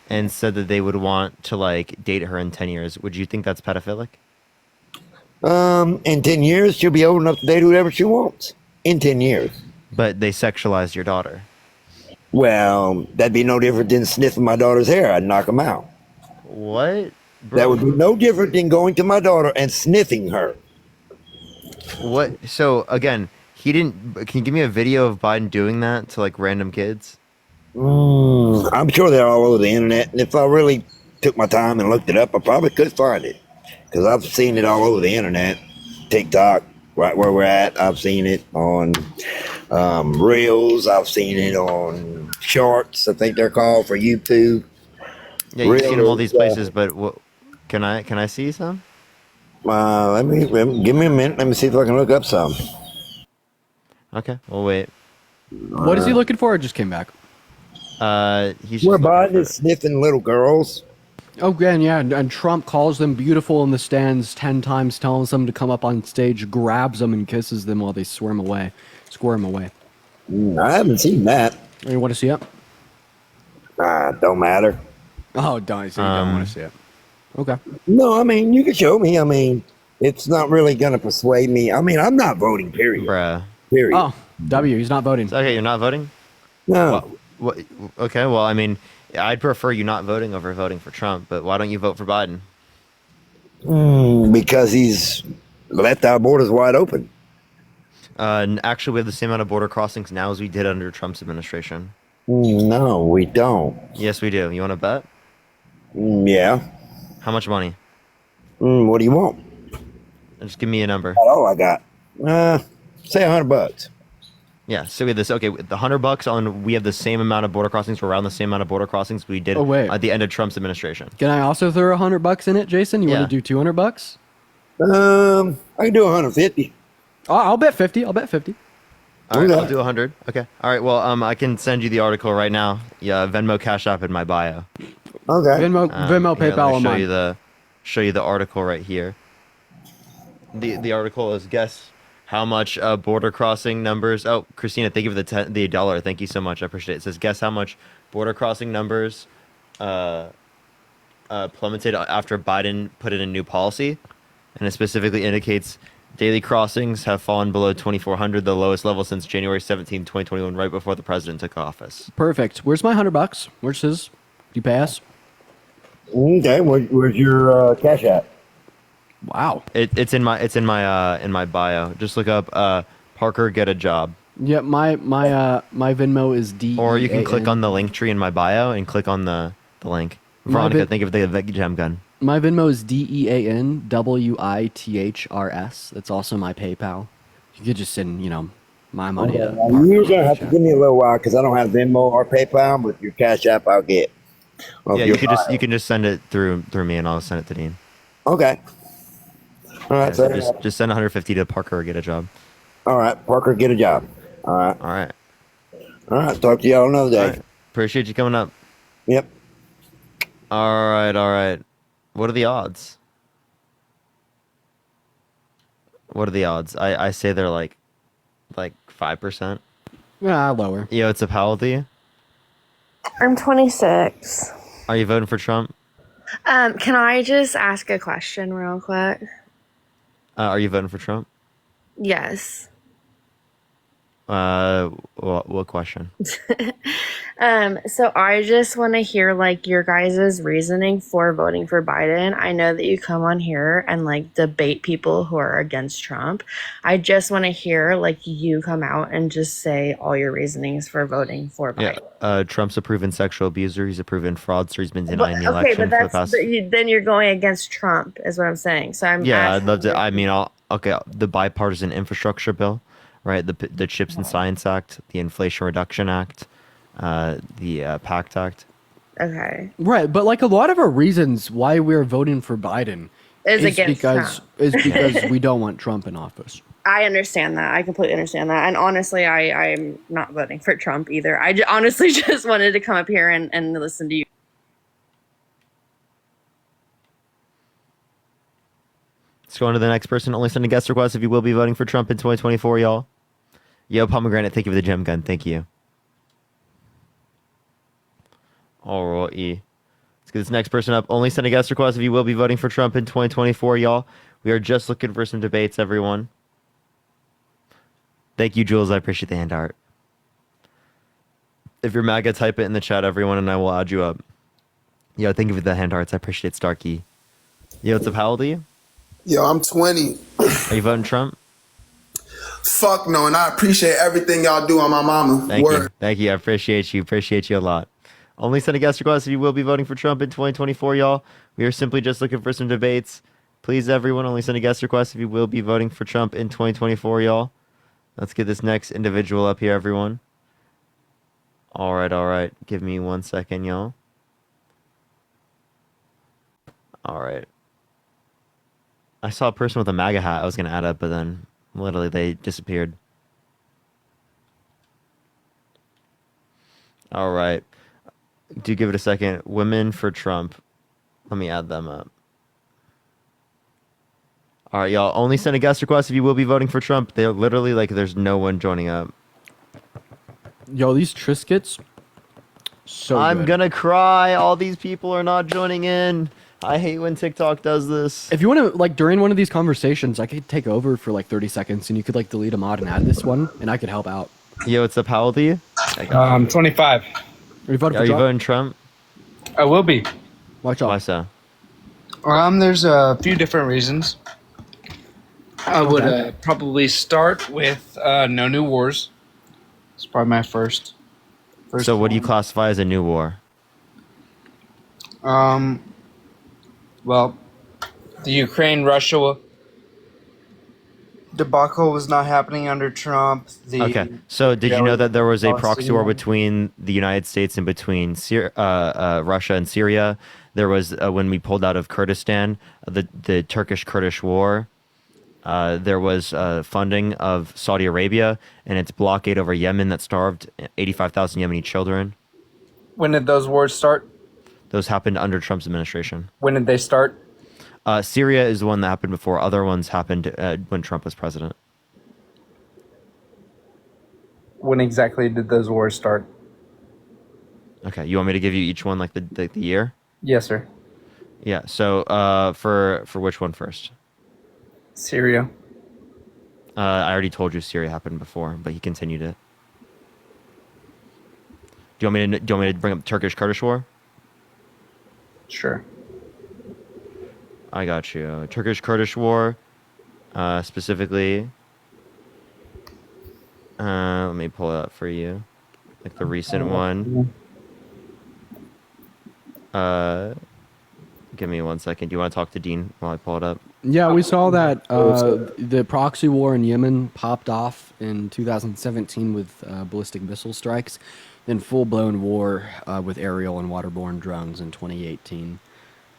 and said that they would want to like date her in 10 years, would you think that's pedophilic? In 10 years, she'll be old enough to date whoever she wants. In 10 years. But they sexualized your daughter. Well, that'd be no different than sniffing my daughter's hair. I'd knock him out. What? Bro, That would be no different than going to my daughter and sniffing her. what? So again, he didn't. Can you give me a video of Biden doing that to like random kids? I'm sure they're all over the internet, and if I really took my time and looked it up, I probably could find it. Because I've seen it all over the internet, TikTok, right where we're at. I've seen it on Reels. I've seen it on Shorts, I think they're called, for YouTube. Yeah, you've seen them all these Reels, places, but what? Can I see some? let me give me a minute. Let me see if I can look up some. Okay, we'll wait. What is he looking for? It just came back. He's just Where looking Biden for- is sniffing little girls. Oh, again, yeah, and Trump calls them beautiful in the stands 10 times, tells them to come up on stage, grabs them, and kisses them while they squirm away. I haven't seen that. You want to see it? Don't matter. Oh, don't. So you don't want to see it. Okay. No, I mean, you can show me. I mean, it's not really going to persuade me. I mean, I'm not voting, period. Bruh. Period. Oh, W. He's not voting. Okay, you're not voting? No. What? Okay, well, I mean, I'd prefer you not voting over voting for Trump, but why don't you vote for Biden? Because he's left our borders wide open. Actually, we have the same amount of border crossings now as we did under Trump's administration. No, we don't. Yes, we do. You want to bet? Yeah. How much money? What do you want? Just give me a number. That's all I got. Say $100. Yeah, so we have this. Okay, the $100 on. We have the same amount of border crossings. We're around the same amount of border crossings we did Oh, wait. at the end of Trump's administration. Can I also throw $100 in it, Jason? You Yeah. want to do $200? I can do 150. Oh, I'll bet 50. I'll bet 50. All right, Okay. I'll do 100. Okay. All right. Well, I can send you the article right now. Yeah, Venmo, Cash App in my bio. Okay. Venmo, Here, let PayPal me on show mine. you show you the article right here. The article is guess how much border crossing numbers. Oh, Christina, thank you for the $1. Thank you so much. I appreciate it. It says guess how much border crossing numbers plummeted after Biden put in a new policy, and it specifically indicates daily crossings have fallen below 2,400, the lowest level since January 17, 2021, right before the president took office. Perfect. Where's my $100? Where's his? Do you pass? Okay, where's your cash app? Wow. It's in my bio. Just look up Parker get a job. Yeah, my Venmo is D. Or you can click on the link tree in my bio and click on the link. Veronica, think of the gem gun. My Venmo is DEANWITHRS. That's also my PayPal. You could just send, my money. Okay, now you're gonna have to give me a little while because I don't have Venmo or PayPal, but your cash app I'll get. Yeah, you can just send it through me and I'll send it to Dean. Okay. All right. Yeah, so just send 150 to Parker or get a job. All right, Parker, get a job. All right. All right. All right. Talk to y'all another day. All right. Appreciate you coming up. Yep. All right. What are the odds? What are the odds? I say they're like 5%. Yeah, lower. Yo, it's a how old are you? I'm 26. Are you voting for Trump? Can I just ask a question real quick? Are you voting for Trump? Yes. What question? So I just want to hear your guys' reasoning for voting for Biden. I know that you come on here and debate people who are against Trump. I just want to hear you come out and just say all your reasonings for voting for Biden. Yeah. Trump's a proven sexual abuser. He's a proven fraudster. He's been denying the election but for the past. then you're going against Trump, is what I'm saying. So I'm I'd love to. I mean, the bipartisan infrastructure bill, right? The Chips and Science Act, the Inflation Reduction Act, the PACT Act. Okay. Right, but a lot of our reasons why we're voting for Biden is because we don't want Trump in office. I understand that. I completely understand that. And honestly, I'm not voting for Trump either. I honestly just wanted to come up here and listen to you. Let's go on to the next person. Only send a guest request if you will be voting for Trump in 2024, y'all. Yo, Pomegranate, thank you for the gem gun. Thank you. Alrighty. Let's get this next person up. Only send a guest request if you will be voting for Trump in 2024, y'all. We are just looking for some debates, everyone. Thank you, Jules. I appreciate the hand art. If you're MAGA, type it in the chat, everyone, and I will add you up. Yo, thank you for the hand arts. I appreciate it, Starkey. Yo, what's up? How old are you? Yo, I'm 20. Are you voting Trump? Fuck no, and I appreciate everything y'all do on my mama. Thank you. Thank you. I appreciate you. Appreciate you a lot. Only send a guest request if you will be voting for Trump in 2024, y'all. We are simply just looking for some debates. Please, everyone, only send a guest request if you will be voting for Trump in 2024, y'all. Let's get this next individual up here, everyone. All right. Give me 1 second, y'all. All right. I saw a person with a MAGA hat I was going to add up, but then literally they disappeared. All right. Do give it a second. Women for Trump. Let me add them up. All right, y'all. Only send a guest request if you will be voting for Trump. They're literally there's no one joining up. Yo, these Triscuits. So I'm good. gonna cry. All these people are not joining in. I hate when TikTok does this. If you want to, during one of these conversations, I could take over for 30 seconds and you could delete a mod and add this one and I could help out. Yo, what's up? How old are you? I'm 25. Are you voting Are for you Trump? voting Trump? I will be. Watch out. Why so? There's a few different reasons. I would probably start with no new wars. It's probably my first. So what do you classify as a new war? Well, the Ukraine-Russia debacle was not happening under Trump. Okay. So did you know that there was a proxy war between the United States and between Russia and Syria? There was when we pulled out of Kurdistan, the Turkish-Kurdish war. There was funding of Saudi Arabia and its blockade over Yemen that starved 85,000 Yemeni children. When did those wars start? Those happened under Trump's administration. When did they start? Syria is the one that happened before. Other ones happened when Trump was president. When exactly did those wars start? Okay, you want me to give you each one like the year? Yes, sir. Yeah. So for which one first? Syria. I already told you Syria happened before, but he continued it. Do you want me to bring up Turkish-Kurdish war? Sure. I got you. Turkish-Kurdish war, specifically. Let me pull it up for you, like the recent one. Give me 1 second. Do you want to talk to Dean while I pull it up? Yeah, we saw that the proxy war in Yemen popped off in 2017 with ballistic missile strikes, then full-blown war with aerial and waterborne drones in 2018.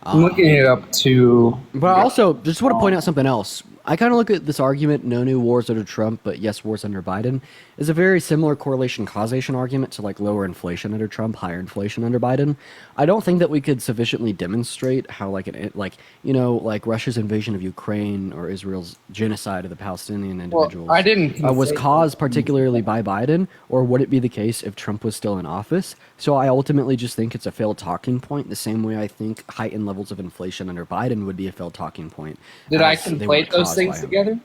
I'm looking it up to. But I also just want to point out something else. I kind of look at this argument, no new wars under Trump, but yes, wars under Biden, is a very similar correlation causation argument to like lower inflation under Trump, higher inflation under Biden. I don't think that we could sufficiently demonstrate how like Russia's invasion of Ukraine or Israel's genocide of the Palestinian individuals I didn't was conflate caused particularly by Biden, or would it be the case if Trump was still in office? So I ultimately just think it's a failed talking point, the same way I think heightened levels of inflation under Biden would be a failed talking point. Did I as they conflate weren't those caused things by him. together?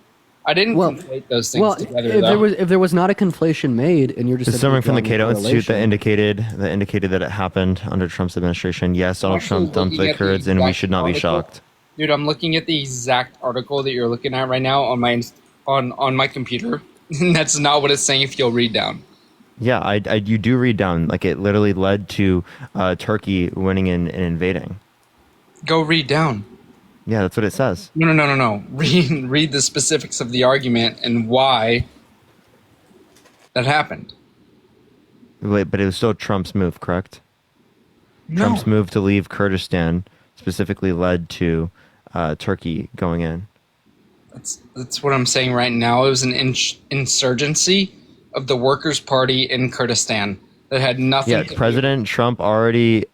I didn't conflate those things together. If there was not a conflation made, and you're just There's someone from the drawing a Cato Institute that correlation- indicated that it happened under Trump's administration. Yes, Donald actually Trump dumped looking the at the Kurds, and we exact should not be article. shocked. Dude, I'm looking at the exact article that you're looking at right now on my computer. And that's not what it's saying if you'll read down. Yeah, you do read down. Like, it literally led to Turkey winning and invading. Go read down. Yeah, that's what it says. No. Read the specifics of the argument and why that happened. Wait, but it was still Trump's move, correct? No. Trump's move to leave Kurdistan specifically led to Turkey going in. That's what I'm saying right now. It was an insurgency of the Workers' Party in Kurdistan that had nothing Yeah, to President Trump already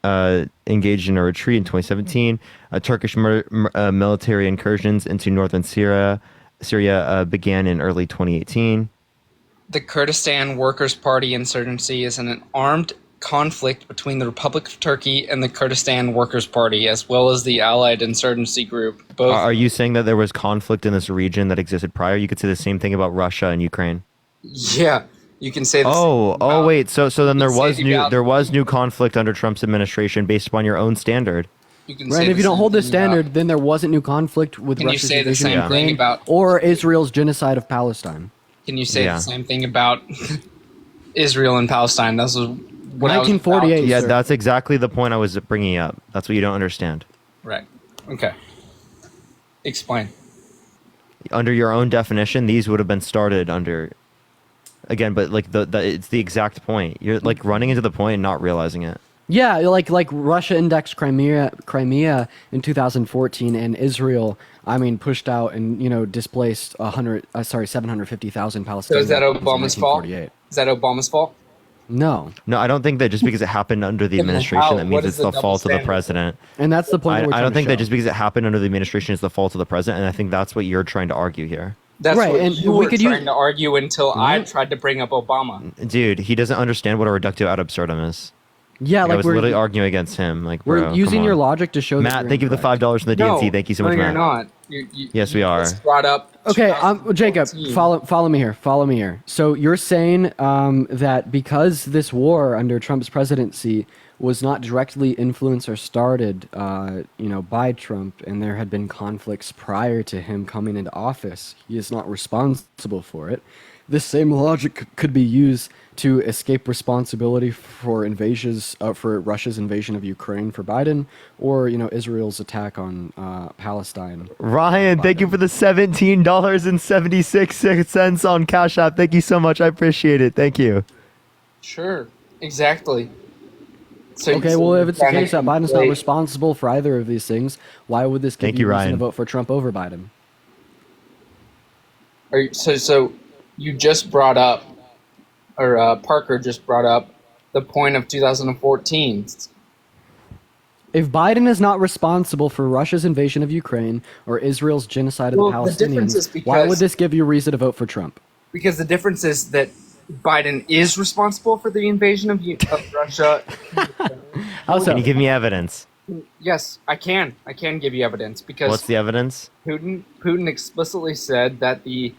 engaged in a retreat in 2017. Turkish military incursions into northern Syria began in early 2018. The Kurdistan Workers' Party insurgency is an armed conflict between the Republic of Turkey and the Kurdistan Workers' Party, as well as the allied insurgency group. Both. Are you saying that there was conflict in this region that existed prior? You could say the same thing about Russia and Ukraine. Yeah, you can say the same Oh, about- wait. So then there you can was say new about- there was new conflict under Trump's administration based upon your own standard. You can Right, say if the you don't same hold this thing about- standard, then there wasn't new conflict with Can you Russia's say the invasion of same thing Ukraine about- or Israel's genocide of Palestine. Can you say Yeah. the same thing about Israel and Palestine? That's what I was 1948. Yeah, sir. that's exactly the point I was bringing up. That's what you don't understand. Right. Okay. Explain. Under your own definition, these would have been started under. Again, but like it's the exact point. You're like running into the point and not realizing it. Yeah, like Russia indexed Crimea in 2014, and Israel, pushed out and displaced 750,000 Palestinians. So is that in Obama's fault? 1948. Is that Obama's fault? No, No, I don't think that just because it happened under the Then administration, how? that What means is it's the the double fault of the standard? president. and that's the point. I that we're don't trying think to that show. just because it happened under the administration is the fault of the president, and I think that's what you're trying to argue here. That's Right, what and you we were could trying use- to argue until I tried to bring up Obama. Dude, he doesn't understand what a reductio ad absurdum is. Yeah, I like was literally arguing against him. Like, we're bro, using come your on. logic to show that Matt, you're thank you for the incorrect. $5 from the DNC. Thank you so much, no, Matt. you're not. Yes, we are. Just brought up. Okay, Jacob, 2014. follow me here. Follow me here. So you're saying that because this war under Trump's presidency was not directly influenced or started, by Trump, and there had been conflicts prior to him coming into office, he is not responsible for it. This same logic could be used to escape responsibility for for Russia's invasion of Ukraine for Biden, or Israel's attack on Palestine. Ryan, thank you for the $17.76 on Cash App. Thank you so much. I appreciate it. Thank you. Sure. Exactly. So Okay, well, if it's the case that Biden's not responsible for either of these things, why would this give Thank you you, reason Ryan. to vote for Trump over Biden? So you just brought up, or Parker just brought up, the point of 2014. If Biden is not responsible for Russia's invasion of Ukraine or Israel's genocide of the Well, the difference is Palestinians, why would because- this give you reason to vote for Trump? Because the difference is that Biden is responsible for the invasion of Russia. Can you give me evidence? Yes, I can. I can give you evidence because What's the evidence? Putin explicitly said that the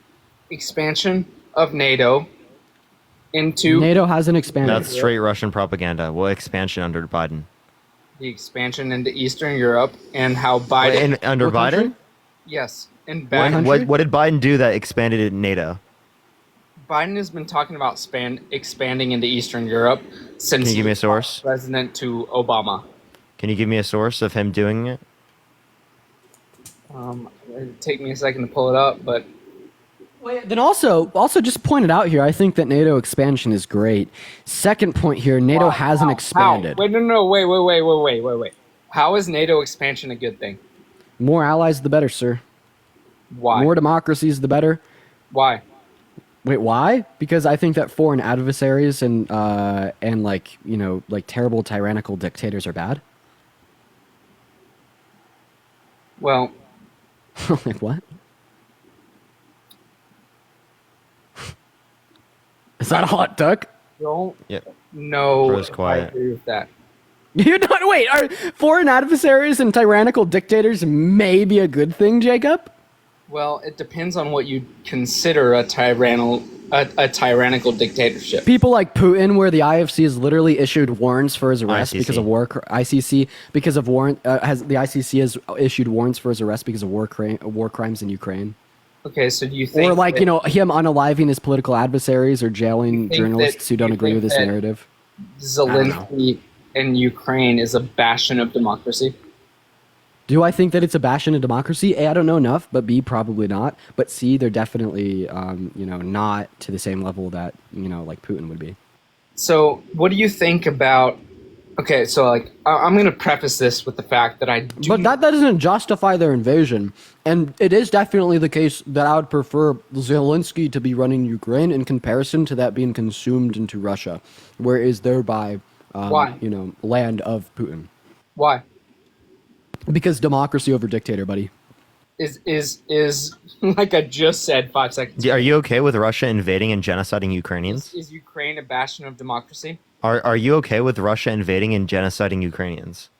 expansion of NATO into NATO hasn't expanded. That's straight Russian propaganda. What expansion under Biden? the expansion into Eastern Europe and how Biden Under What country? Biden? yes, and What, back, what did Biden do that expanded NATO? Biden has been talking about expanding into Eastern Europe since Can you give me a he source? was president to Obama. Can you give me a source of him doing it? It'd take me a second to pull it up, but Then also just pointed out here, I think that NATO expansion is great. Second point here, NATO hasn't expanded. Wait, no, wait. How is NATO expansion a good thing? More allies, the better, sir. Why? More democracies, the better. Why? Wait, why? Because I think that foreign adversaries and like terrible tyrannical dictators are bad. Well, like what? Is that a hot duck? don't Yeah. know Bro's if I quiet. agree with that. You're not. Wait, are foreign adversaries and tyrannical dictators maybe a good thing, Jacob? Well, it depends on what you consider a tyrannical dictatorship. People like Putin, where the IFC has literally issued warrants for his arrest because of ICC. ICC because of warrant has the ICC has issued warrants for his arrest because of war crimes in Ukraine. Okay, so do you think Or like that- him unaliving his political adversaries or jailing think journalists that- who don't you agree think with his that- narrative. Zelensky in Ukraine is a bastion of democracy? Do I think that it's a bastion of democracy? A, I don't know enough, but B, probably not. But C, they're definitely not to the same level that like Putin would be. So, what do you think about? Okay, so like I'm going to preface this with the fact that I do. But that doesn't justify their invasion. And it is definitely the case that I would prefer Zelensky to be running Ukraine in comparison to that being consumed into Russia, where it is thereby, Why? land of Putin. Why Because democracy over dictator, buddy. is like I just said 5 seconds. Are you okay with Russia invading and genociding Ukrainians? Is Ukraine a bastion of democracy? Are you okay with Russia invading and genociding Ukrainians?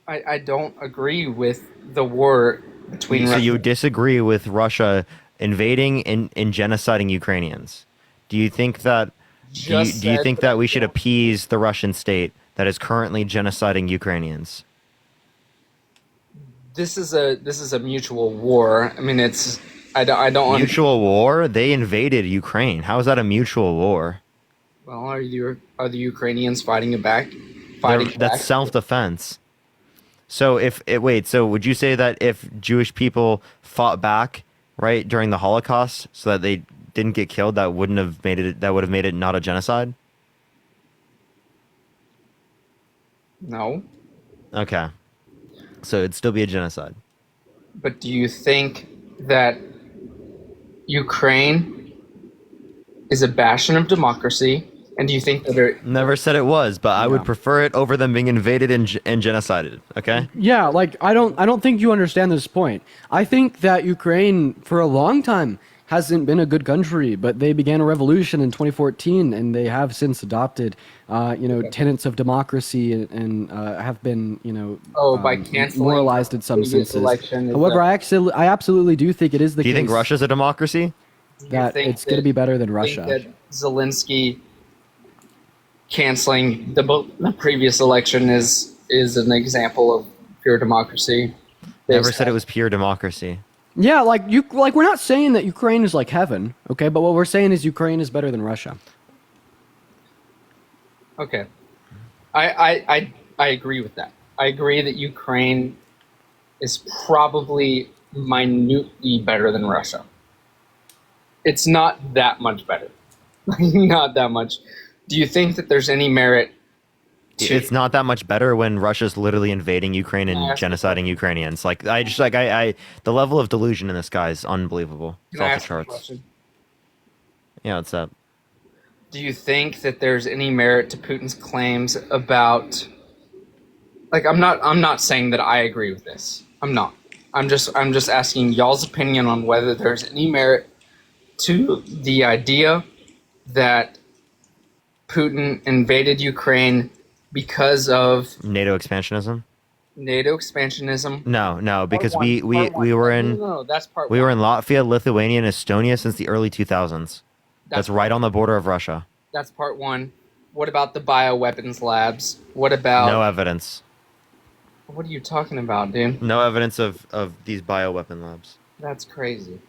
I don't agree with the war between. So Russia. you disagree with Russia invading and genociding Ukrainians? Do you think that do you Just think said that we should appease the Russian state that is currently genociding Ukrainians? This is a mutual war. I mean, it's I don't. Mutual war? They invaded Ukraine. How is that a mutual war? Well, are the Ukrainians fighting it back? Fighting it That's back? self-defense. So so would you say that if Jewish people fought back, right, during the Holocaust so that they didn't get killed, that would have made it not a genocide? No, Okay. So it'd still be a genocide. but do you think that Ukraine is a bastion of democracy? And do you think that they're Never said it was, but I would prefer it over them being invaded and genocided. Okay. Yeah, like I don't think you understand this point. I think that Ukraine for a long time hasn't been a good country, but they began a revolution in 2014 and they have since adopted tenets of democracy and have been, by canceling moralized in some previous senses. election, is However, that- I absolutely do think it is the Do you case think Russia's a democracy? that think it's going to be better than think Russia. that Zelensky canceling the previous election is an example of pure democracy? Never said it was pure democracy. Yeah, we're not saying that Ukraine is like heaven, okay? But what we're saying is Ukraine is better than Russia. Okay, I agree with that. I agree that Ukraine is probably minutely better than Russia. It's not that much better. Not that much. Do you think that there's any merit to It's not that much better when Russia's literally invading Ukraine and genociding Ukrainians. The level of delusion in this guy is unbelievable. It's Can I off ask the you a charts. question? Yeah, what's up? Do you think that there's any merit to Putin's claims about like I'm not saying that I agree with this. I'm not. I'm just asking y'all's opinion on whether there's any merit to the idea that Putin invaded Ukraine because of NATO expansionism? NATO expansionism. No, because Part one, we part one. were No, in no, that's part we one. were in Latvia, Lithuania, and Estonia since the early 2000s. That's right on the border of Russia. That's part one. What about the bioweapons labs? What about No evidence. What are you talking about, dude? No evidence of these bioweapon labs. That's crazy.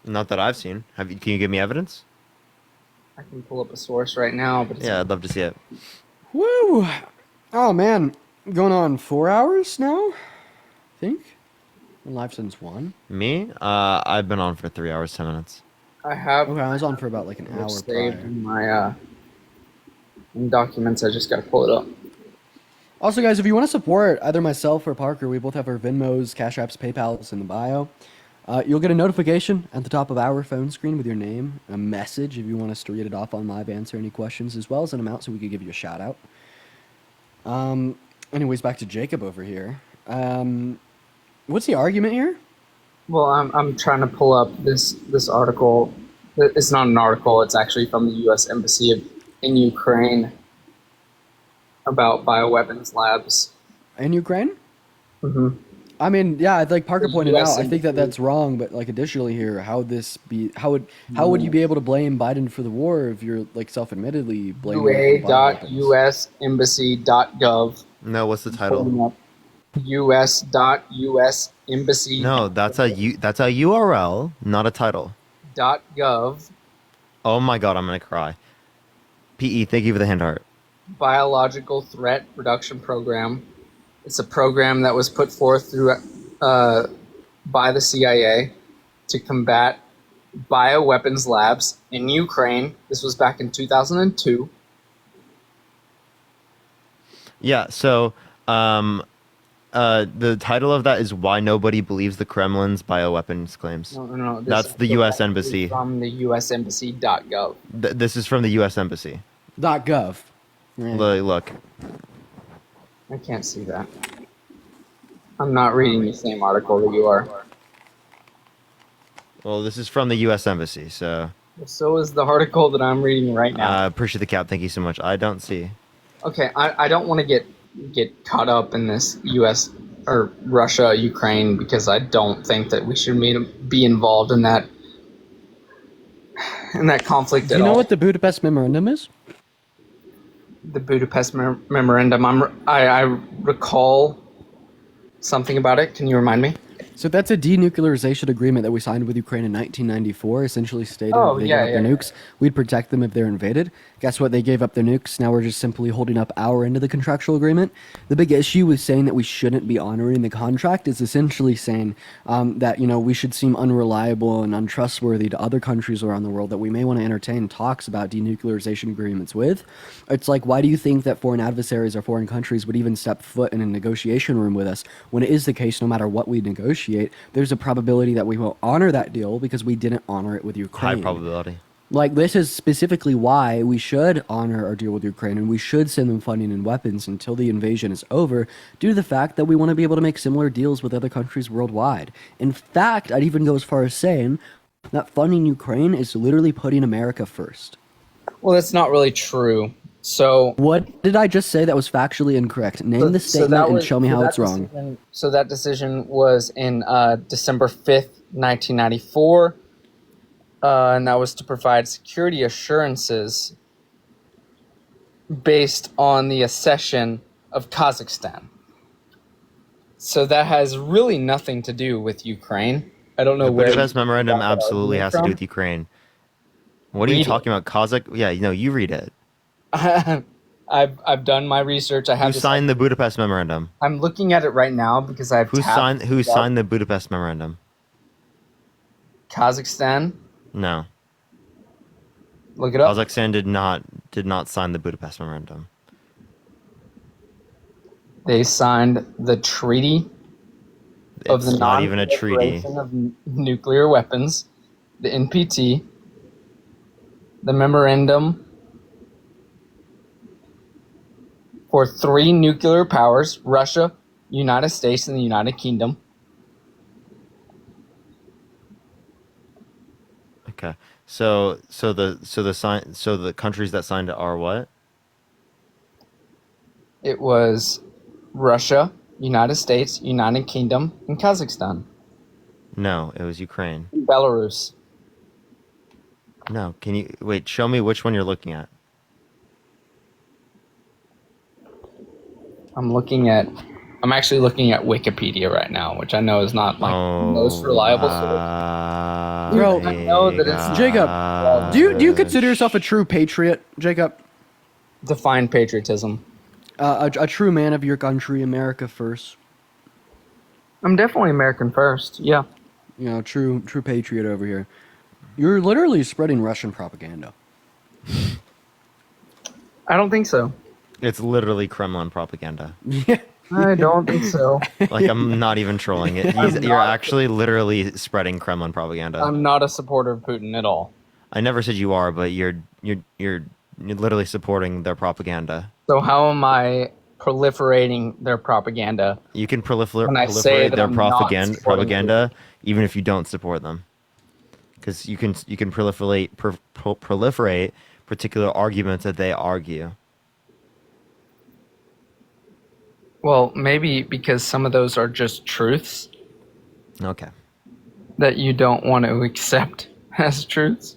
Not that I've seen. Can you give me evidence? I can pull up a source right now, but it's Yeah, I'd love to see it. Woo! Oh man, going on 4 hours now. I think. And live since 1. Me? I've been on for 3 hours 10 minutes. I have. Okay, I was on for about like an hour saved prior. in my in documents. I just gotta pull it up. Also, guys, if you want to support either myself or Parker, we both have our Venmos, Cash Apps, PayPal's in the bio. You'll get a notification at the top of our phone screen with your name, a message if you want us to read it off on live, answer any questions, as well as an amount so we could give you a shout out. Anyways, back to Jacob over here. What's the argument here? Well, I'm trying to pull up this article. It's not an article. It's actually from the U.S. Embassy in Ukraine about bioweapons labs. In Ukraine? Mm-hmm. I mean, yeah, like Parker The pointed US out, I think that that's wrong. But like additionally here, how would you be able to blame Biden for the war if you're like self-admittedly blaming him for bioweapons? ua.usembassy.gov. No, what's the title? us.usembassy. No, that's a URL, not a title. .gov. Oh my god, I'm gonna cry. PE, thank you for the hand heart. Biological Threat Reduction Program. It's a program that was put forth through by the CIA to combat bioweapons labs in Ukraine. This was back in 2002. Yeah, so the title of that is Why Nobody Believes the Kremlin's Bioweapons Claims. No. That's the U.S. Embassy. From the usembassy.gov. This is from the U.S. Embassy. .gov. Right. Look. I can't see that. I'm not reading the same article that you are. Well, this is from the U.S. Embassy, so... So is the article that I'm reading right now. Appreciate the cap. Thank you so much. I don't see. Okay, I don't want to get caught up in this U.S. or Russia Ukraine because I don't think that we should be involved in that conflict Do at you know all. what the Budapest Memorandum is? The Budapest Memorandum. I recall something about it. Can you remind me? So that's a denuclearization agreement that we signed with Ukraine in 1994, essentially stating Oh, if they yeah, gave up their yeah. nukes, we'd protect them if they're invaded. Guess what? They gave up their nukes. Now we're just simply holding up our end of the contractual agreement. The big issue with saying that we shouldn't be honoring the contract is essentially saying that, we should seem unreliable and untrustworthy to other countries around the world that we may want to entertain talks about denuclearization agreements with. It's like, why do you think that foreign adversaries or foreign countries would even step foot in a negotiation room with us when it is the case, no matter what we negotiate, there's a probability that we will honor that deal because we didn't honor it with Ukraine. High probability. Like, this is specifically why we should honor our deal with Ukraine and we should send them funding and weapons until the invasion is over, due to the fact that we want to be able to make similar deals with other countries worldwide. In fact, I'd even go as far as saying that funding Ukraine is literally putting America first. Well, that's not really true. So what did I just say that was factually incorrect? Name the statement and show me how it's wrong. So that decision was in December 5th, 1994, and that was to provide security assurances based on the accession of Kazakhstan. So that has really nothing to do with Ukraine. I don't know The where Budapest you Memorandum got that absolutely has to do from. with Ukraine. What are Read you it. talking about? Kazakh? Yeah, you read it. I've done my research. I have Who this- signed the Budapest Memorandum? I'm looking at it right now because I've Who tabbed signed it up. the Budapest Memorandum? Kazakhstan. No. Look it up. Kazakhstan did not sign the Budapest Memorandum. They signed the Treaty of the It's not even a treaty. Non-Proliferation of Nuclear Weapons, the NPT, the Memorandum for 3 nuclear powers: Russia, United States, and the United Kingdom. Okay. So the countries that signed it are what? It was Russia, United States, United Kingdom, and Kazakhstan. No, it was Ukraine. And Belarus. No, can you wait? Show me which one you're looking at. I'm actually looking at Wikipedia right now, which I know is not like the most reliable source. Bro, I know that it's Jacob, do you consider yourself a true patriot, Jacob? Define patriotism. A true man of your country, America first. I'm definitely American first. Yeah. You know, true patriot over here. You're literally spreading Russian propaganda. I don't think so. It's literally Kremlin propaganda. Yeah. I don't think so. Like, I'm not even trolling it. You're actually literally spreading Kremlin propaganda. I'm not a supporter of Putin at all. I never said you are, but you're literally supporting their propaganda. So how am I proliferating their propaganda? You can When I say proliferate that their I'm not supporting propaganda even if you don't support them, because you can proliferate particular arguments that they argue. Well, maybe because some of those are just truths Okay. that you don't want to accept as truths.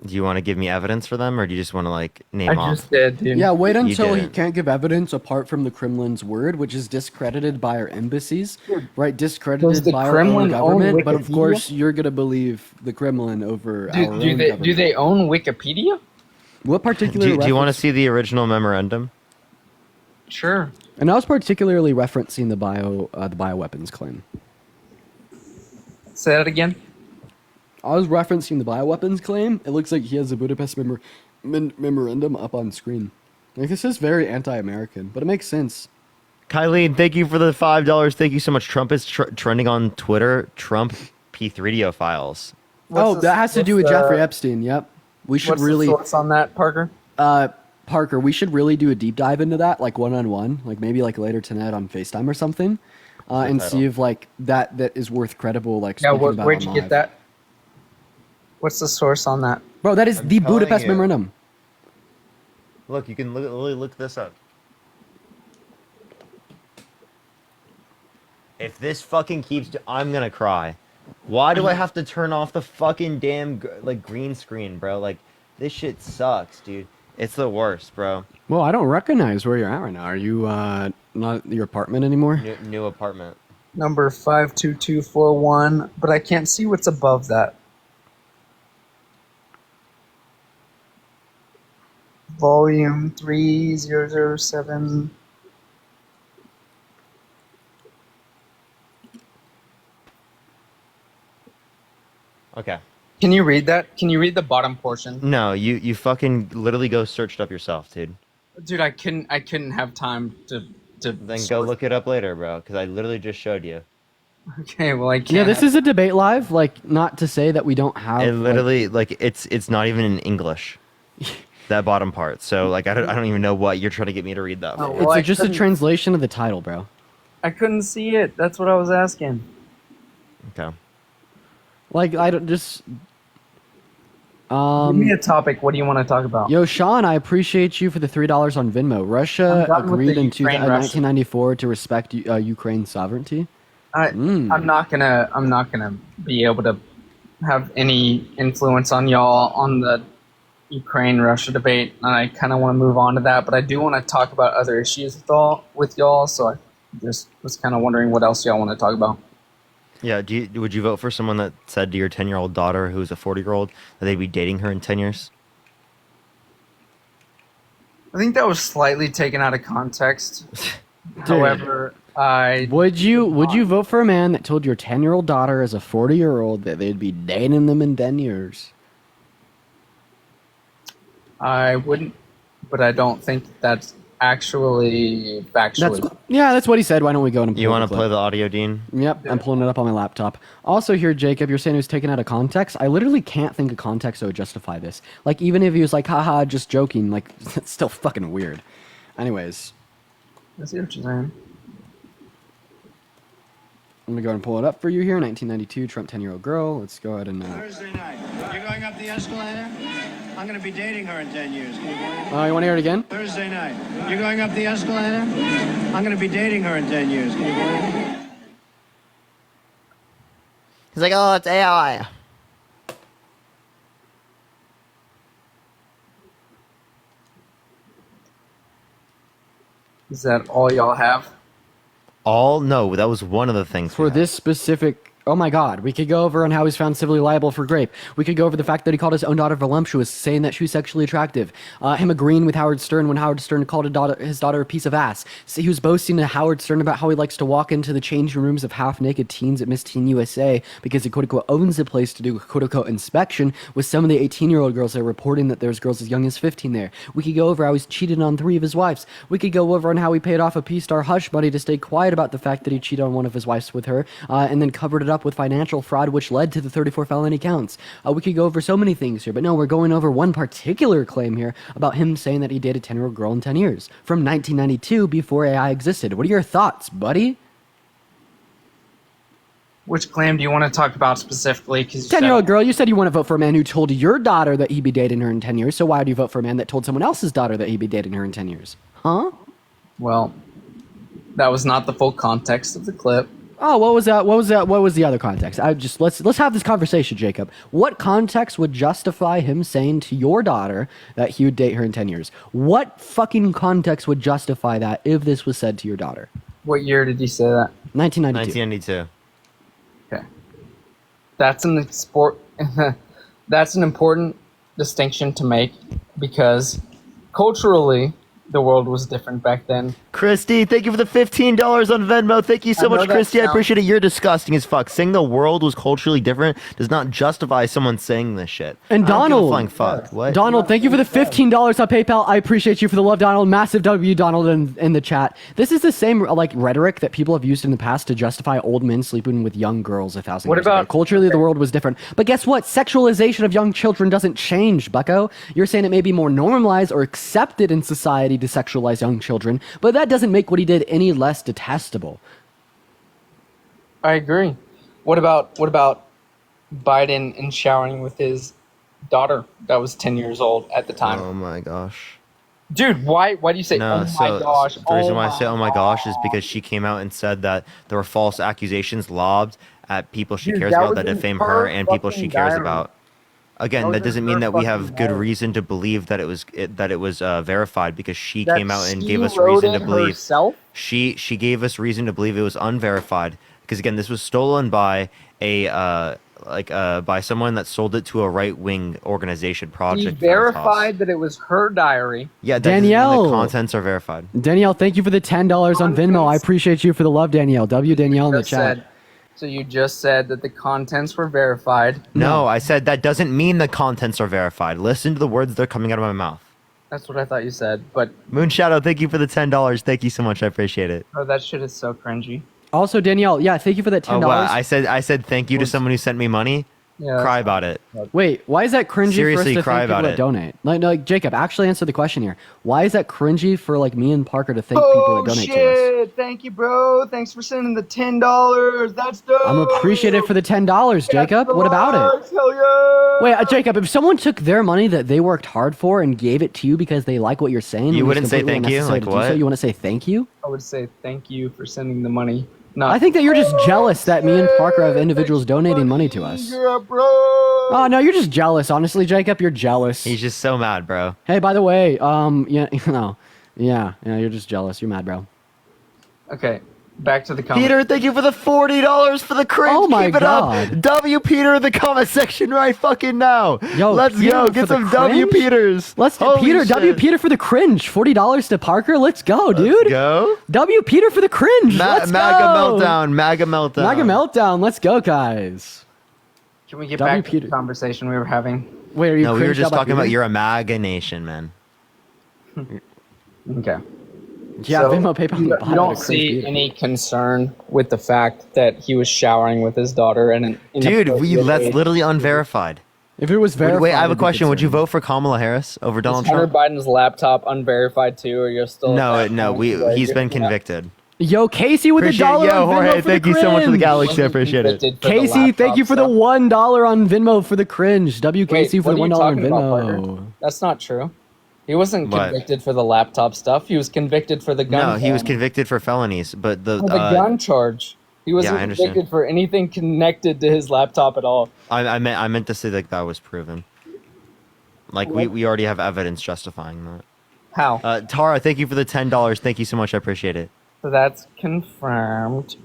Do you want to give me evidence for them, or do you just want to like name I off? just did, dude. Yeah, wait until he didn't. can't give evidence apart from the Kremlin's word, which is discredited by our embassies, right? Does Discredited the by our Kremlin own own government. But of Wikipedia? course, you're gonna believe the Kremlin over our own Do government. they own Wikipedia? What particular? Do you want to reference- see the original memorandum? Sure. And I was particularly referencing the bioweapons claim. Say that again. I was referencing the bioweapons claim. It looks like he has a Budapest memorandum up on screen. Like, this is very anti-American, but it makes sense. Kylie, thank you for the $5. Thank you so much. Trump is trending on Twitter. Trump P3DO files. That has to do with Jeffrey Epstein. Yep. We should What's really. the source on that, Parker? Parker, we should really do a deep dive into that, like one-on-one, like maybe like later tonight on FaceTime or something, and title. see if like that is worth credible. Like, Yeah, speaking about where'd you on get live. that? What's the source on that? Bro, that is I'm the telling Budapest you. memorandum. Look, you can look this up. If this fucking keeps, I'm gonna cry. Why do I have to turn off the fucking damn like green screen, bro? Like, this shit sucks, dude. It's the worst, bro. Well, I don't recognize where you're at right now. Are you not at your apartment anymore? New apartment. Number 52241, but I can't see what's above that. Volume 3007. Okay. Can you read that? Can you read the bottom portion? No, you fucking literally go search it up yourself, dude. Dude, I couldn't have time to Then go look it up later, bro, because I literally just showed you. Okay, well I can't. Yeah, this is a debate live. Like, not to say that we don't have. It literally like it's not even in English. That bottom part. So like I don't even know what you're trying to get me to read that. Oh, for. well, I It's just a couldn't- translation of the title, bro. I couldn't see it. That's what I was asking. Okay. Like, I don't just. Give me a topic. What do you want to talk about? Yo, Sean, I appreciate you for the $3 on Venmo. Russia I'm done with agreed the in Ukraine, Russia. 1994 to respect Ukraine's sovereignty. I'm not gonna be able to have any influence on y'all on the Ukraine-Russia debate, and I kind of want to move on to that. But I do want to talk about other issues with y'all. So I just was kind of wondering what else y'all want to talk about. Yeah. Would you vote for someone that said to your 10-year-old daughter, who's a 40-year-old, that they'd be dating her in 10 years? I think that was slightly taken out of context. However, Would you vote for a man that told your 10-year-old daughter as a 40-year-old that they'd be dating them in 10 years? I wouldn't, but I don't think that's actually factually. That's what he said. Why don't we go and You want to play the audio, Dean? Yep, I'm pulling it up on my laptop. Also here, Jacob, you're saying it was taken out of context. I literally can't think of context that would justify this. Like, even if he was like, haha, just joking, like, it's still fucking weird. Anyways, I see what you're saying. I'm gonna go ahead and pull it up for you here. 1992, Trump 10-year-old girl. Let's go ahead and. Thursday night. You're going up the escalator? I'm going to be dating her in 10 years. Can you believe it? You want to hear it again? Thursday night. You're going up the escalator? I'm going to be dating her in 10 years. Can you believe it? He's like, oh, it's AI. Is that all y'all have? No, that was one of the things. For this specific. Oh my God, we could go over on how he's found civilly liable for rape. We could go over the fact that he called his own daughter voluptuous, saying that she was sexually attractive. Him agreeing with Howard Stern when Howard Stern called his daughter a piece of ass. So he was boasting to Howard Stern about how he likes to walk into the changing rooms of half-naked teens at Miss Teen USA because he quote-unquote owns the place to do quote-unquote inspection with some of the 18-year-old girls that are reporting that there's girls as young as 15 there. We could go over how he's cheated on 3 of his wives. We could go over on how he paid off a P-star hush money to stay quiet about the fact that he cheated on one of his wives with her, and then covered it up with financial fraud, which led to the 34 felony counts. We could go over so many things here, but no, we're going over one particular claim here about him saying that he dated a 10-year-old girl in 10 years from 1992 before AI existed. What are your thoughts, buddy? Which claim do you want to talk about specifically? 10-year-old girl, you said you want to vote for a man who told your daughter that he'd be dating her in 10 years, so why do you vote for a man that told someone else's daughter that he'd be dating her in 10 years? Huh? Well, that was not the full context of the clip. Oh, what was that? What was the other context? Let's have this conversation, Jacob. What context would justify him saying to your daughter that he would date her in 10 years? What fucking context would justify that if this was said to your daughter? What year did he say that? 1992. 1992. Okay. That's an important distinction to make because culturally the world was different back then. Christy, thank you for the $15 on Venmo. Thank you so much, Christy. I appreciate it. You're disgusting as fuck. Saying the world was culturally different does not justify someone saying this shit. And Donald, flying fuck. What? Donald, thank you for the $15 on PayPal. I appreciate you for the love, Donald. Massive W, Donald, in the chat. This is the same rhetoric that people have used in the past to justify old men sleeping with young girls 1,000 years ago. Culturally, the world was different. But guess what? Sexualization of young children doesn't change, bucko. You're saying it may be more normalized or accepted in society to sexualize young children, but that doesn't make what he did any less detestable. I agree. What about Biden and showering with his daughter that was 10 years old at the time? Oh my gosh. Dude, why do you say no, oh my gosh? The reason why I say oh my gosh is because she came out and said that there were false accusations lobbed at people she cares about that defame her and people she cares about. Again, that doesn't mean that we have good reason to believe that it was verified because she came out and gave us reason to believe. She gave us reason to believe it was unverified because again, this was stolen by by someone that sold it to a right-wing organization project. He verified that it was her diary. Yeah, Danielle, the contents are verified. Danielle, thank you for the $10 on Venmo. I appreciate you for the love, Danielle. Danielle in the chat. So you just said that the contents were verified. No, I said that doesn't mean the contents are verified. Listen to the words that are coming out of my mouth. That's what I thought you said, but... Moonshadow, thank you for the $10. Thank you so much. I appreciate it. Oh, that shit is so cringy. Also, Danielle, yeah, thank you for that $10. Oh, wow. I said thank you to someone who sent me money. Yeah, cry about it. Wait, why is that cringy Seriously, for us to cry thank people about that it. donate? Like, Jacob, actually answer the question here. Why is that cringy for me and Parker to thank people that donate to us? Thank you, bro. Thanks for sending the $10. That's dope. I'm appreciative for the $10, Jacob. What about it? Hell yeah. Wait, Jacob, if someone took their money that they worked hard for and gave it to you because they like what you're saying, you and wouldn't it's say completely thank you? unnecessary Like to do what? so, you want to say thank you? I would say thank you for sending the money. I think that you're just jealous that me and Parker have individuals donating money to us. Oh, no, you're just jealous. Honestly, Jacob, you're jealous. He's just so mad, bro. Hey, by the way, yeah, you're just jealous. You're mad, bro. Okay, back to the comment. Peter, thank you for the $40 for the cringe. Oh my Keep it God. up. W Peter in the comment section right fucking now. Yo, let's Peter go. for Get the some W cringe? Peters. Let's do Holy Peter. shit. W Peter for the cringe. $40 to Parker. Let's go, dude. Let's go. W Peter for the cringe. Let's MAGA go. meltdown. MAGA meltdown. MAGA meltdown. Let's go, guys. Can we get W. back to the conversation we were having? Wait, are you? No, we were cringed just out talking about Peter? you're a MAGA nation, man. Okay. Yeah, Venmo, PayPal. You bot don't had a cringe see Peter. any concern with the fact that he was showering with his daughter and Dude, that's literally unverified. If it was verified. Wait, I have a it'd be question. Would you concerning. vote for Kamala Harris over Donald Hunter Trump? Biden's laptop unverified too, or you're still? No, he's been convicted. Yo, Casey with Appreciate the dollar. yo, on Venmo Jorge, for thank the you so much for the cringe. galaxy. I appreciate it. Convicted for the Casey, thank laptop you for the stuff. $1 on Venmo for the cringe. WKC Wait, for the what $1 are on you talking about, Venmo. Parker? That's not true. He wasn't What? convicted for the laptop stuff. He was convicted for the gun. No, he was crime. convicted for felonies, but the For the gun charge. He wasn't I understand. convicted for anything connected to his laptop at all. I meant to say that that was proven. Like we already have evidence justifying that. How? Tara, thank you for the $10. Thank you so much. I appreciate it. So that's confirmed.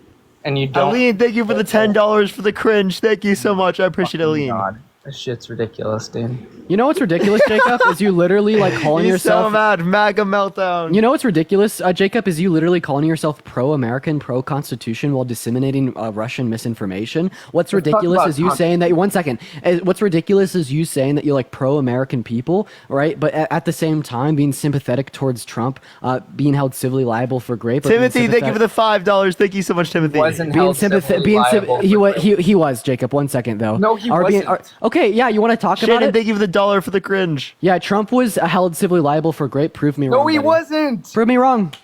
And you don't. Aline, thank you for the $10 for the cringe. Thank you so much. I appreciate it, Aline. God, this shit's ridiculous, dude. You know what's ridiculous, Jacob? Is you literally like calling He's yourself. so mad. MAGA meltdown. You know what's ridiculous, Jacob? Is you literally calling yourself pro-American, pro-Constitution while disseminating Russian misinformation? What's ridiculous about is you saying that. One second. What's ridiculous is you saying that you're like pro-American people, right? But at the same time, being sympathetic towards Trump, being held civilly liable for rape. or being Timothy, thank you for the $5. Thank you so much, Timothy. Wasn't being held sympathetic. civilly liable for rape. He was Jacob. One second though. No, he Being, wasn't. okay, yeah. You want to talk about Shannon, it? thank you for the $1 for the cringe. Yeah, Trump was held civilly liable for rape. Prove me wrong. No, he buddy. wasn't. Prove me wrong.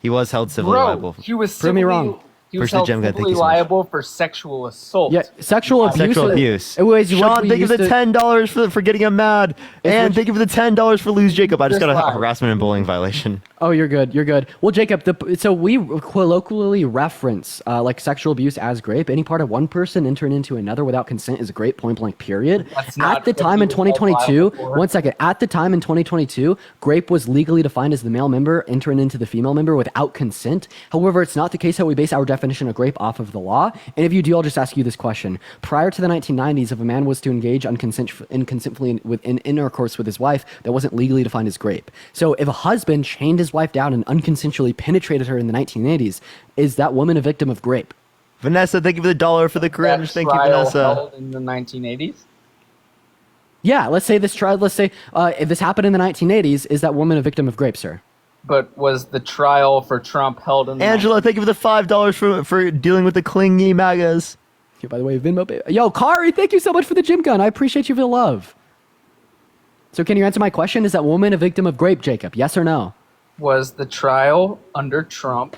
He was held civilly Bro, liable. he was Prove me civilly- wrong. He was Person held Gem guy, thank civilly you so much. liable for sexual assault. Yeah, sexual abuse. Sexual abuse. It was what Sean, we thank you for used the to- $10 for getting him mad. And thank you for the $10 for lose Jacob. I just got a Just harassment and bullying violation. Oh, you're good. You're good. Well, Jacob, so we colloquially reference like sexual abuse as grape. Any part of one person entering into another without consent is a grape, point blank, period. That's not At the what time he in was held 2022, liable for. one second. At the time in 2022, grape was legally defined as the male member entering into the female member without consent. However, it's not the case that we base our definition of grape off of the law. And if you do, I'll just ask you this question. Prior to the 1990s, if a man was to engage inconsentfully in intercourse with his wife, that wasn't legally defined as grape. So if a husband chained his wife down and unconsensually penetrated her in the 1980s, is that woman a victim of grape? Vanessa, thank you for the $1 for the cringe. That Thank you, trial Vanessa. held in the 1980s. Yeah, let's say this trial. Let's say if this happened in the 1980s, is that woman a victim of grape, sir? But was the trial for Trump held in the Angela, thank you for the $5 for dealing with the clingy MAGAs. Yeah, by the way, Venmo. Yo, Kari, thank you so much for the gym gun. I appreciate you for the love. So, can you answer my question? Is that woman a victim of grape, Jacob? Yes or no? Was the trial under Trump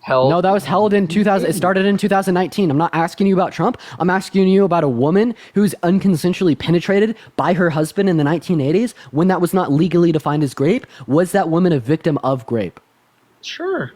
held? No, that was held in 2000. It started in 2019. I'm not asking you about Trump. I'm asking you about a woman who's unconsensually penetrated by her husband in the 1980s when that was not legally defined as grape. Was that woman a victim of grape? Sure.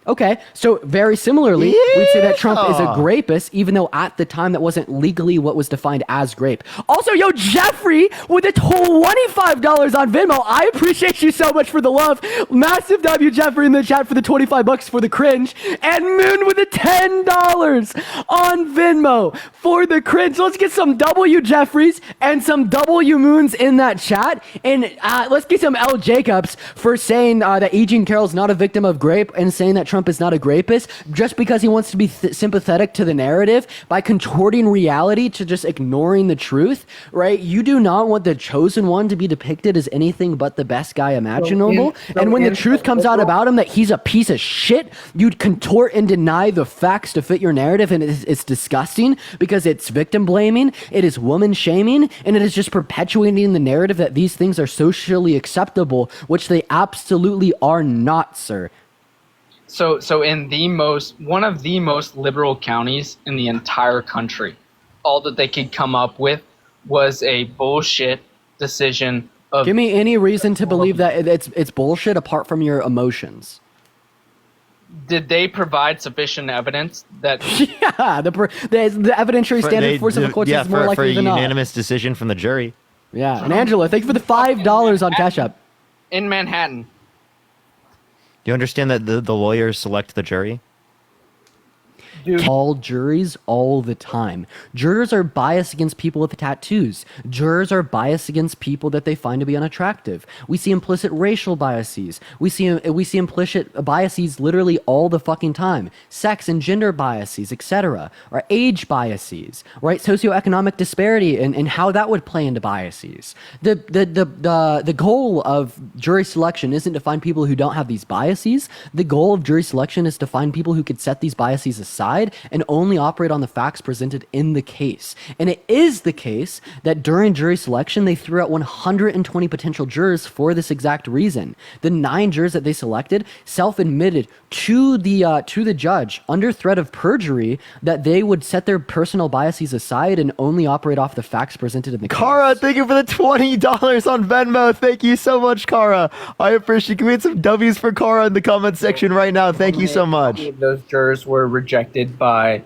Okay, so very similarly, we'd say that Trump is a Yeah. grapist, even though at the time that wasn't legally what was defined as grape. Also, yo, Jeffrey with a $25 on Venmo. I appreciate you so much for the love. Massive W, Jeffrey, in the chat for the $25 for the cringe. And Moon with a $10 on Venmo for the cringe. Let's get some W Jeffreys and some W Moons in that chat. And let's get some L Jacobs for saying that E. Jean Carroll's not a victim of grape and saying that Trump is not a grapist just because he wants to be sympathetic to the narrative by contorting reality to just ignoring the truth, right? You do not want the chosen one to be depicted as anything but the best guy imaginable. And when the truth comes out about him that he's a piece of shit, you'd contort and deny the facts to fit your narrative. And it's disgusting because it's victim blaming, it is woman shaming, and it is just perpetuating the narrative that these things are socially acceptable, which they absolutely are not, sir. So in one of the most liberal counties in the entire country, all that they could come up with was a bullshit decision of. Give me any reason to believe that it's bullshit apart from your emotions. Did they provide sufficient evidence that? Yeah, the evidentiary standard force of the courts is more for likely a than not. unanimous decision from the jury. Yeah, and Angela, thank you for the $5 on Cash App. In Manhattan. Do you understand that the lawyers select the jury? All juries all the time. Jurors are biased against people with tattoos. Jurors are biased against people that they find to be unattractive. We see implicit racial biases. We see implicit biases literally all the fucking time. Sex and gender biases, etc. Or age biases, right? Socioeconomic disparity and how that would play into biases. The goal of jury selection isn't to find people who don't have these biases. The goal of jury selection is to find people who could set these biases aside aside and only operate on the facts presented in the case. And it is the case that during jury selection, they threw out 120 potential jurors for this exact reason. The 9 jurors that they selected self-admitted to the judge under threat of perjury that they would set their personal biases aside and only operate off the facts presented in the case. Kara, thank you for the $20 on Venmo. Thank you so much, Kara. I appreciate it. Can we get some W's for Kara in the comment section right now? Thank you so much. How many of those jurors were rejected by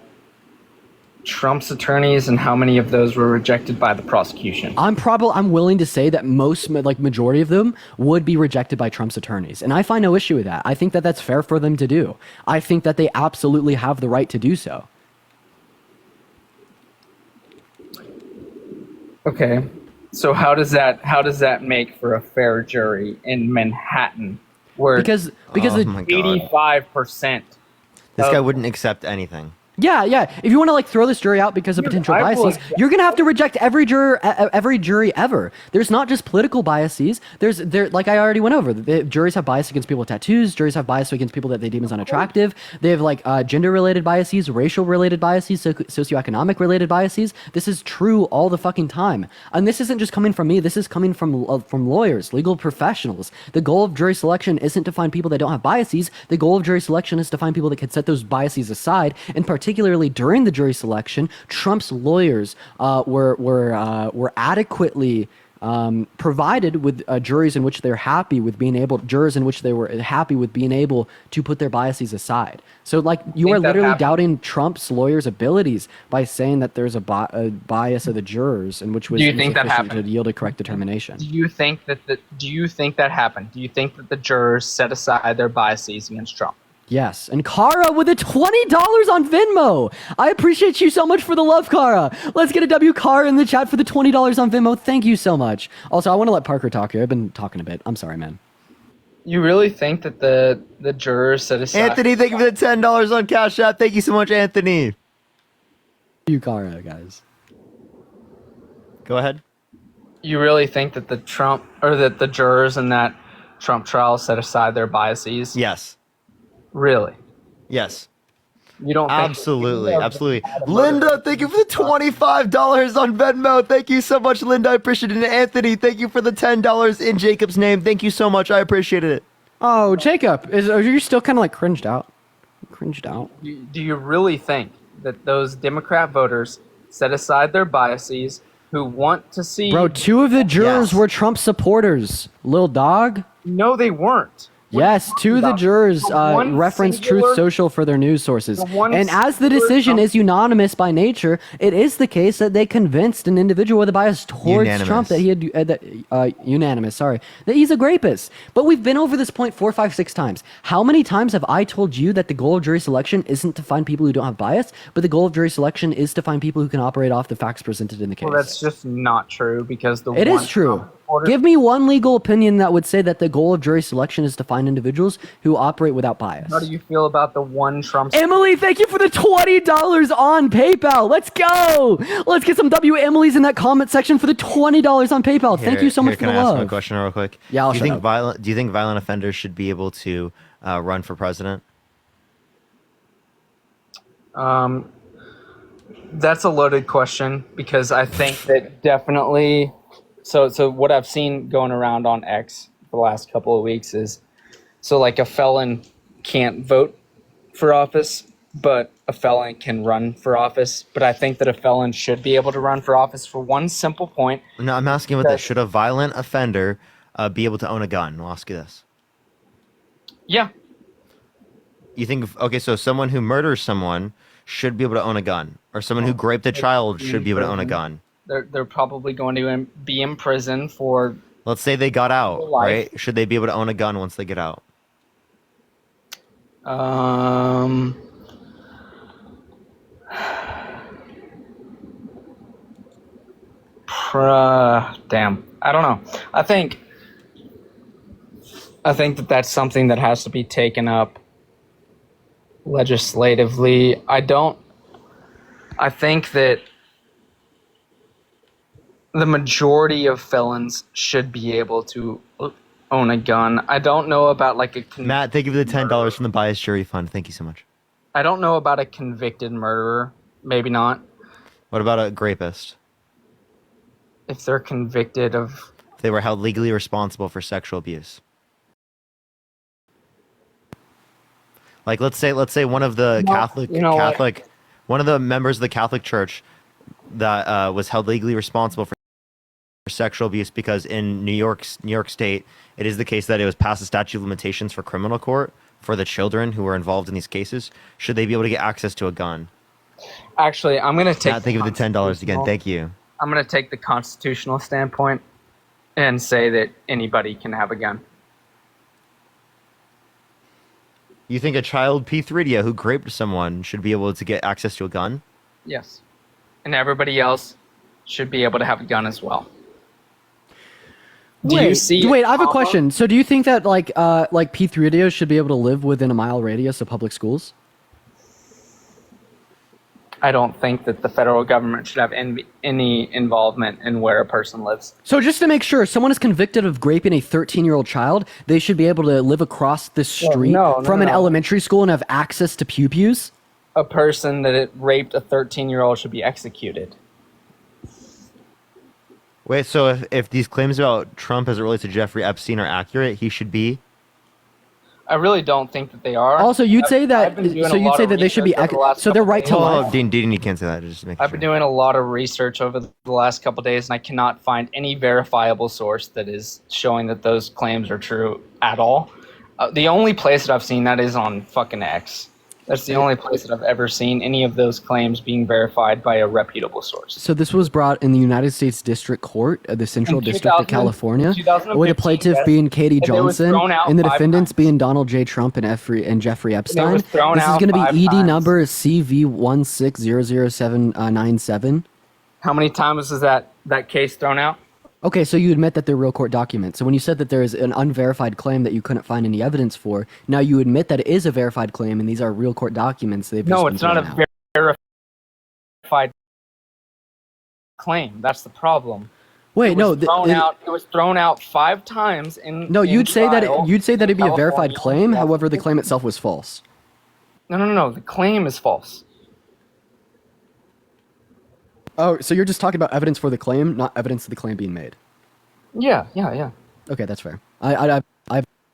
Trump's attorneys, and how many of those were rejected by the prosecution? I'm willing to say that majority of them would be rejected by Trump's attorneys, and I find no issue with that. I think that that's fair for them to do. I think that they absolutely have the right to do so. Okay, so how does that make for a fair jury in Manhattan, where because Oh my God. 85%? This guy wouldn't accept anything. Yeah. If you want to like throw this jury out because of potential I biases, would. you're gonna have to reject every jury ever. There's not just political biases. There, like I already went over. The juries have bias against people with tattoos. Juries have bias against people that they deem as unattractive. They have like gender-related biases, racial-related biases, socioeconomic-related biases. This is true all the fucking time. And this isn't just coming from me. This is coming from lawyers, legal professionals. The goal of jury selection isn't to find people that don't have biases. The goal of jury selection is to find people that can set those biases aside. And particularly during the jury selection, Trump's lawyers were adequately provided with juries in which they're happy with being able to put their biases aside. So like you are literally doubting Trump's lawyers' abilities by saying that there's a bias of the jurors in which was Do you think that insufficient happened? to yield a correct determination. Do you think that happened? Do you think that the jurors set aside their biases against Trump? Yes, and Kara with a $20 on Venmo. I appreciate you so much for the love, Kara. Let's get a W Kara in the chat for the $20 on Venmo. Thank you so much. Also, I want to let Parker talk here. I've been talking a bit. I'm sorry, man. You really think that the jurors set aside? Anthony, thank you for the $10 on Cash App. Thank you so much, Anthony. You Kara, guys. Go ahead. You really think that the jurors in that Trump trial set aside their biases? Yes. Really? Yes. You don't think Absolutely. Linda, thank you for the $25 on Venmo. Thank you so much, Linda. I appreciate it. And Anthony, thank you for the $10 in Jacob's name. Thank you so much. I appreciated it. Oh, Jacob, are you still kind of like cringed out? Do you really think that those Democrat voters set aside their biases who want to see... Bro, 2 of the jurors were Trump supporters. Lil Dog? No, they weren't. Yes, 2 of the jurors referenced Truth Social for their news sources. And as the decision is unanimous by nature, it is the case that they convinced an individual with a bias towards Trump that he had unanimous, sorry, that he's a rapist. But we've been over this point 4, 5, 6 times. How many times have I told you that the goal of jury selection isn't to find people who don't have bias, but the goal of jury selection is to find people who can operate off the facts presented in the case? Well, that's just not true because It is true. Give me one legal opinion that would say that the goal of jury selection is to find individuals who operate without bias. How do you feel about the one Trump... Emily, thank you for the $20 on PayPal. Let's go. Let's get some W Emily's in that comment section for the $20 on PayPal. Thank you so much for the Can I ask love. one question real quick? Yeah, I'll do you shut think up. Do you think violent offenders should be able to run for president? That's a loaded question because I think that definitely... So what I've seen going around on X the last couple of weeks is, so like a felon can't vote for office, but a felon can run for office. But I think that a felon should be able to run for office for one simple point. No, I'm asking about this. Should a violent offender be able to own a gun? I'll ask you this. Yeah. You think, okay, so someone who murders someone should be able to own a gun, or someone who raped a child should be able to own a gun? They're probably going to be in prison for... Let's say they got out, life. right? Should they be able to own a gun once they get out? Damn. I don't know. I think that that's something that has to be taken up legislatively. I think that the majority of felons should be able to own a gun. I don't know about like a... Matt, thank you for the $10 from the Bias Jury Fund. Thank you so much. I don't know about a convicted murderer. Maybe not. What about a rapist? If they're convicted of, They were held legally responsible for sexual abuse. Like let's say one of the one of the members of the Catholic Church that was held legally responsible for sexual abuse because in New York State, it is the case that it was past the statute of limitations for criminal court for the children who were involved in these cases. Should they be able to get access to a gun? actually, I'm gonna take. Not think of the $10 again. Thank you. I'm gonna take the constitutional standpoint and say that anybody can have a gun. You think a child P3 who raped someone should be able to get access to a gun? Yes, and everybody else should be able to have a gun as well. Wait, I have a question. So do you think that like P3 radios should be able to live within a mile radius of public schools? I don't think that the federal government should have any involvement in where a person lives. So just to make sure, if someone is convicted of raping a 13-year-old child, they should be able to live across the street from an elementary school and have access to pew-pews? A person that raped a 13-year-old should be executed. Wait, so if these claims about Trump as it relates to Jeffrey Epstein are accurate, he should be? I really don't think that they are. Also, you'd say that. So you'd say that they should be. So their right to life. Dean, you can't say that. Just make I've been doing a lot of research over the last couple of days, and I cannot find any verifiable source that is showing that those claims are true at all. The only place that I've seen that is on fucking X. That's the only place that I've ever seen any of those claims being verified by a reputable source. So this was brought in the United States District Court, the Central District of California, with the plaintiff being Katie Johnson and the defendants being Donald J. Trump and Jeffrey Epstein. This is going to be ED number CV1600797. How many times is that case thrown out? Okay, so you admit that they're real court documents. So when you said that there is an unverified claim that you couldn't find any evidence for, now you admit that it is a verified claim and these are real court documents. No, it's not a verified claim. That's the problem. Wait, no. It was thrown out 5 times in. No, you'd say that it'd be a verified California. claim. However, the claim itself was false. No. The claim is false. Oh, so you're just talking about evidence for the claim, not evidence of the claim being made. Yeah. Okay, that's fair. I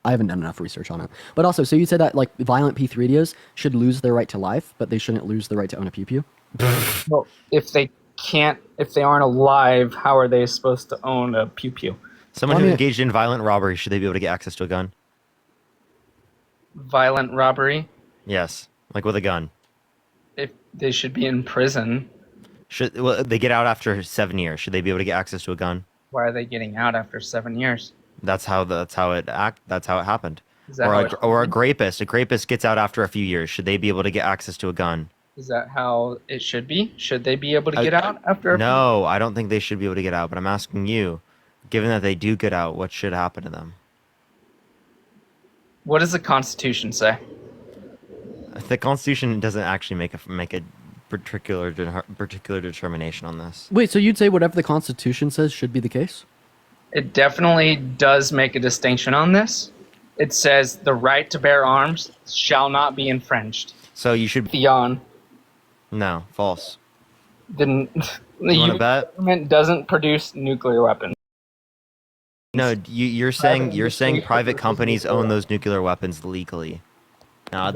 haven't done enough research on it. But also, so you said that like violent P3 should lose their right to life, but they shouldn't lose the right to own a pew-pew? Well, if they aren't alive, how are they supposed to own a pew-pew? Someone who engaged in violent robbery, should they be able to get access to a gun? Violent robbery? Yes, like with a gun. If they should be in prison. Well, they get out after 7 years. Should they be able to get access to a gun? Why are they getting out after 7 years? That's how it happened. Is that Or a rapist. A rapist gets out after a few years. Should they be able to get access to a gun? Is that how it should be? Should they be able to get out after? No, I don't think they should be able to get out. But I'm asking you, given that they do get out, what should happen to them? What does the Constitution say? The Constitution doesn't actually make a particular determination on this. Wait, so you'd say whatever the Constitution says should be the case? It definitely does make a distinction on this. It says the right to bear arms shall not be infringed. So you should... Theon. No, false. The want to bet? government doesn't produce nuclear weapons. No, you're saying private companies own those nuclear weapons legally. Now,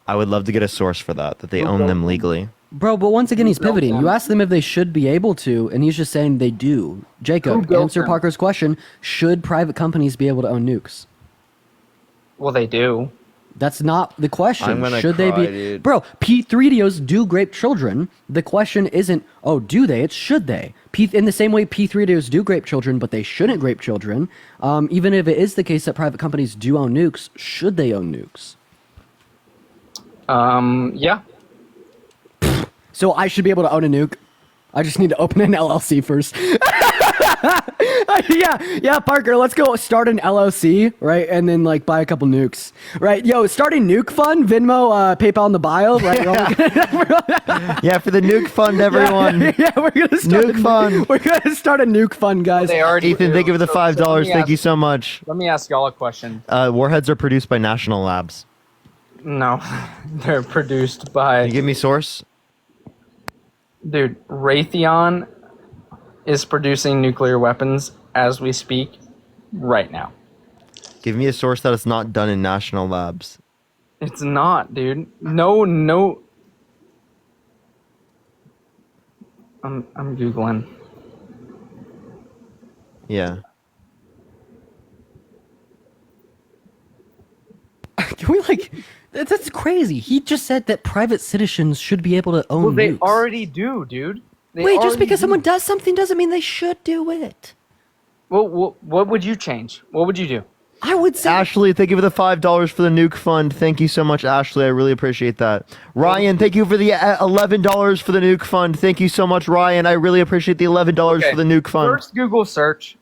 I would love to get a source for that they own them legally. Bro, but once again, he's pivoting. You asked them if they should be able to, and he's just saying they do. Jacob, answer Parker's question. Should private companies be able to own nukes? Well, they do. That's not the question. I'm gonna should cry, they be? dude. Bro, P3DOs do grape children. The question isn't, oh, do they? It's should they? In the same way P3DOs do grape children, but they shouldn't grape children. Even if it is the case that private companies do own nukes, should they own nukes? Yeah. So I should be able to own a nuke. I just need to open an LLC first. yeah, Parker, let's go start an LLC, right? And then like buy a couple nukes, right? Yo, starting nuke fund, Venmo, PayPal in the bio, right? Yeah, for the nuke fund, everyone. Yeah, we're gonna start nuke fund. We're gonna start a nuke fund, guys. Ethan, thank you for the $5. Thank you so much. Let me ask y'all a question. Warheads are produced by National Labs. No, they're produced by. Can you give me source? Dude, Raytheon is producing nuclear weapons as we speak right now. Give me a source that is not done in national labs. It's not, dude. No. I'm Googling. Yeah. Can we that's crazy. He just said that private citizens should be able to own Well, they nukes. already do, dude. They Wait, just already because do. someone does something doesn't mean they should do it. Well, what would you change? What would you do? I would say Ashley, thank you for the $5 for the nuke fund. Thank you so much, Ashley. I really appreciate that. Ryan, thank you for the $11 for the nuke fund. Thank you so much, Ryan. I really appreciate the $11 Okay, for the nuke fund. First Google search.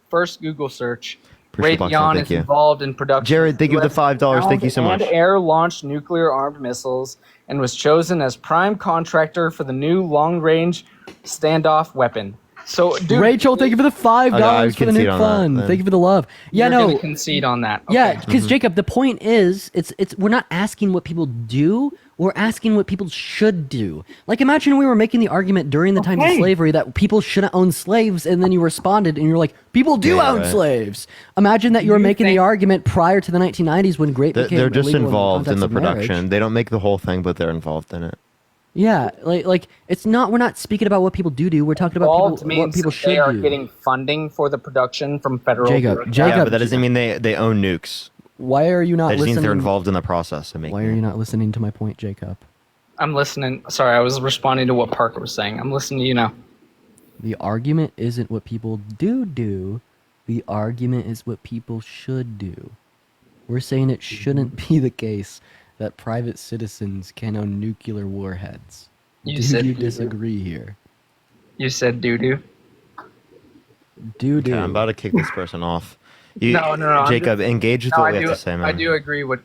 Appreciate the box, Raytheon thank is you. involved in production. Jared, thank you for the US $5. Thank you so ground much. And air-launched nuclear-armed missiles, and was chosen as prime contractor for the new long-range standoff weapon. So, dude, Rachel, thank you for the $5 Okay, I for the concede nuke on that, fund. then. Thank you for the love. Yeah, you're no. gonna concede on that. Okay. Yeah, because Jacob, the point is, it's we're not asking what people do. We're asking what people should do. Like, imagine we were making the argument during the times of slavery that people shouldn't own slaves, and then you responded and you're like, people do Yeah, own right. slaves. Imagine that you were making the argument prior to the 1990s when grape became They're just illegal involved in context the of marriage. production. They don't make the whole thing, but they're involved in it. Yeah, like it's not. We're not speaking about what people do. We're talking about Involved people, what means people that should they are do. getting funding for the production from federal. Jacob, bureaucrats. Jacob, Yeah, but that doesn't mean they own nukes. Why are you not That just means listening? they're involved in the process of making Why are you not listening to my point, Jacob? I'm listening. Sorry, I was responding to what Parker was saying. I'm listening to you now. The argument isn't what people do. The argument is what people should do. We're saying it shouldn't be the case that private citizens can own nuclear warheads. You Do said you doo-doo. disagree here? You said doo-doo. Doo-doo. Okay, I'm about to kick this person off. You, No, I'm Jacob, just- engage with no, what I we do, have to say, man. I do agree with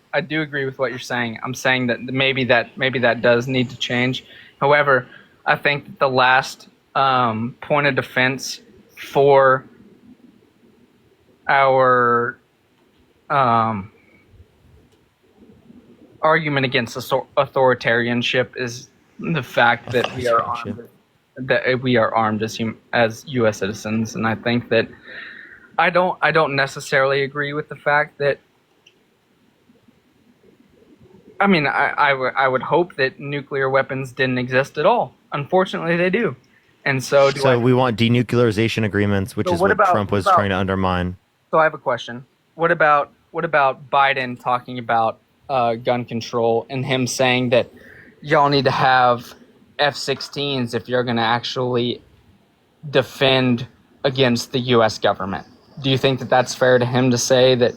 what you're saying. I'm saying that maybe that does need to change. However, I think that the last point of defense for our argument against authoritarianship is the fact that we are armed, as U.S. citizens, and I think that I don't necessarily agree with the fact that. I mean, I would hope that nuclear weapons didn't exist at all. Unfortunately, they do, and so do I. So we want denuclearization agreements, which So is what what about- Trump was what about- trying to undermine. So I have a question. What about Biden talking about gun control and him saying that y'all need to have F-16s if you're going to actually defend against the U.S. government? Do you think that that's fair to him to say that?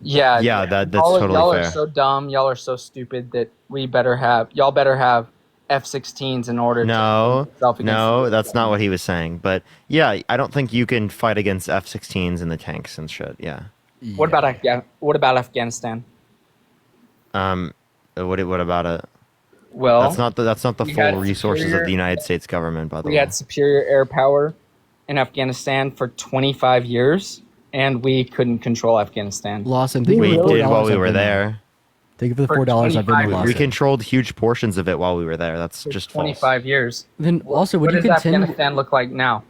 Yeah, That's y'all totally are fair. so dumb. Y'all are so stupid that y'all better have F-16s in order to defend yourself against No, the that's not what he was saying. But yeah, I don't think you can fight against F-16s and the tanks and shit. Yeah. What about Afghanistan? What about it? Well, that's not the we had full resources of superior- the United States government, by the We way. had superior air power in Afghanistan for 25 years, and we couldn't control Afghanistan. Lawson, thank you We for the $4 did while we I've were been there. Thank you for the For $4 I've been 25 there, We Lawson. controlled huge portions of it while we were there. That's For just false. 25 years. Then also, would What you does contend? Afghanistan look like now?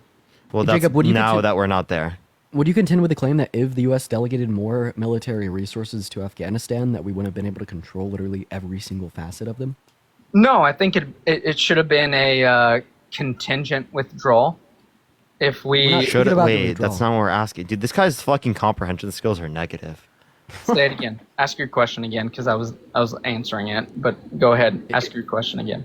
Well, that's Jacob, would you now contend- that we're not there. Would you contend with the claim that if the U.S. delegated more military resources to Afghanistan, that we wouldn't have been able to control literally every single facet of them? No, I think it should have been a contingent withdrawal. If we Should about the wait? withdrawal. That's not what we're asking, dude. This guy's fucking comprehension skills are negative. say it again, ask your question again, because I was answering it. But go ahead, ask your question again.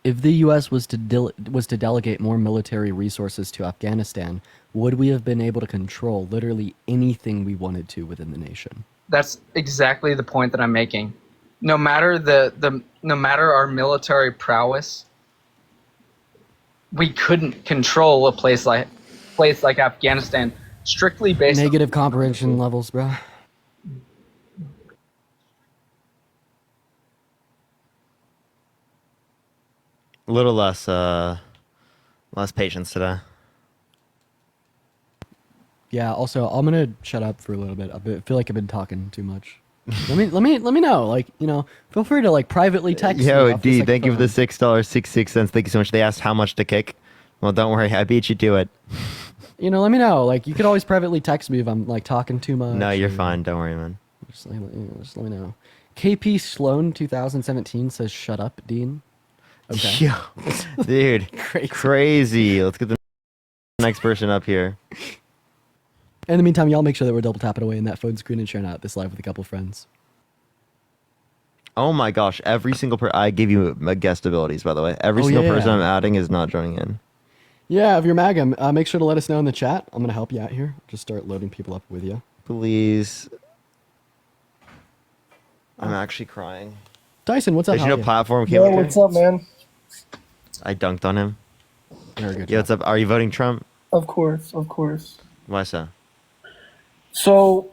If the U.S. was to delegate more military resources to Afghanistan, would we have been able to control literally anything we wanted to within the nation? That's exactly the point that I'm making. No matter no matter our military prowess, we couldn't control a place like Afghanistan strictly based Negative comprehension levels, bro. A little less patience today. Yeah. Also, I'm gonna shut up for a little bit. I feel like I've been talking too much. Let me know. Like, feel free to like privately text me. Yo, off the D, second thank you for the phone. $6.66. Thank you so much. They asked how much to kick. Well, don't worry, I beat you to it. Let me know. Like, you could always privately text me if I'm like talking too much. No, you're or- fine. Don't worry, man. Just let me know. KP Sloan 2017 says, "Shut up, Dean." Okay. Yo, dude, crazy. Let's get the next person up here. In the meantime, y'all make sure that we're double tapping away in that phone screen and sharing out this live with a couple friends. Oh my gosh, every single person. I gave you guest abilities, by the way. Every Oh, single yeah. person I'm adding is not joining in. Yeah, if you're MAGA, make sure to let us know in the chat. I'm gonna help you out here. Just start loading people up with you. Please. I'm actually crying. Dyson, what's up? Did you How know are you? platform came Yo, up here? what's up, man? I dunked on him. Very good. Yo, what's up? Are you voting Trump? Of course, of course. Why so? So,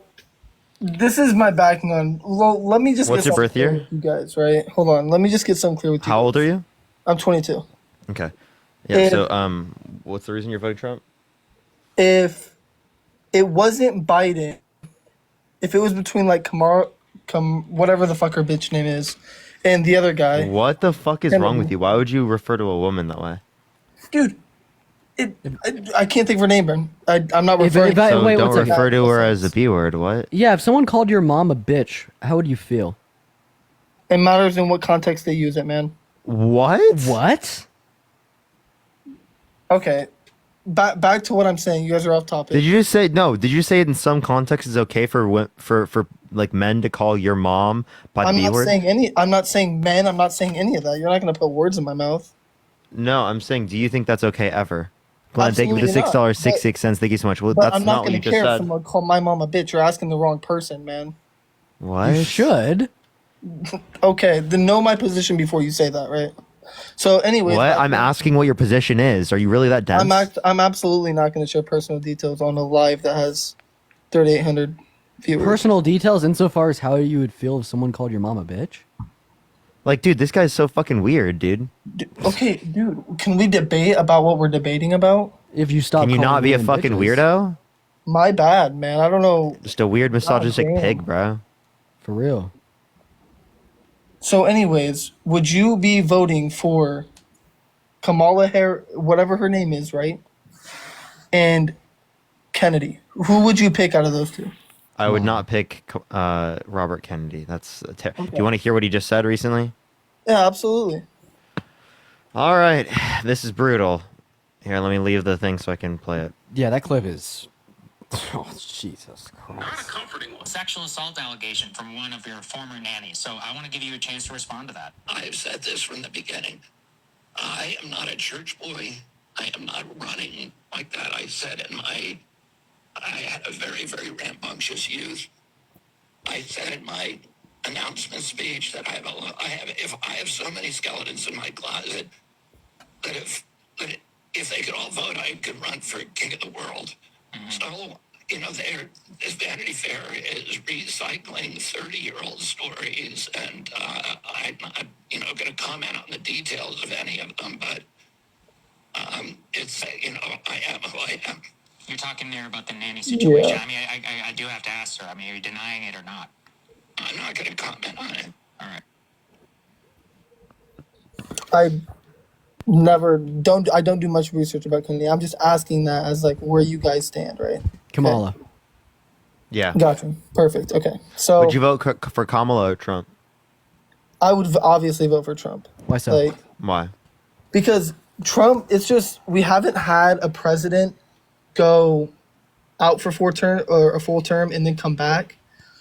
this is my backing on. Well, let me just What's get your something birth clear year? with you guys, right? Hold on. Let me just get something clear with you. How old are you? I'm 22. Okay. Yeah. And- So, what's the reason you're voting Trump? If it wasn't Biden, if it was between like Kamala, whatever the fuck her bitch name is, and the other guy, What the fuck is Kennedy. wrong with you? Why would you refer to a woman that way? dude, I can't think of her name, bro. I'm not If- referring. if I- So wait, don't one second. refer to her as a B word. What? Yeah, if someone called your mom a bitch, how would you feel? It matters in what context they use it, man. What? What? Okay, back to what I'm saying. You guys are off topic. Did you just say no? Did you say in some contexts it's okay for like men to call your mom by I'm the B not word? saying any. I'm not saying men. I'm not saying any of that. You're not gonna put words in my mouth. No, I'm saying, do you think that's okay ever? Glenn, thank you for the Absolutely not. $6.66. Thank you so much. Well, But that's I'm not not what gonna you just care if said. someone called my mom a bitch. You're asking the wrong person, man. What? You should. Okay, then know my position before you say that, right? So, anyways, What? I'm asking what your position is. Are you really that dense? I'm absolutely not going to share personal details on a live that has 3,800 viewers. Personal details insofar as how you would feel if someone called your mom a bitch? Like, dude, this guy's so fucking weird, dude. Okay, dude, can we debate about what we're debating about? If you stop, Can you not calling be a women fucking bitches. weirdo? My bad, man. I don't know. Just a weird misogynistic damn. pig, bro. For real. So, anyways, would you be voting for Kamala Harris, whatever her name is, right? And Kennedy. Who would you pick out of those two? I would not pick Robert Kennedy. That's do you want to hear what he just said recently? Yeah, absolutely. All right, this is brutal. Here, let me leave the thing so I can play it. Yeah, that clip is. Oh, Jesus Christ. Sexual assault allegation from one of your former nannies. So I want to give you a chance to respond to that. I've said this from the beginning. I am not a church boy. I am not running like that. I said I had a very, very rambunctious youth. I said in my announcement speech that if I have so many skeletons in my closet that if they could all vote, I could run for king of the world. So, this Vanity Fair is recycling 30-year-old stories, and I'm not, going to comment on the details of any of them, but it's, I am who I am. You're talking there about the nanny situation. Yeah. I mean, I do have to ask her. I mean, are you denying it or not? I'm not going to comment on it. All right. I don't do much research about Kennedy. I'm just asking that as like where you guys stand, right? Kamala. Yeah. Gotcha. Perfect. Okay. So Would you vote for Kamala or Trump? I would obviously vote for Trump. Why so? Like, Why? because Trump, it's just we haven't had a president go out for a full term and then come back.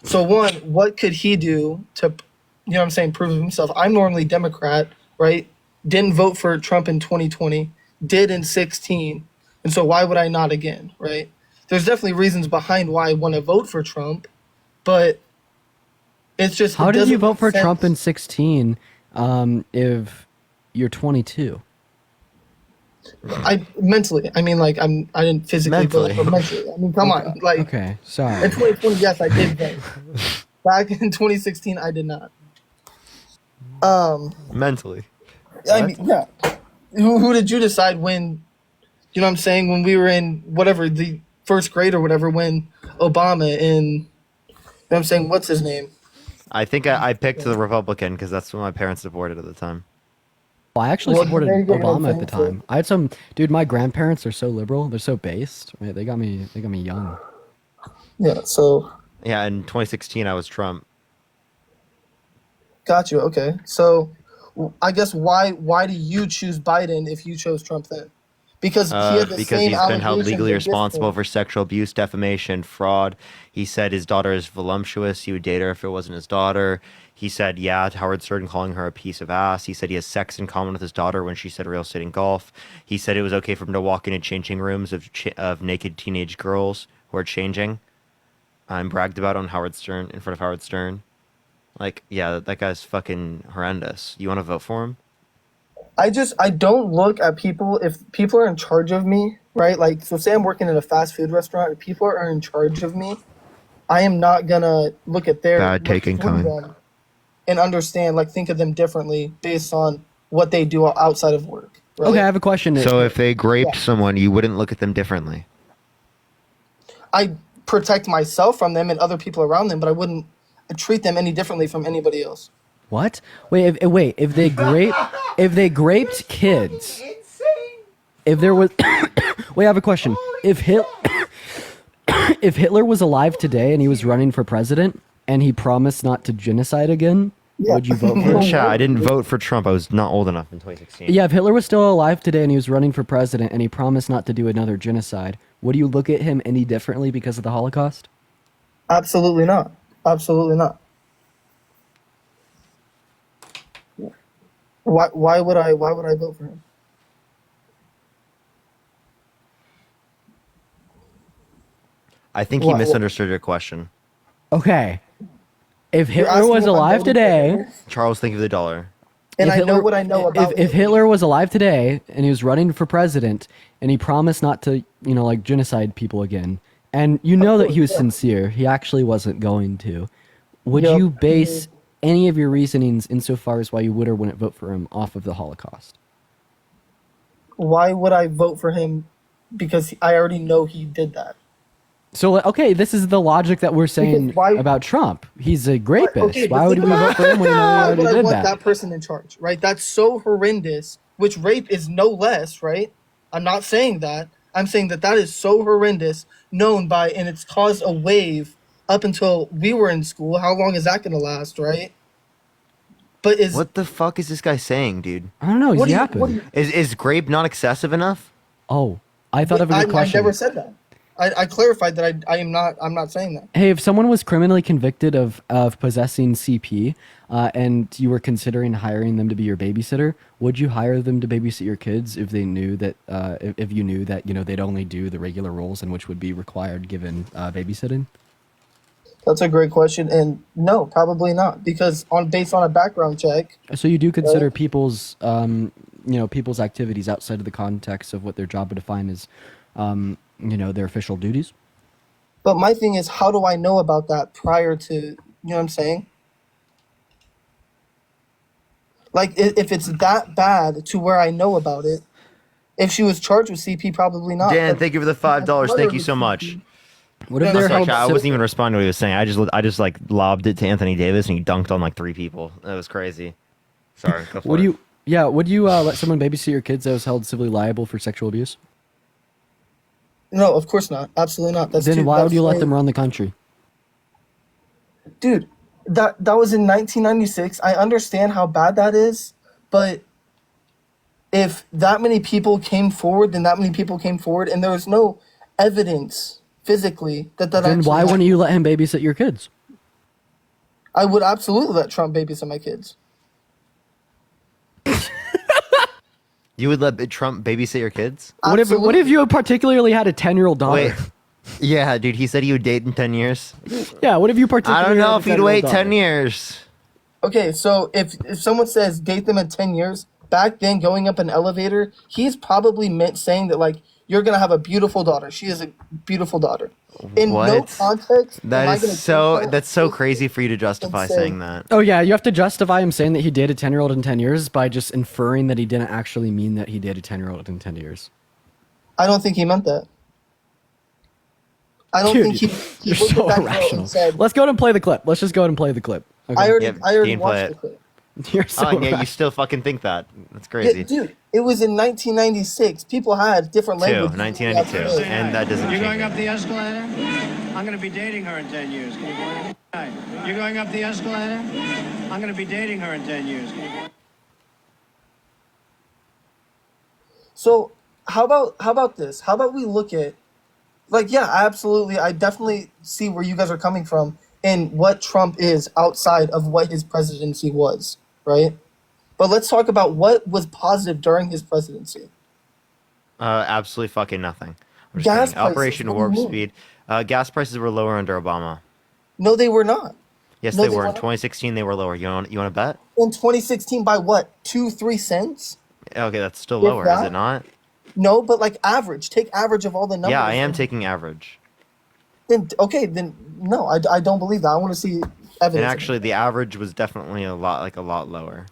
So one, what could he do to, prove himself? I'm normally Democrat, right? Didn't vote for Trump in 2020, did in 16, and so why would I not again, right? There's definitely reasons behind why I want to vote for Trump, but it's just How it did you doesn't vote make for sense. Trump in 16 if you're 22? I mentally, I mean, like I didn't physically vote, but mentally. I mean, come on, like Okay, sorry. in 2020, yes, I did vote. Back in 2016, I did not. Mentally. I mean, yeah. Who did you decide when? You know what I'm saying? When we were in whatever the first grade or whatever, when Obama in, you know what I'm saying? What's his name? I think I picked the Republican because that's what my parents supported at the time. Well, I actually Well, supported there you go, Obama at the thankful. time. I had some dude. My grandparents are so liberal. They're so based. Right? They got me young. Yeah. So Yeah, in 2016 I was Trump. got you. Okay. So I guess why do you choose Biden if you chose Trump then? Because he had the Because same he's been held allegations legally at this responsible point. for sexual abuse, defamation, fraud. He said his daughter is voluptuous. He would date her if it wasn't his daughter. He said, yeah, to Howard Stern calling her a piece of ass. He said he has sex in common with his daughter when she said real estate and golf. He said it was okay for him to walk into changing rooms of naked teenage girls who are changing. And bragged about on Howard Stern, in front of Howard Stern. Like, yeah, that guy's fucking horrendous. You want to vote for him? I don't look at people if people are in charge of me, right? Like, so say I'm working in a fast food restaurant and people are in charge of me. I am not gonna look at their Bad look taking through kind. them and understand, like, think of them differently based on what they do outside of work. Right? Okay, I have a question. So if they raped Yeah. someone, you wouldn't look at them differently. I protect myself from them and other people around them, but I wouldn't treat them any differently from anybody else. What? Wait, if they graped kids, if there was, wait, I have a question. If Hitler was alive today and he was running for president and he promised not to genocide again, would you vote for him? Chat, I didn't vote for Trump. I was not old enough in 2016. Yeah, if Hitler was still alive today and he was running for president and he promised not to do another genocide, would you look at him any differently because of the Holocaust? Absolutely not. Absolutely not. Why would I vote for him? I think he What- misunderstood your question. Okay. If You're Hitler asking was what I'm alive voting today, Charles, think of the dollar. And if I know Hitler- what I know about if Hitler was alive today and he was running for president and he promised not to, like genocide people again, and you know that he was sincere, he actually wasn't going to, would Yep. you base any of your reasonings insofar as why you would or wouldn't vote for him off of the Holocaust? Why would I vote for him? Because I already know he did that. So, okay, this is the logic that we're saying Because why- about Trump. He's a rapist. Okay, Why but would we think vote for him when we know he why already would I did want that? that person in charge, right? That's so horrendous. Which rape is no less, right? I'm not saying that. I'm saying that is so horrendous, known by, and it's caused a wave up until we were in school. How long is that going to last, right? But What the fuck is this guy saying, dude? I don't know. He's what do you- yapping. what do you- Is grape not excessive enough? Oh, I thought of a I good question. never said that. I clarified that I'm not saying that. Hey, if someone was criminally convicted of possessing CP, and you were considering hiring them to be your babysitter, would you hire them to babysit your kids if they knew that if you knew that they'd only do the regular roles and which would be required given babysitting? That's a great question, and no, probably not, because based on a background check. So you do consider people's people's activities outside of the context of what their job would define as their official duties? But my thing is, how do I know about that prior to, you know what I'm saying? Like, if it's that bad to where I know about it, if she was charged with CP, probably not. Dan, But thank you for the $5. Thank you so much. What Yeah, if no, they're Sorry, held chat, I civ- wasn't even responding to what he was saying. I just like lobbed it to Anthony Davis and he dunked on like 3 people. That was crazy. Sorry. Go for Would it. you let someone babysit your kids that was held civilly liable for sexual abuse? No, of course not. Absolutely not. Then why would you let them run the country? Dude, that was in 1996. I understand how bad that is, but if that many people came forward, then that many people came forward, and there was no evidence physically that Then actually why wouldn't happened. you let him babysit your kids? I would absolutely let Trump babysit my kids. You would let Trump babysit your kids? What if you particularly had a 10-year-old daughter? Wait. Yeah, dude, he said he would date in 10 years. Yeah, what if you particularly I don't know had a if he'd 10-year-old wait daughter? 10 years. Okay, so if someone says date them in 10 years, back then going up an elevator, he's probably meant saying that, like, you're going to have a beautiful daughter. She is a beautiful daughter. In no What? context, am I That gonna is so take that that's so crazy for you to justify and say- saying that. Oh yeah, you have to justify him saying that he dated a 10-year-old in 10 years by just inferring that he didn't actually mean that he dated a 10-year-old in 10 years. I don't think he meant that. I don't Dude, think he you're looked so at that girl irrational. and said, Let's go ahead and play the clip. Let's just go ahead and play the clip. I already Yep, I already Dean, play watched the it. clip. You're so Oh, and yeah, right. you still fucking think that. That's Yeah, crazy. dude, it was in 1996. People had different languages. 1992, and that doesn't You're change going it. up the escalator? I'm going to be dating her in 10 years. Can you believe it? Hi. You're going up the escalator? I'm going to be dating her in 10 years. Can you believe it? So how about this? How about we look at, like, yeah, absolutely. I definitely see where you guys are coming from and what Trump is outside of what his presidency was, right? But let's talk about what was positive during his presidency. Absolutely fucking nothing. I'm just Gas kidding. prices, Operation what do you Warp mean? Speed. Gas prices were lower under Obama. No, they were not. Yes, No, they they were. In weren't. 2016, they were lower. You want to bet? In 2016, by what? 2-3 cents? Okay, that's still If lower, is that? it not? No, but like average. Take average of all the numbers. Yeah, I am taking average. Then okay, then no, I don't believe that. I want to see evidence. And of actually, it. the average was definitely a lot lower.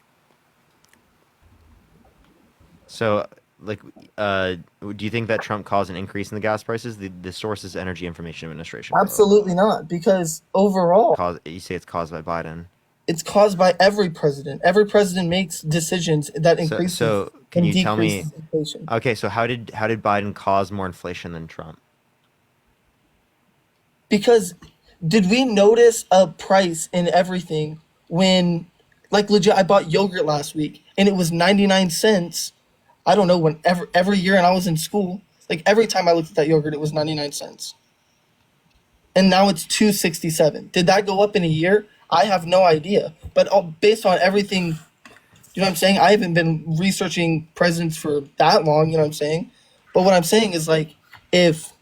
So, like, do you think that Trump caused an increase in the gas prices? The source is Energy Information Administration. Absolutely not, because overall, You say it's caused by Biden. it's caused by every president. Every president makes decisions that So, increase so can and you tell me? decreases inflation. Okay, so how did Biden cause more inflation than Trump? Because did we notice a price in everything when, like, legit, I bought yogurt last week and it was 99 cents. I don't know, when every year, and I was in school, like every time I looked at that yogurt, it was 99 cents. And now it's 267. Did that go up in a year? I have no idea. But based on everything, you know what I'm saying? I haven't been researching presidents for that long, you know what I'm saying? But what I'm saying is, like, if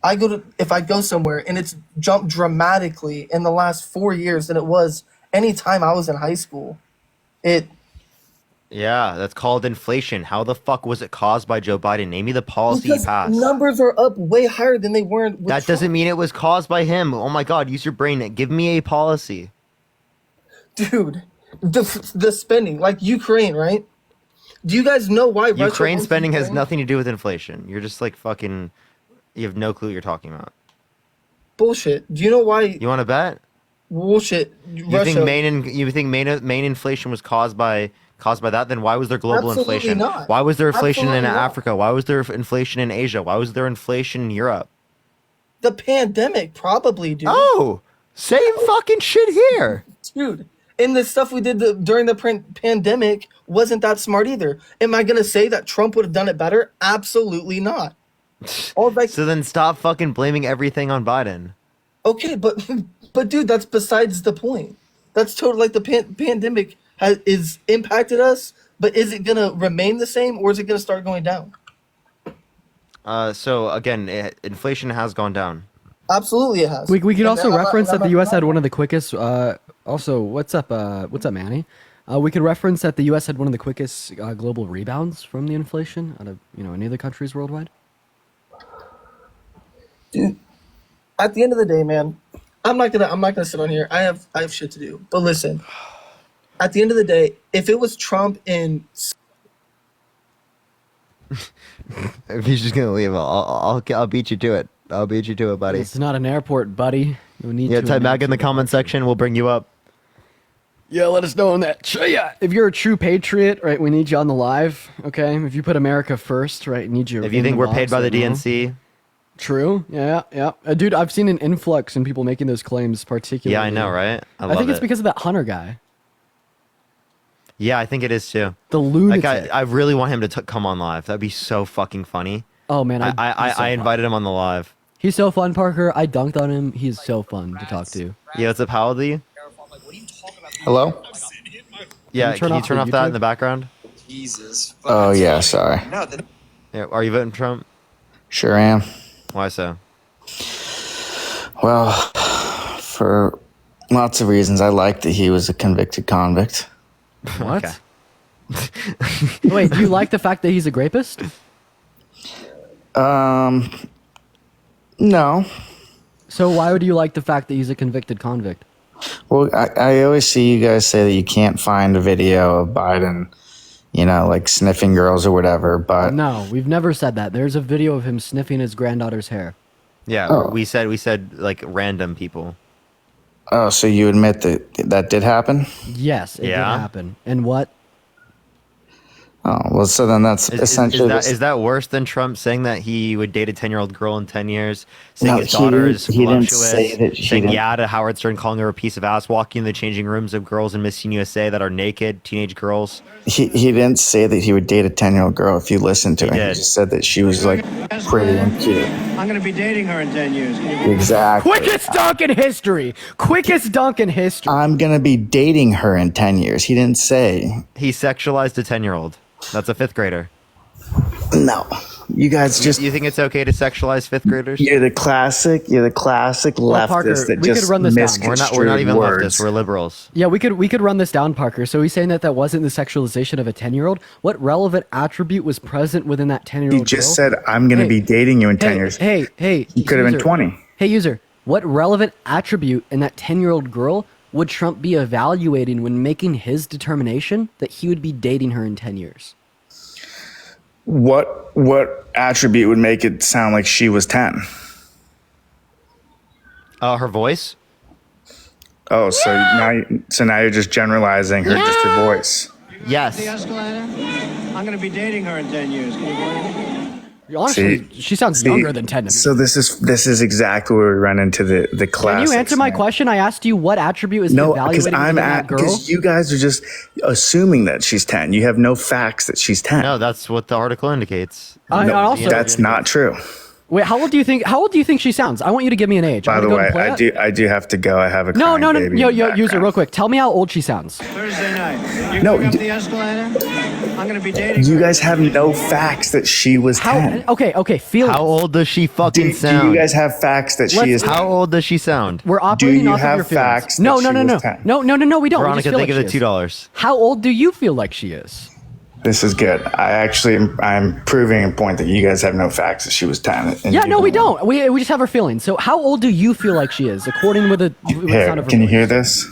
I go somewhere and it's jumped dramatically in the last 4 years than it was any time I was in high school, Yeah, that's called inflation. How the fuck was it caused by Joe Biden? Name me the policy he because passed. numbers are up way higher than they were with That doesn't mean it was caused by him. Oh my god, use your brain. Give me a policy. Dude, the spending, like Ukraine, right? Do you guys know why Russia Ukraine owns spending has Ukraine? nothing to do with inflation. You're just like fucking. You have no clue what you're talking about. Bullshit. Do you know why? You want to bet? Bullshit. You think main inflation was caused by that? Then why was there global Absolutely inflation? not. Why was there inflation in Absolutely not. Africa? Why was there inflation in Asia? Why was there inflation in Europe? The pandemic, probably, dude. Oh, same fucking shit here. Dude, and the stuff we did during the pandemic wasn't that smart either. Am I gonna say that Trump would have done it better? Absolutely not. So then stop fucking blaming everything on Biden. Okay, but dude, that's besides the point. That's totally like the pandemic is impacted us, but is it gonna remain the same or is it gonna start going down? So again, inflation has gone down. Absolutely, it has. We could And also I'm not- reference I'm that the not U.S. had denying one of the quickest. Also, what's up, Manny? We could reference that the U.S. had one of the quickest global rebounds from the inflation out of any of the countries worldwide. Dude, at the end of the day, man, I'm not gonna sit on here. I have shit to do. But listen, at the end of the day, if it was Trump in If he's just gonna leave, I'll beat you to it. I'll beat you to it, buddy. It's not an airport, buddy. You need Yeah, to type back in the announce it. comment section. We'll bring you up. Yeah, let us know on that. Yeah, if you're a true patriot, right, we need you on the live. Okay, if you put America first, right, need you. If you in think the we're paid box by the right now. DNC, True. Yeah. Dude, I've seen an influx in people making those claims, particularly. yeah, I know, right? I love think it's it. because of that Hunter guy. Yeah, I think it is too. The Like, lunatic. I really want him to come on live. That'd be so fucking funny. Oh man, I invited him on the live. He's so fun, Parker. I dunked on him. He's so fun to talk to. Yeah, what's up, Howdy? Hello? Yeah, Can you turn can you off turn the off that YouTube? in the background? Jesus. Oh, yeah, sorry. Yeah, are you voting Trump? Sure am. Why so? Well, for lots of reasons. I like that he was a convicted convict. What? Okay. Wait, do you like the fact that he's a rapist? No. So why would you like the fact that he's a convicted convict? Well, I always see you guys say that you can't find a video of Biden, like sniffing girls or whatever, but No, we've never said that. There's a video of him sniffing his granddaughter's hair. Yeah, Oh. we said like random people. Oh, so you admit that that did happen? Yes, it did Yeah? happen. And what? Oh, well, so then that's essentially Is that worse than Trump saying that he would date a 10-year-old girl in 10 years, saying No, his he daughter didn't- is he didn't voluptuous, say that he saying didn't- yeah to Howard Stern, calling her a piece of ass, walking in the changing rooms of girls in Miss USA that are naked, teenage girls? he didn't say that he would date a 10-year-old girl. If you listen to him, he did. just said that she was like pretty and cute. I'm going to be dating her in 10 years. Can you believe it? Exactly. Quickest dunk in history. Quickest dunk in history. I'm gonna be dating her in 10 years. He didn't say. He sexualized a 10-year-old. That's a fifth grader. No, you guys just. You think it's okay to sexualize fifth graders? You're the classic leftist Parker, that we could just run this down. misconstrued We're not even words. leftists. We're liberals. Yeah, we could run this down, Parker. So he's saying that wasn't the sexualization of a 10-year-old. What relevant attribute was present within that 10-year-old? He just said, "I'm going to be dating you in 10 years." Hey, He could have been user. 20. Hey, user, what relevant attribute in that 10-year-old girl would Trump be evaluating when making his determination that he would be dating her in 10 years? What attribute would make it sound like she was 10? Her voice? Oh, so now you're just generalizing just her voice. Yes. The escalator? I'm going to be dating her in 10 years. Can you believe it? Honestly, she sounds younger than 10 to me. So this is exactly where we run into the classics. Can you answer my man. question? I asked you what attribute is he No, because evaluating within that girl. because you guys are just assuming that she's 10. You have no facts that she's 10. No, that's what the article indicates. That's not true. Wait, how old do you think she sounds? I want you to give me an age. By I'm the gonna way, go and play it. I do have to go. I have a No, crying no, no, baby yo, in the user, background. real quick. Tell me how old she sounds. Thursday night. You No, going up the escalator? I'm going to be dating You her. guys have no facts that she was 10. Okay, feel. How old does she fucking Do sound? you guys have facts that she is 10? How old does she sound? We're operating you off have of your feelings. facts that No, she no, no, was no, 10? no, we don't. Veronica, we just feel think like of she the is. $2. How old do you feel like she is? This is good. I'm proving a point that you guys have no facts that she was 10. and Yeah, you no, we don't. We just have our feelings. So, how old do you feel like she is, according with the Here, sound of her can you voice? hear this?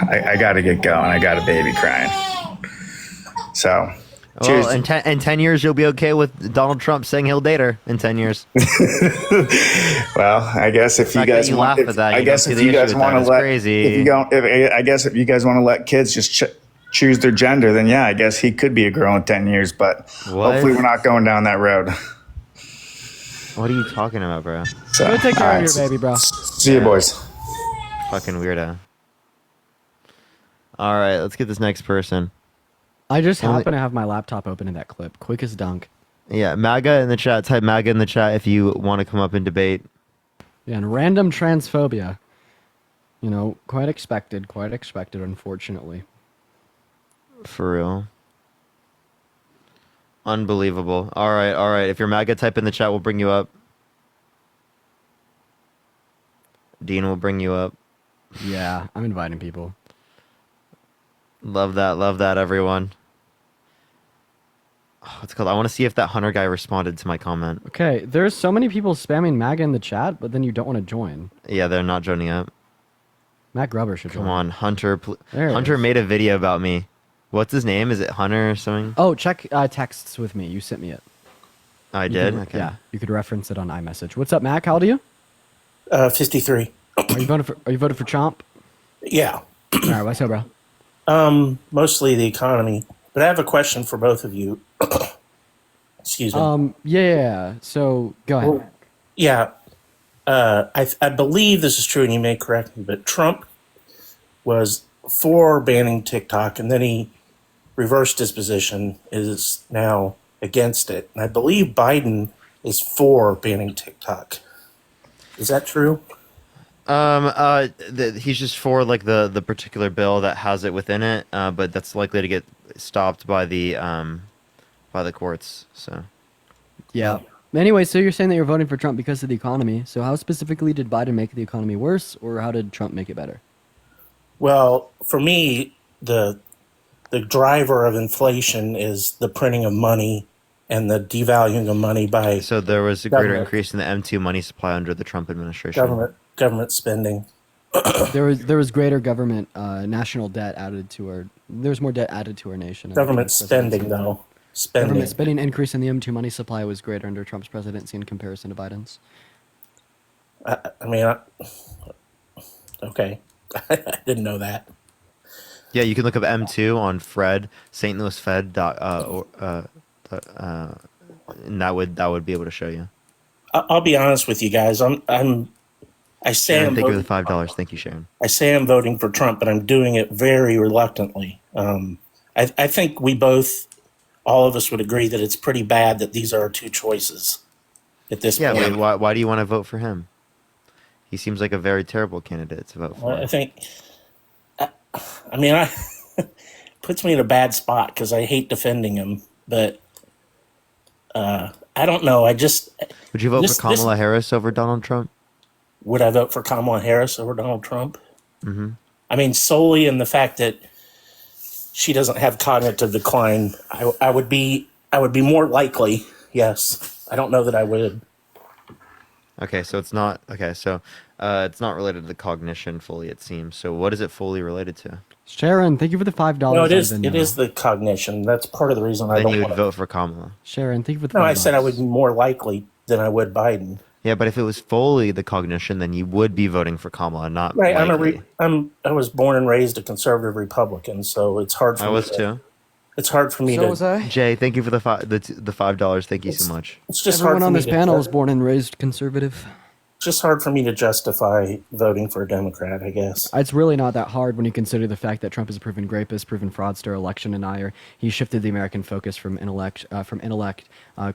I got to get going. I got a baby crying. So, cheers. Well, in 10 years, you'll be okay with Donald Trump saying he'll date her in 10 years. Well, I guess if you fact that guys you want, laugh at that, I you guess don't if see you the guys issue with want that. to It's let, crazy. if you don't, I guess if you guys want to let kids just choose their gender, then yeah, I guess he could be a girl in 10 years. But What? hopefully, we're not going down that road. What are you talking about, bro? So, Go take care all right, of your baby, bro. See you, boys. Fucking weirdo. All right, let's get this next person. I just Only- happen to have my laptop open in that clip. Quickest dunk. Yeah, MAGA in the chat. Type MAGA in the chat if you want to come up and debate. Yeah, and random transphobia. You know, quite expected, unfortunately. For real. Unbelievable. All right. If you're MAGA, type in the chat. We'll bring you up. Dean will bring you up. Yeah, I'm inviting people. Love that, everyone. Oh, what's it called? I want to see if that Hunter guy responded to my comment. Okay, there's so many people spamming MAGA in the chat, but then you don't want to join. Yeah, they're not joining up. Matt Grubber should join. Come on, Hunter. There it Hunter is. made a video about me. What's his name? Is it Hunter or something? Oh, check texts with me. You sent me it. I You did? could- Okay. Yeah, you could reference it on iMessage. What's up, Mac? How old are you? 53. Are you voted for Chomp? Yeah. All right, what's up, bro? Mostly the economy, but I have a question for both of you. Excuse me. Yeah. So go ahead. Well, yeah. I believe this is true, and you may correct me, but Trump was for banning TikTok, and then he reversed his position, is now against it. And I believe Biden is for banning TikTok. Is that true? He's just for like the particular bill that has it within it, but that's likely to get stopped by the courts. So, Yeah. Anyway, so you're saying that you're voting for Trump because of the economy. So how specifically did Biden make the economy worse, or how did Trump make it better? Well, for me, the driver of inflation is the printing of money and the devaluing of money by so there was a greater government. increase in the M2 money supply under the Trump administration. government spending. there was greater government national debt added to our. There's more debt added to our nation. Government spending, though. Spending. Government spending increase in the M2 money supply was greater under Trump's presidency in comparison to Biden's. I mean, Okay. I didn't know that. Yeah, you can look up M2 on Fred, St. Louis Fed. And that would be able to show you. I'll be honest with you guys. I say Sharon, I'm thank you for voting, the $5. Thank you, Sharon. I say I'm voting for Trump, but I'm doing it very reluctantly. I think all of us would agree that it's pretty bad that these are our two choices at this Yeah, point. why do you want to vote for him? He seems like a very terrible candidate to vote for. I think, I mean, puts me in a bad spot because I hate defending him, but I don't know. Would you vote for Kamala Harris over Donald Trump? Would I vote for Kamala Harris over Donald Trump? Mm-hmm. I mean, solely in the fact that she doesn't have cognitive decline, I would be more likely. Yes, I don't know that I would. Okay, so it's not it's not related to cognition fully. It seems. So what is it fully related to? Sharon, thank you for the $5. No, it is. on It Venmo. is the cognition. That's part of the reason I Then don't you want would vote for Kamala. Sharon, thank you for the No, $5. I said I would be more likely than I would Biden. Yeah, but if it was fully the cognition, then you would be voting for Kamala, not Right. likely. I was born and raised a conservative Republican, so it's hard for I me. was too. It's hard for me So to. was I. Jay, thank you for the $5. Thank you so much. It's just Everyone hard for on me this to panel is born and raised conservative. It's just hard for me to justify voting for a Democrat, I guess. It's really not that hard when you consider the fact that Trump is a proven rapist, proven fraudster, election denier. He shifted the American focus from intellect,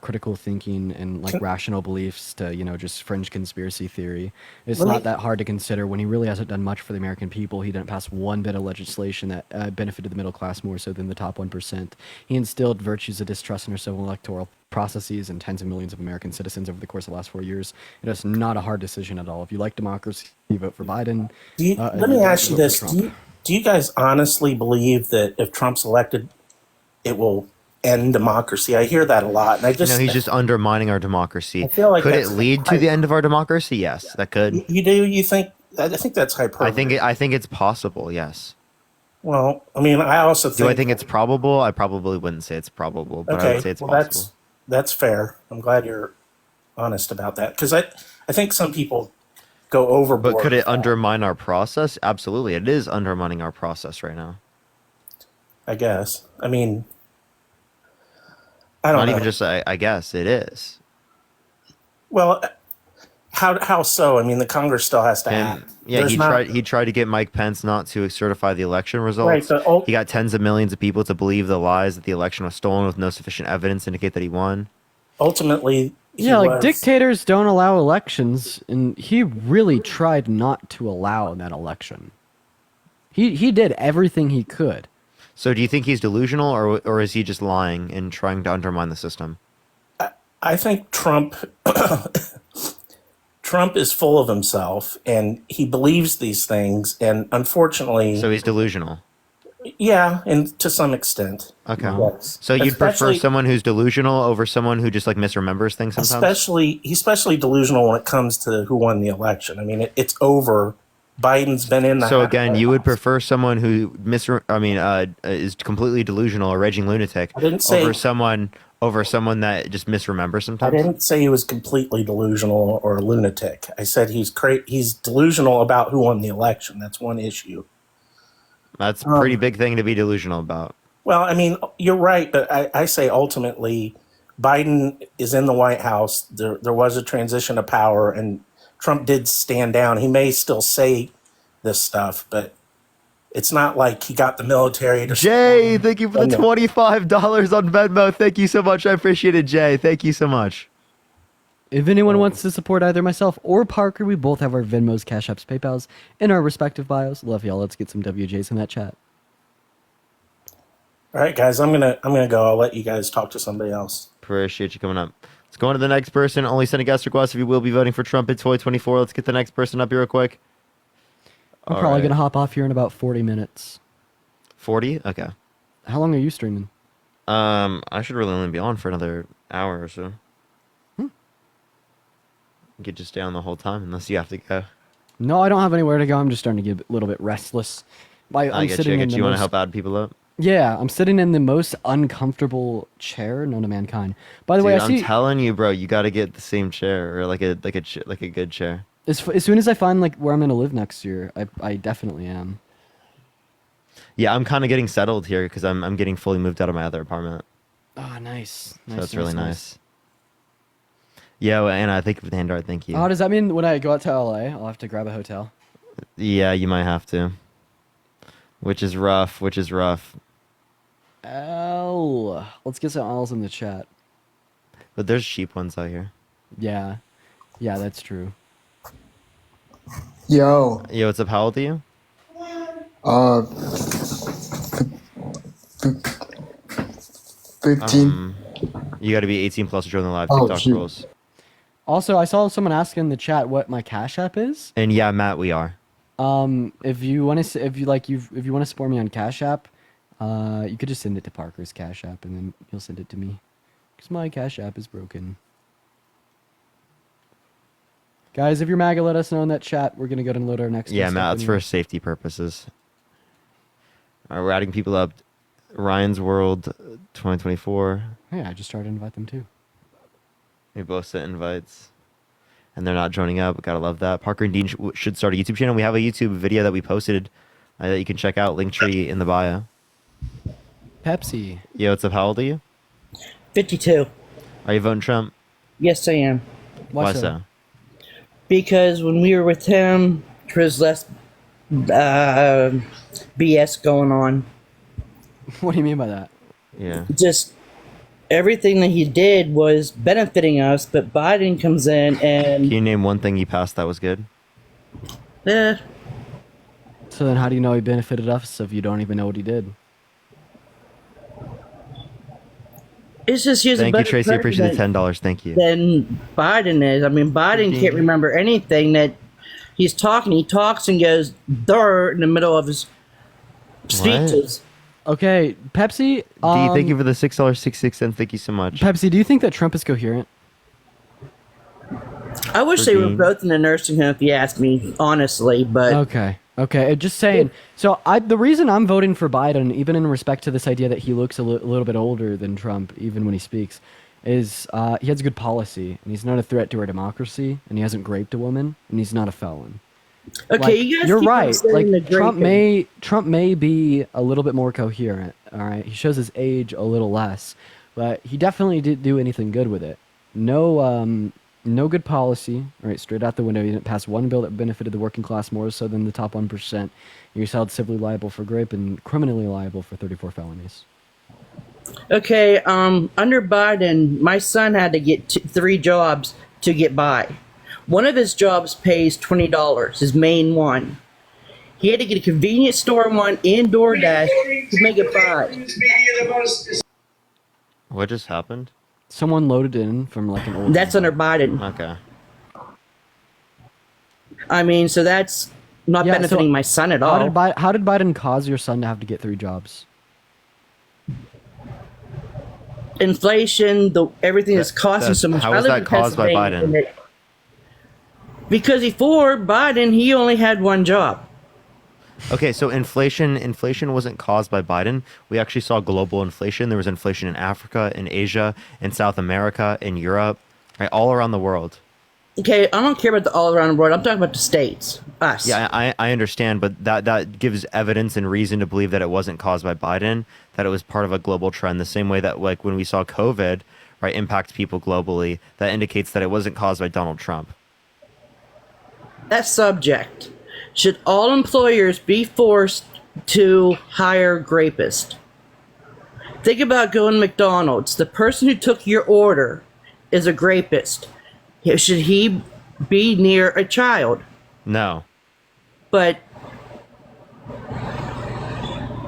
critical thinking, and like rational beliefs to just fringe conspiracy theory. It's Let me- not that hard to consider when he really hasn't done much for the American people. He didn't pass one bit of legislation that benefited the middle class more so than the top 1%. He instilled virtues of distrust in our civil electoral processes and tens of millions of American citizens over the course of the last 4 years. It is not a hard decision at all. If you like democracy, you vote for Biden. Let me ask you vote for this: Trump. do you guys honestly believe that if Trump's elected, it will end democracy? I hear that a lot, and I just He's just undermining our democracy. I feel like could it that's lead to the end of our democracy? Yes, that could. You do? You think? I think that's hyperbole. I think it's possible. Yes. Well, I mean, I also think. Do I think it's probable? I probably wouldn't say it's probable, but I would say it's possible. That's fair. I'm glad you're honest about that because I think some people go overboard. But could with it that. undermine our process? Absolutely, it is undermining our process right now. I guess. I mean, I don't Not know. even just. I guess it is. Well, how so? I mean, the Congress still has to And act. yeah, There's he tried to get Mike Pence not to certify the election results. Right, but he got tens of millions of people to believe the lies that the election was stolen with no sufficient evidence to indicate that he won. ultimately. he Yeah, like was- dictators don't allow elections, and he really tried not to allow that election. He did everything he could. So do you think he's delusional, or is he just lying and trying to undermine the system? I think Trump is full of himself and he believes these things, and unfortunately, So he's delusional. yeah, and to some extent. Okay. Yes. So you'd prefer Especially- someone who's delusional over someone who just like misremembers things sometimes? He's especially delusional when it comes to who won the election. I mean, it's over. Biden's been in the So House. again, you would prefer someone who is completely delusional, a raging lunatic, I didn't say- over someone that just misremembers I sometimes. didn't say he was completely delusional or a lunatic. I said he's delusional about who won the election. That's one issue. That's a pretty big thing to be delusional about. Well, I mean, you're right, but I say ultimately, Biden is in the White House. There was a transition of power, and Trump did stand down. He may still say this stuff, but it's not like he got the military to. Jay, thank you for the No. $25 on Venmo. Thank you so much. I appreciate it, Jay. Thank you so much. If anyone wants to support either myself or Parker, we both have our Venmos, Cash Apps, PayPals in our respective bios. Love y'all. Let's get some WJs in that chat. All right, guys, I'm gonna go. I'll let you guys talk to somebody else. Appreciate you coming up. Let's go on to the next person. Only send a guest request if you will be voting for Trump in 2024. Let's get the next person up here real quick. I'm All probably right. going to hop off here in about 40 minutes. 40? Okay. How long are you streaming? I should really only be on for another hour or so. You could just stay on the whole time unless you have to go. No, I don't have anywhere to go. I'm just starting to get a little bit restless. I get you. You want to help add people up? Yeah, I'm sitting in the most uncomfortable chair known to mankind. By the way, Dude, I I'm see. telling you, bro, you got to get the same chair or like a good chair. As soon as I find like where I'm gonna live next year, I definitely am. Yeah, I'm kind of getting settled here because I'm getting fully moved out of my other apartment. Oh, nice. So that's really nice. Yeah, well, Anna, I think with Android, thank you. Oh, does that mean when I go out to LA, I'll have to grab a hotel? Yeah, you might have to. Which is rough. L. Let's get some L's in the chat. But there's cheap ones out here. Yeah. Yeah, that's true. Yo. Yo, what's up? How old are you? Uh, 15. You got to be 18 plus to join the live Oh, TikTok shoot. rules. Also, I saw someone ask in the chat what my Cash App is. And yeah, Matt, we are. If you want to, if you want to support me on Cash App, you could just send it to Parker's Cash App, and then he'll send it to me, because my Cash App is broken. Guys, if you're MAGA, let us know in that chat. We're gonna go and load our next. Yeah, guest Matt, up that's anyway. for safety purposes. All right, we're adding people up. Ryan's World 2024. Yeah, I just started to invite them too. We both sent invites. And they're not joining up. Gotta love that. Parker and Dean should start a YouTube channel. We have a YouTube video that we posted that you can check out. Linktree in the bio. Pepsi. Yo, what's up? How old are you? 52. Are you voting Trump? Yes, I am. Why so? Because when we were with him, there was less BS going on. What do you mean by that? Yeah. Just everything that he did was benefiting us, but Biden comes in and Can you name one thing he passed that was good? eh, So then, how do you know he benefited us if you don't even know what he did? it's just he was a Thank you, better Tracy. I appreciate the president $10. Thank you. than Biden is. I mean, Biden can't remember anything that he's talking. He talks and goes "der" in the middle of his speeches. Okay, Pepsi. D, thank you for the $6.66. Thank you so much. Pepsi, do you think that Trump is coherent? I wish they were both in a nursing home, if you ask me, honestly. But Okay. Just saying. So the reason I'm voting for Biden, even in respect to this idea that he looks a little bit older than Trump, even when he speaks, is he has good policy, and he's not a threat to our democracy, and he hasn't raped a woman, and he's not a felon. Okay, you guys you're keep on right. saying the Like great Trump may be a little bit more coherent. All right, he shows his age a little less, but he definitely didn't do anything good with it. No good policy. All right, straight out the window. He didn't pass one bill that benefited the working class more so than the top 1%. He was held civilly liable for rape and criminally liable for 34 felonies. Okay, under Biden, my son had to get 3 jobs to get by. One of his jobs pays $20, his main one. He had to get a convenience store one and DoorDash to make it by. What just happened? Someone loaded in from like an old. That's under Biden. Okay. I mean, so that's not benefiting my son at all. How did Biden cause your son to have to get 3 jobs? Inflation, everything that's costing so much. How I was live that in caused by Pennsylvania, Biden? and because before Biden, he only had one job. Okay, so inflation wasn't caused by Biden. We actually saw global inflation. There was inflation in Africa, in Asia, in South America, in Europe, right, all around the world. Okay, I don't care about the all around the world. I'm talking about the states, us. Yeah, I understand, but that gives evidence and reason to believe that it wasn't caused by Biden, that it was part of a global trend. The same way that, like, when we saw COVID, right, impact people globally, that indicates that it wasn't caused by Donald Trump. That subject. Should all employers be forced to hire rapists? Think about going to McDonald's. The person who took your order is a rapist. Should he be near a child? No. But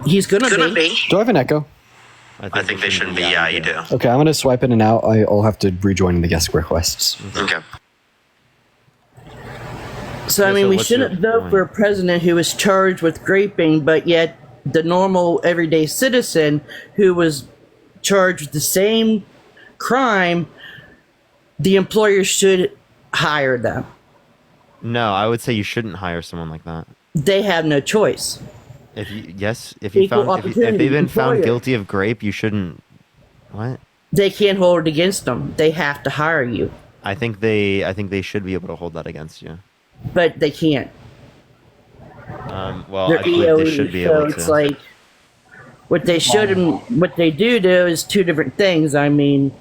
he's gonna be. Do I have an echo? I think they shouldn't be. Yeah, you do. Okay, I'm gonna swipe in and out. I'll have to rejoin the guest requests. Okay. So, I mean, we shouldn't vote for a president who was charged with raping, but yet the normal everyday citizen who was charged with the same crime, the employer should hire them. No, I would say you shouldn't hire someone like that. They have no choice. If you if Equal they've been found opportunity guilty of rape, you shouldn't. What? They can't hold it against them. They have to hire you. I think they should be able to hold that against you. but they can't. Well, They're I believe they EOE, should be so able it's to. like what they should and what they do is two different things. I mean,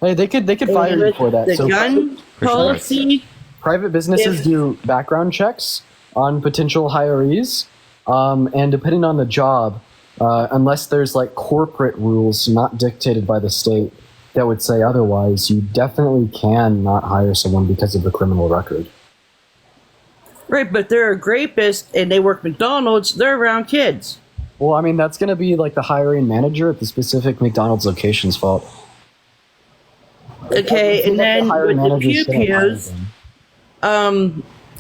Hey, they could fire you for that. The So gun policy. private businesses If- do background checks on potential hirees, and depending on the job, unless there's like corporate rules not dictated by the state that would say otherwise, you definitely can not hire someone because of a criminal record. Right, but they're a rapist and they work McDonald's. They're around kids. Well, I mean, that's going to be like the hiring manager at the specific McDonald's location's fault. Okay, and then with the pew pews,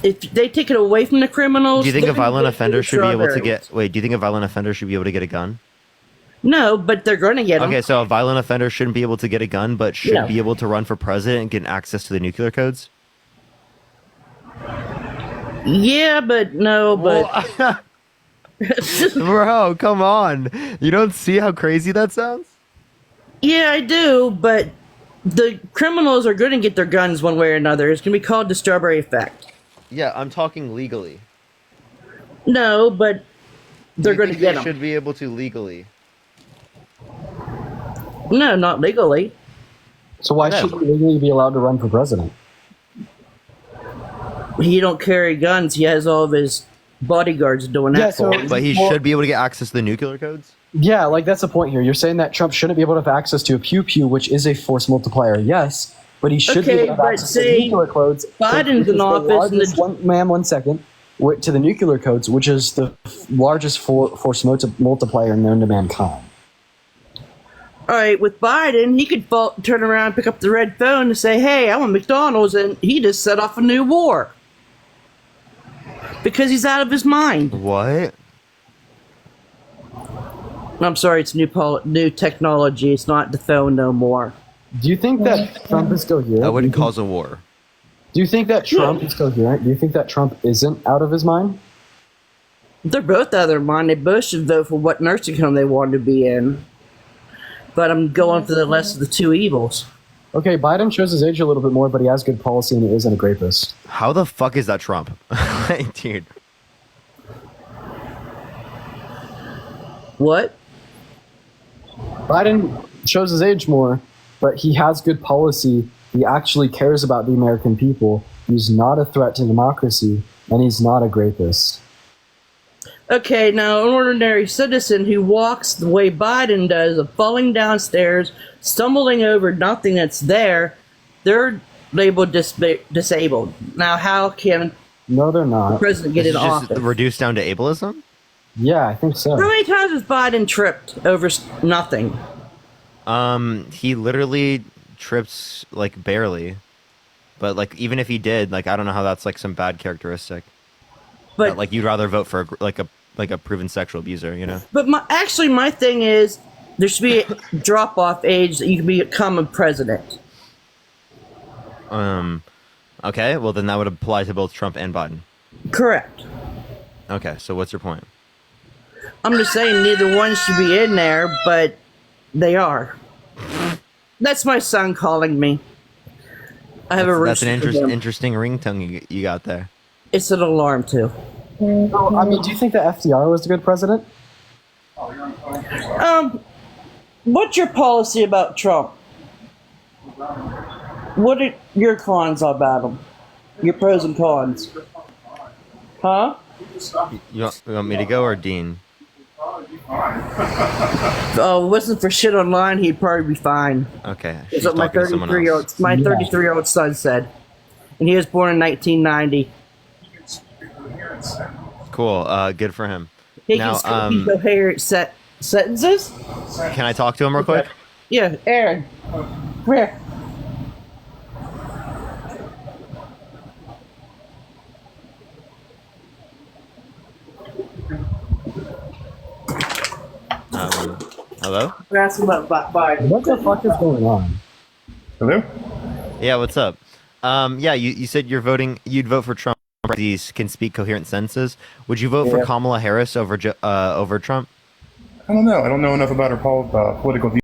if they take it away from the criminals, Do you think a they're gonna violent get offender should be able to strawberries. get? Wait, do you think a violent offender should be able to get a gun? No, but they're going to get them. Okay, so a violent offender shouldn't be able to get a gun, but should No. be able to run for president and get access to the nuclear codes. Yeah, but no, but Bro, come on! You don't see how crazy that sounds? yeah, I do. But the criminals are going to get their guns one way or another. It's going to be called the strawberry effect. Yeah, I'm talking legally. No, but they're going to get them. Should be able to legally. No, not legally. So why should you legally be allowed to run for president? He don't carry guns. He has all of his bodyguards doing that for him. But he should be able to get access to the nuclear codes. Yeah, like that's the point here. You're saying that Trump shouldn't be able to have access to a pew pew, which is a force multiplier. Yes, but he should be Okay, able to have but access to say nuclear codes. Biden's in office and One second. To the nuclear codes, which is the largest force multiplier known to mankind. All right, with Biden, he could turn around, pick up the red phone, and say, "Hey, I want McDonald's," and he just set off a new war because he's out of his mind. What? I'm sorry, it's new technology. It's not the phone no more. Do you think that Trump is coherent? That wouldn't cause a war. Do you think that Trump is coherent? Do you think that Trump isn't out of his mind? They're both out of their mind. They both should vote for what nursing home they want to be in. But I'm going for the less of the two evils. Okay, Biden shows his age a little bit more, but he has good policy and he isn't a rapist. How the fuck is that Trump? Dude. What? Biden shows his age more, but he has good policy. He actually cares about the American people. He's not a threat to democracy, and he's not a rapist. Okay, now an ordinary citizen who walks the way Biden does, of falling downstairs, stumbling over nothing that's there, they're labeled disabled. Now, how can No, they're not. the president get This in is just office? reduced down to ableism? Yeah, I think so. How many times has Biden tripped over nothing? He literally trips like barely. But like even if he did, like I don't know how that's like some bad characteristic. But That, like you'd rather vote for like a proven sexual abuser, you know? But my thing is, there should be a drop-off age that you can become a president. Okay, well then that would apply to both Trump and Biden. Correct. Okay, so what's your point? I'm just saying neither one should be in there, but they are. That's my son calling me. I have a That's an rooster for him. interesting ringtone you got there. It's an alarm too. I mean, do you think that FDR was a good president? What's your policy about Trump? What are your cons about him? Your pros and cons? Huh? You want me to go or Dean? Oh, if it wasn't for shit online, he'd probably be fine. Okay. That's she's what my talking to someone 33-year-old else. my 33-year-old son said, and he was born in 1990. Cool. Good for him. He Now, can coherent sentences. can I talk to him real quick? Yeah, Aaron, come here. Hello? We're asking about Biden. What the fuck is going on? Hello? Yeah, what's up? Yeah, you said you'd vote for Trump. These can speak coherent sentences. Would you vote for Kamala Harris over Trump? I don't know. I don't know enough about her political views.